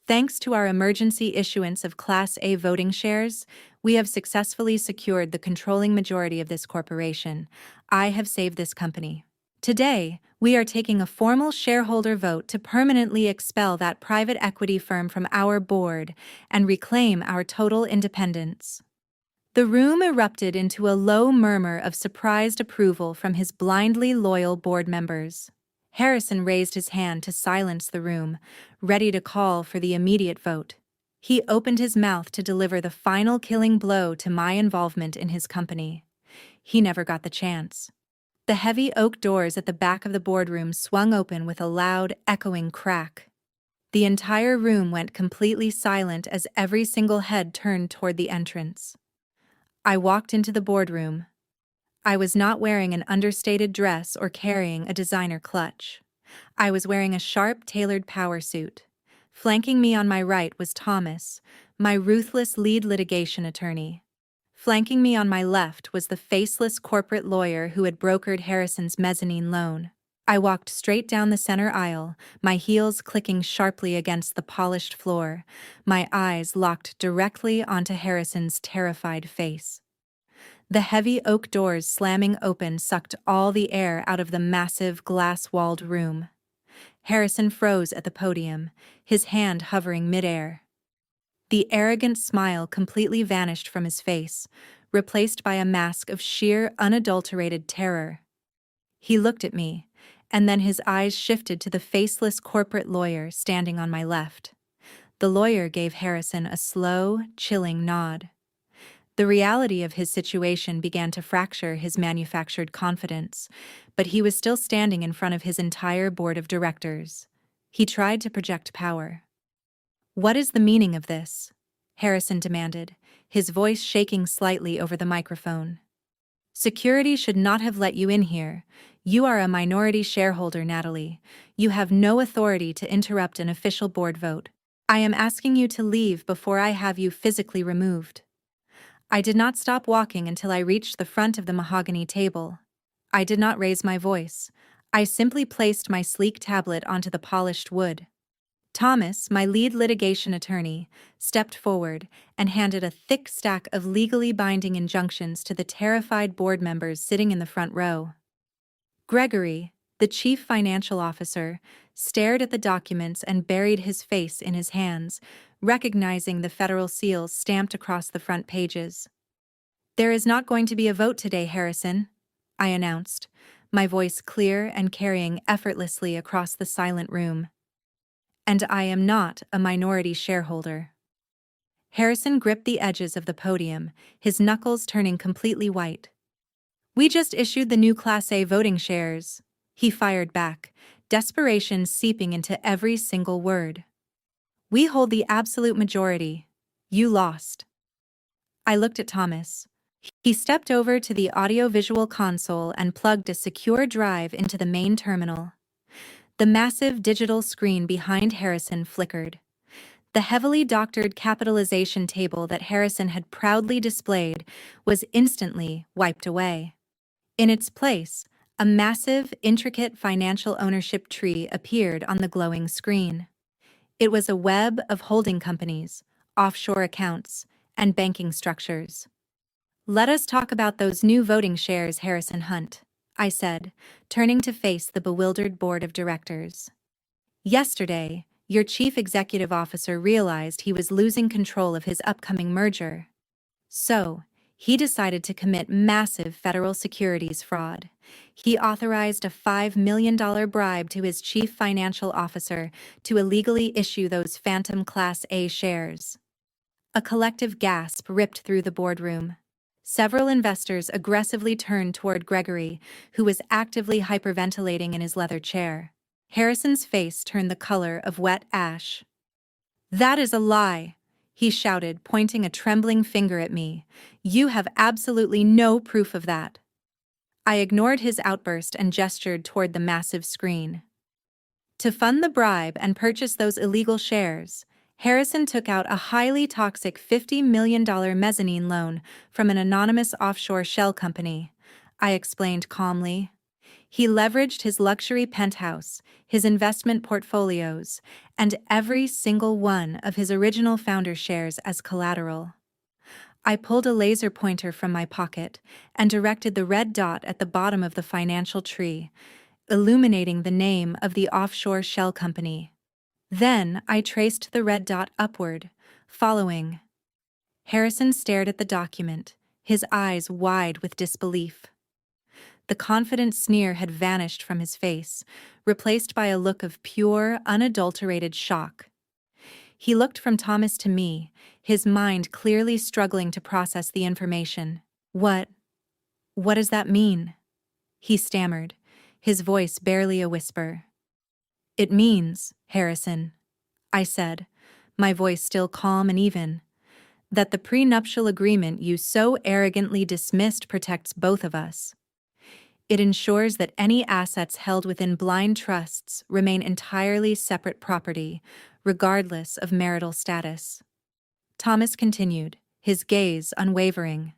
S1: "Thanks to our emergency issuance of Class A voting shares, we have successfully secured the controlling majority of this corporation. I have saved this company. Today, we are taking a formal shareholder vote to permanently expel that private equity firm from our board and reclaim our total independence." The room erupted into a low murmur of surprised approval from his blindly loyal board members. Harrison raised his hand to silence the room, ready to call for the immediate vote. He opened his mouth to deliver the final killing blow to my involvement in his company. He never got the chance. The heavy oak doors at the back of the boardroom swung open with a loud, echoing crack. The entire room went completely silent as every single head turned toward the entrance. I walked into the boardroom. I was not wearing an understated dress or carrying a designer clutch. I was wearing a sharp, tailored power suit. Flanking me on my right was Thomas, my ruthless lead litigation attorney. Flanking me on my left was the faceless corporate lawyer who had brokered Harrison's mezzanine loan. I walked straight down the center aisle, my heels clicking sharply against the polished floor, my eyes locked directly onto Harrison's terrified face. The heavy oak doors slamming open sucked all the air out of the massive glass-walled room. Harrison froze at the podium, his hand hovering midair. The arrogant smile completely vanished from his face, replaced by a mask of sheer, unadulterated terror. He looked at me, and then his eyes shifted to the faceless corporate lawyer standing on my left. The lawyer gave Harrison a slow, chilling nod. The reality of his situation began to fracture his manufactured confidence, but he was still standing in front of his entire board of directors. He tried to project power. "What is the meaning of this?" Harrison demanded, his voice shaking slightly over the microphone. "Security should not have let you in here. You are a minority shareholder, Natalie. You have no authority to interrupt an official board vote. I am asking you to leave before I have you physically removed." I did not stop walking until I reached the front of the mahogany table. I did not raise my voice. I simply placed my sleek tablet onto the polished wood. Thomas, my lead litigation attorney, stepped forward and handed a thick stack of legally binding injunctions to the terrified board members sitting in the front row. Gregory, the chief financial officer, stared at the documents and buried his face in his hands, recognizing the federal seals stamped across the front pages. "There is not going to be a vote today, Harrison," I announced, my voice clear and carrying effortlessly across the silent room. "And I am not a minority shareholder." Harrison gripped the edges of the podium, his knuckles turning completely white. "We just issued the new Class A voting shares," he fired back, desperation seeping into every single word. "We hold the absolute majority. You lost." I looked at Thomas. He stepped over to the audio-visual console and plugged a secure drive into the main terminal. The massive digital screen behind Harrison flickered. The heavily doctored capitalization table that Harrison had proudly displayed was instantly wiped away. In its place, a massive, intricate financial ownership tree appeared on the glowing screen. It was a web of holding companies, offshore accounts, and banking structures. "Let us talk about those new voting shares, Harrison Hunt," I said, turning to face the bewildered board of directors. "Yesterday, your chief executive officer realized he was losing control of his upcoming merger. So, he decided to commit massive federal securities fraud. He authorized a $5 million bribe to his chief financial officer to illegally issue those phantom Class A shares." A collective gasp ripped through the boardroom. Several investors aggressively turned toward Gregory, who was actively hyperventilating in his leather chair. Harrison's face turned the color of wet ash. "That is a lie," he shouted, pointing a trembling finger at me. "You have absolutely no proof of that." I ignored his outburst and gestured toward the massive screen. To fund the bribe and purchase those illegal shares, Harrison took out a highly toxic $50 million mezzanine loan from an anonymous offshore shell company, I explained calmly. He leveraged his luxury penthouse, his investment portfolios, and every single one of his original founder shares as collateral. I pulled a laser pointer from my pocket and directed the red dot at the bottom of the financial tree, illuminating the name of the offshore shell company. Then I traced the red dot upward, following. Harrison stared at the document, his eyes wide with disbelief. The confident sneer had vanished from his face, replaced by a look of pure, unadulterated shock. He looked from Thomas to me, his mind clearly struggling to process the information. What does that mean?" he stammered, his voice barely a whisper. "It means, Harrison," I said, my voice still calm and even, that the prenuptial agreement you so arrogantly dismissed protects both of us. It ensures that any assets held within blind trusts remain entirely separate property, regardless of marital status. Thomas continued, his gaze unwavering.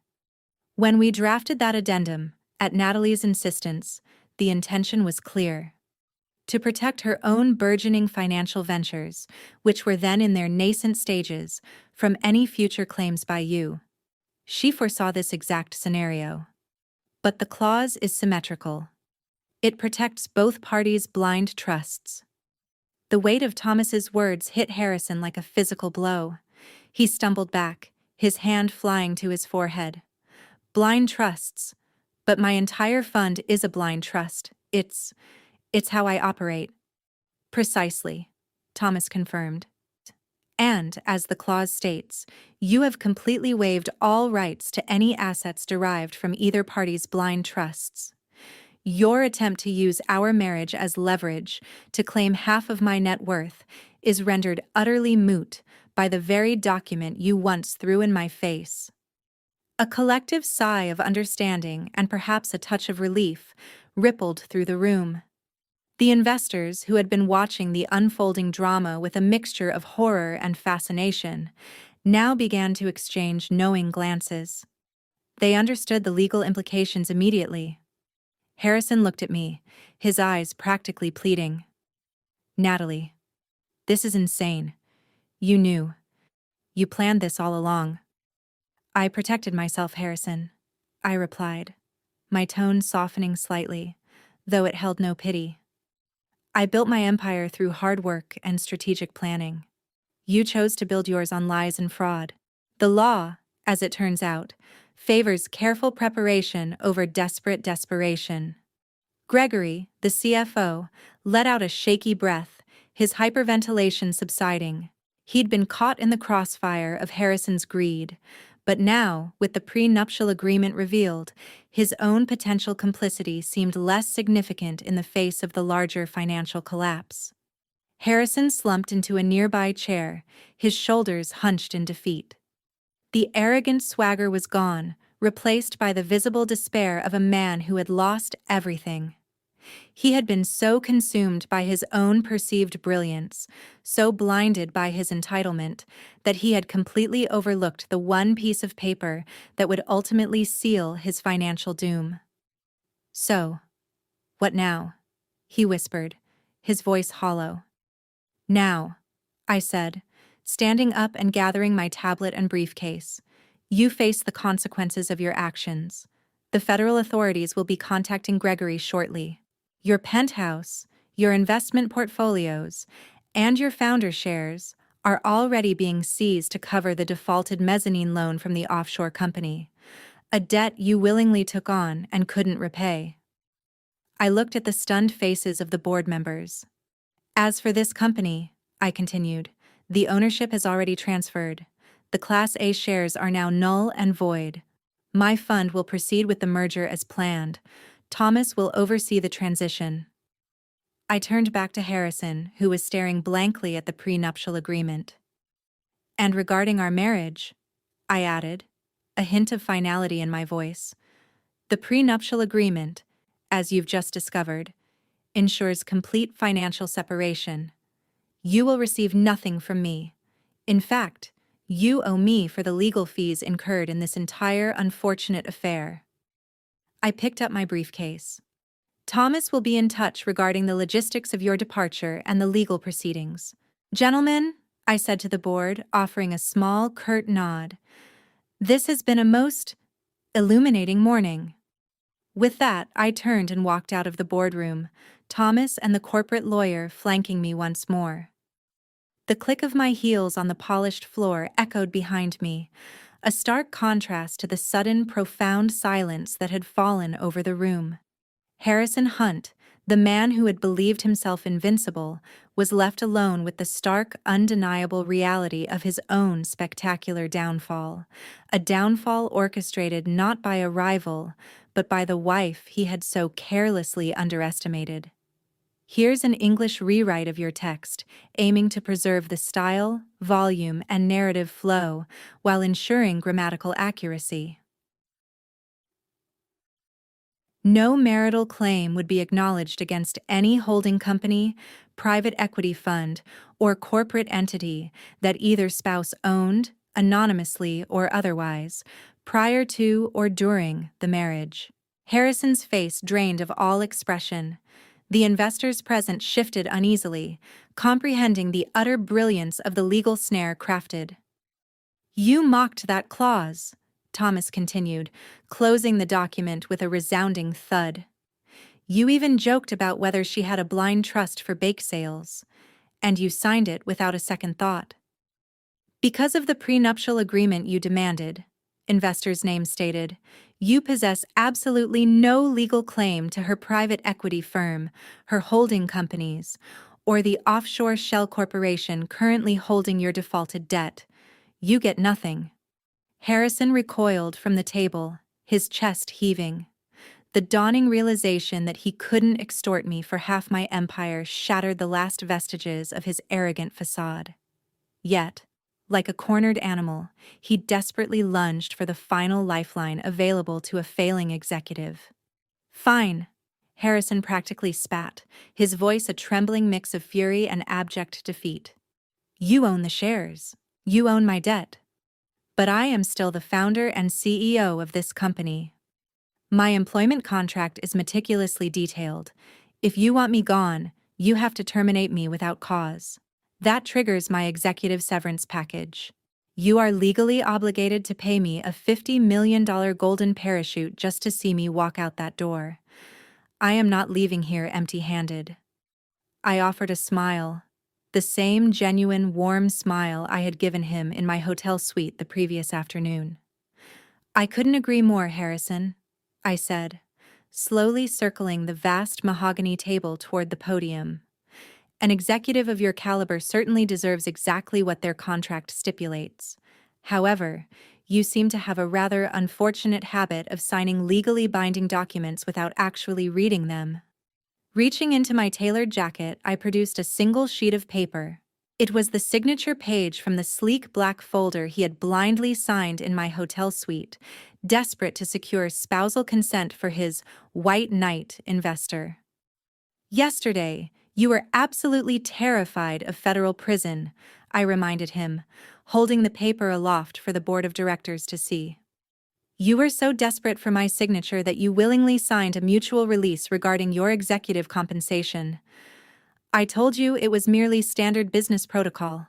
S1: When we drafted that addendum, at Natalie's insistence, the intention was clear. To protect her own burgeoning financial ventures, which were then in their nascent stages, from any future claims by you. She foresaw this exact scenario. But the clause is symmetrical. It protects both parties' blind trusts. The weight of Thomas's words hit Harrison like a physical blow. He stumbled back, his hand flying to his forehead. Blind trusts. But my entire fund is a blind trust. It's how I operate. Precisely, Thomas confirmed. And, as the clause states, you have completely waived all rights to any assets derived from either party's blind trusts. Your attempt to use our marriage as leverage to claim half of my net worth is rendered utterly moot by the very document you once threw in my face. A collective sigh of understanding and perhaps a touch of relief rippled through the room. The investors, who had been watching the unfolding drama with a mixture of horror and fascination, now began to exchange knowing glances. They understood the legal implications immediately. Harrison looked at me, his eyes practically pleading. Natalie, this is insane. You knew. You planned this all along. I protected myself, Harrison, I replied, my tone softening slightly, though it held no pity. I built my empire through hard work and strategic planning. You chose to build yours on lies and fraud. The law, as it turns out, favors careful preparation over desperate desperation. Gregory, the CFO, let out a shaky breath, his hyperventilation subsiding. He'd been caught in the crossfire of Harrison's greed, but now, with the prenuptial agreement revealed, his own potential complicity seemed less significant in the face of the larger financial collapse. Harrison slumped into a nearby chair, his shoulders hunched in defeat. The arrogant swagger was gone, replaced by the visible despair of a man who had lost everything. He had been so consumed by his own perceived brilliance, so blinded by his entitlement, that he had completely overlooked the one piece of paper that would ultimately seal his financial doom. So, what now? He whispered, his voice hollow. Now, I said, standing up and gathering my tablet and briefcase. You face the consequences of your actions. The federal authorities will be contacting Gregory shortly. Your penthouse, your investment portfolios, and your founder shares are already being seized to cover the defaulted mezzanine loan from the offshore company, a debt you willingly took on and couldn't repay. I looked at the stunned faces of the board members. As for this company, I continued, the ownership has already transferred. The Class A shares are now null and void. My fund will proceed with the merger as planned. Thomas will oversee the transition. I turned back to Harrison, who was staring blankly at the prenuptial agreement. And regarding our marriage, I added, a hint of finality in my voice, the prenuptial agreement, as you've just discovered, ensures complete financial separation. You will receive nothing from me. In fact, you owe me for the legal fees incurred in this entire unfortunate affair. I picked up my briefcase. Thomas will be in touch regarding the logistics of your departure and the legal proceedings. Gentlemen, I said to the board, offering a small, curt nod, this has been a most illuminating morning. With that, I turned and walked out of the boardroom, Thomas and the corporate lawyer flanking me once more. The click of my heels on the polished floor echoed behind me, a stark contrast to the sudden, profound silence that had fallen over the room. Harrison Hunt, the man who had believed himself invincible, was left alone with the stark, undeniable reality of his own spectacular downfall, a downfall orchestrated not by a rival, but by the wife he had so carelessly underestimated. Here's an English rewrite of your text, aiming to preserve the style, volume, and narrative flow while ensuring grammatical accuracy. No marital claim would be acknowledged against any holding company, private equity fund, or corporate entity that either spouse owned, anonymously or otherwise, prior to or during the marriage. Harrison's face drained of all expression. The investors present shifted uneasily, comprehending the utter brilliance of the legal snare crafted. "You mocked that clause," Thomas continued, closing the document with a resounding thud. "You even joked about whether she had a blind trust for bake sales. And you signed it without a second thought. Because of the prenuptial agreement you demanded," investor's name stated, "you possess absolutely no legal claim to her private equity firm, her holding companies, or the offshore shell corporation currently holding your defaulted debt. You get nothing." Harrison recoiled from the table, his chest heaving. The dawning realization that he couldn't extort me for half my empire shattered the last vestiges of his arrogant facade. Yet, like a cornered animal, he desperately lunged for the final lifeline available to a failing executive. "Fine," Harrison practically spat, his voice a trembling mix of fury and abject defeat. "You own the shares. You own my debt. But I am still the founder and CEO of this company. My employment contract is meticulously detailed. If you want me gone, you have to terminate me without cause. That triggers my executive severance package. You are legally obligated to pay me a $50 million golden parachute just to see me walk out that door. I am not leaving here empty-handed." I offered a smile, the same genuine, warm smile I had given him in my hotel suite the previous afternoon. "I couldn't agree more, Harrison," I said, slowly circling the vast mahogany table toward the podium. "An executive of your caliber certainly deserves exactly what their contract stipulates. However, you seem to have a rather unfortunate habit of signing legally binding documents without actually reading them." Reaching into my tailored jacket, I produced a single sheet of paper. It was the signature page from the sleek black folder he had blindly signed in my hotel suite, desperate to secure spousal consent for his white knight investor. "Yesterday, you were absolutely terrified of federal prison," I reminded him, holding the paper aloft for the board of directors to see. "You were so desperate for my signature that you willingly signed a mutual release regarding your executive compensation. I told you it was merely standard business protocol."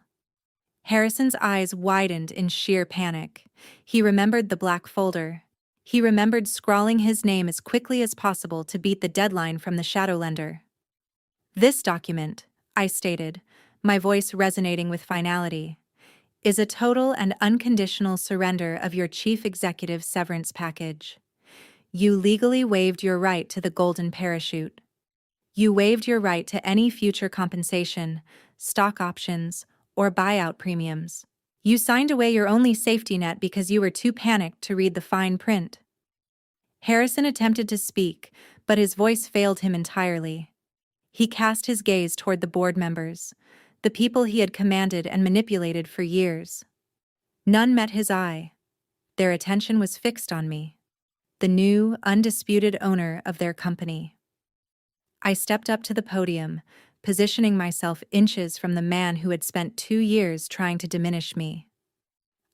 S1: Harrison's eyes widened in sheer panic. He remembered the black folder. He remembered scrawling his name as quickly as possible to beat the deadline from the shadow lender. "This document," I stated, my voice resonating with finality, "is a total and unconditional surrender of your chief executive severance package. You legally waived your right to the golden parachute. You waived your right to any future compensation, stock options, or buyout premiums. You signed away your only safety net because you were too panicked to read the fine print." Harrison attempted to speak, but his voice failed him entirely. He cast his gaze toward the board members, the people he had commanded and manipulated for years. None met his eye. Their attention was fixed on me, the new, undisputed owner of their company. I stepped up to the podium, positioning myself inches from the man who had spent 2 years trying to diminish me.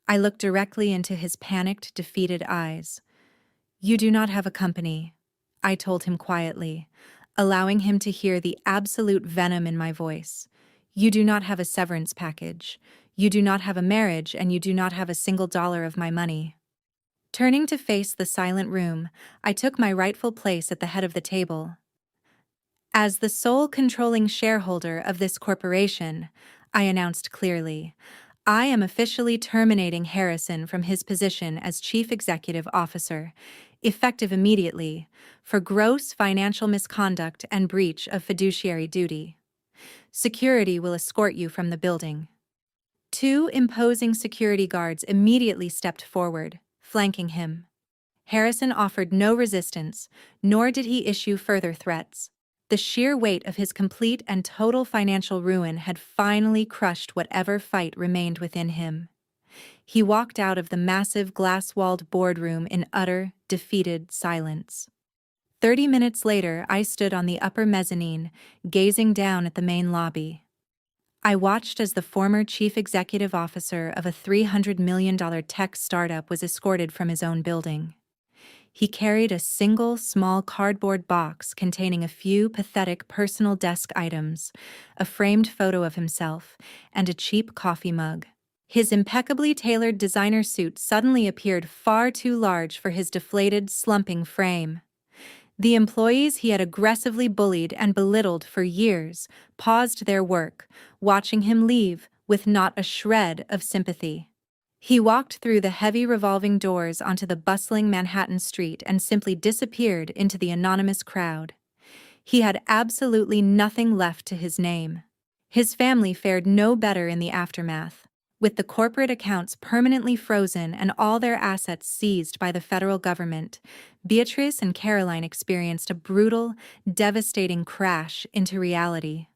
S1: I looked directly into his panicked, defeated eyes. "You do not have a company," I told him quietly, allowing him to hear the absolute venom in my voice. "You do not have a severance package. You do not have a marriage, and you do not have a single dollar of my money." Turning to face the silent room, I took my rightful place at the head of the table. "As the sole controlling shareholder of this corporation," I announced clearly, "I am officially terminating Harrison from his position as Chief Executive Officer, effective immediately, for gross financial misconduct and breach of fiduciary duty. Security will escort you from the building." 2 imposing security guards immediately stepped forward, flanking him. Harrison offered no resistance, nor did he issue further threats. The sheer weight of his complete and total financial ruin had finally crushed whatever fight remained within him. He walked out of the massive glass-walled boardroom in utter, defeated silence. 30 minutes later, I stood on the upper mezzanine, gazing down at the main lobby. I watched as the former chief executive officer of a $300 million tech startup was escorted from his own building. He carried a single small cardboard box containing a few pathetic personal desk items, a framed photo of himself, and a cheap coffee mug. His impeccably tailored designer suit suddenly appeared far too large for his deflated, slumping frame. The employees he had aggressively bullied and belittled for years paused their work, watching him leave with not a shred of sympathy. He walked through the heavy revolving doors onto the bustling Manhattan street and simply disappeared into the anonymous crowd. He had absolutely nothing left to his name. His family fared no better in the aftermath. With the corporate accounts permanently frozen and all their assets seized by the federal government, Beatrice and Caroline experienced a brutal, devastating crash into reality.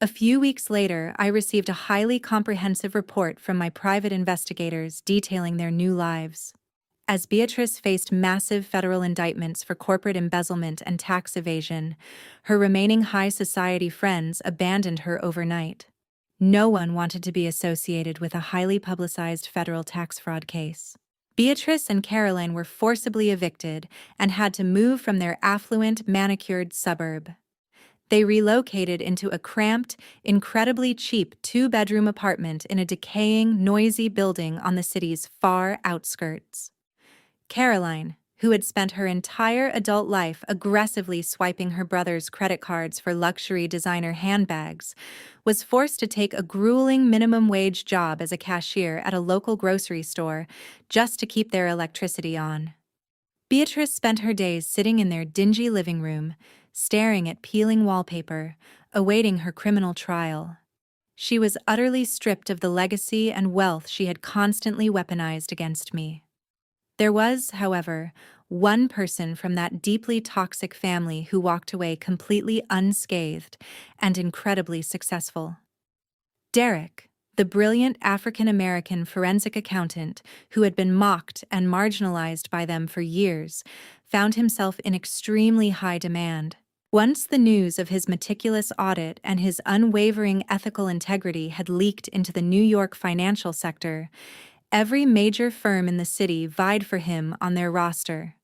S1: A few weeks later, I received a highly comprehensive report from my private investigators detailing their new lives. As Beatrice faced massive federal indictments for corporate embezzlement and tax evasion, her remaining high society friends abandoned her overnight. No one wanted to be associated with a highly publicized federal tax fraud case. Beatrice and Caroline were forcibly evicted and had to move from their affluent, manicured suburb. They relocated into a cramped, incredibly cheap two-bedroom apartment in a decaying, noisy building on the city's far outskirts. Caroline, who had spent her entire adult life aggressively swiping her brother's credit cards for luxury designer handbags, was forced to take a grueling minimum-wage job as a cashier at a local grocery store just to keep their electricity on. Beatrice spent her days sitting in their dingy living room, staring at peeling wallpaper, awaiting her criminal trial. She was utterly stripped of the legacy and wealth she had constantly weaponized against me. There was, however, one person from that deeply toxic family who walked away completely unscathed and incredibly successful. Derek, the brilliant African-American forensic accountant who had been mocked and marginalized by them for years, found himself in extremely high demand. Once the news of his meticulous audit and his unwavering ethical integrity had leaked into the New York financial sector, every major firm in the city vied for him on their roster.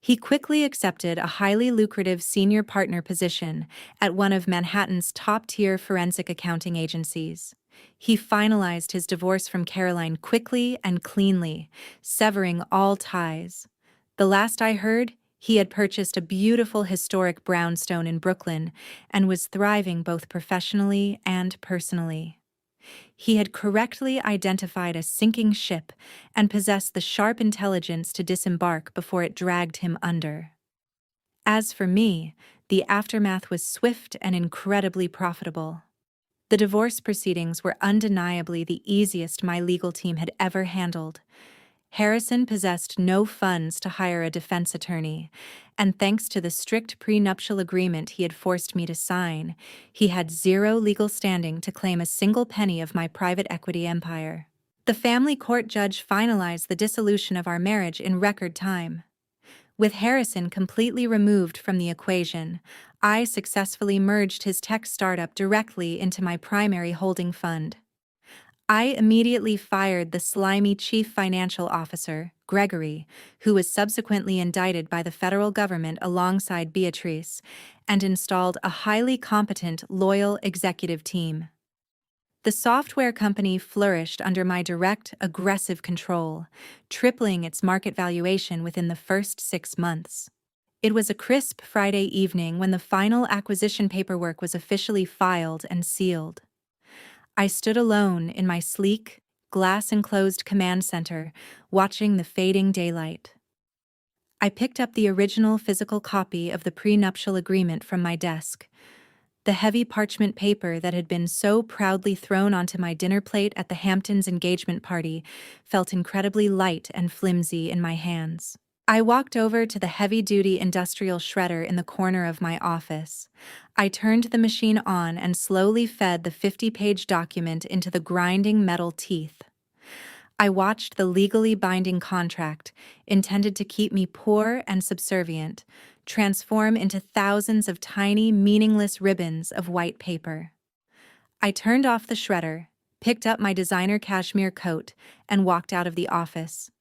S1: He quickly accepted a highly lucrative senior partner position at one of Manhattan's top-tier forensic accounting agencies. He finalized his divorce from Caroline quickly and cleanly, severing all ties. The last I heard, he had purchased a beautiful historic brownstone in Brooklyn and was thriving both professionally and personally. He had correctly identified a sinking ship and possessed the sharp intelligence to disembark before it dragged him under. As for me, the aftermath was swift and incredibly profitable. The divorce proceedings were undeniably the easiest my legal team had ever handled. Harrison possessed no funds to hire a defense attorney, and thanks to the strict prenuptial agreement he had forced me to sign, he had zero legal standing to claim a single penny of my private equity empire. The family court judge finalized the dissolution of our marriage in record time. With Harrison completely removed from the equation, I successfully merged his tech startup directly into my primary holding fund. I immediately fired the slimy chief financial officer, Gregory, who was subsequently indicted by the federal government alongside Beatrice, and installed a highly competent, loyal executive team. The software company flourished under my direct, aggressive control, tripling its market valuation within the first 6 months. It was a crisp Friday evening when the final acquisition paperwork was officially filed and sealed. I stood alone in my sleek, glass-enclosed command center, watching the fading daylight. I picked up the original physical copy of the prenuptial agreement from my desk. The heavy parchment paper that had been so proudly thrown onto my dinner plate at the Hamptons' engagement party felt incredibly light and flimsy in my hands. I walked over to the heavy-duty industrial shredder in the corner of my office. I turned the machine on and slowly fed the 50-page document into the grinding metal teeth. I watched the legally binding contract, intended to keep me poor and subservient, transform into thousands of tiny, meaningless ribbons of white paper. I turned off the shredder, picked up my designer cashmere coat, and walked out of the office.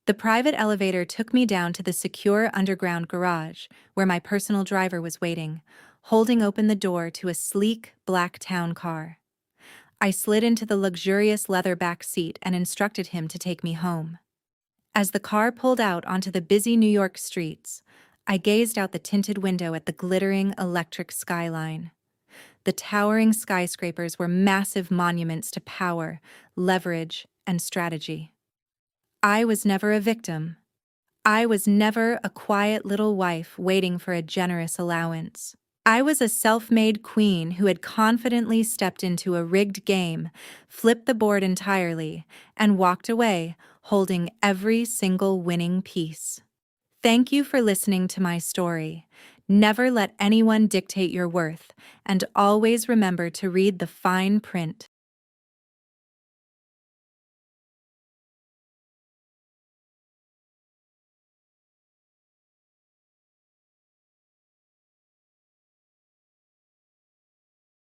S1: The private elevator took me down to the secure underground garage, where my personal driver was waiting, holding open the door to a sleek, black town car. I slid into the luxurious leather back seat and instructed him to take me home. As the car pulled out onto the busy New York streets, I gazed out the tinted window at the glittering electric skyline. The towering skyscrapers were massive monuments to power, leverage, and strategy. I was never a victim. I was never a quiet little wife waiting for a generous allowance. I was a self-made queen who had confidently stepped into a rigged game, flipped the board entirely, and walked away, holding every single winning piece. Thank you for listening to my story. Never let anyone dictate your worth, and always remember to read the fine print.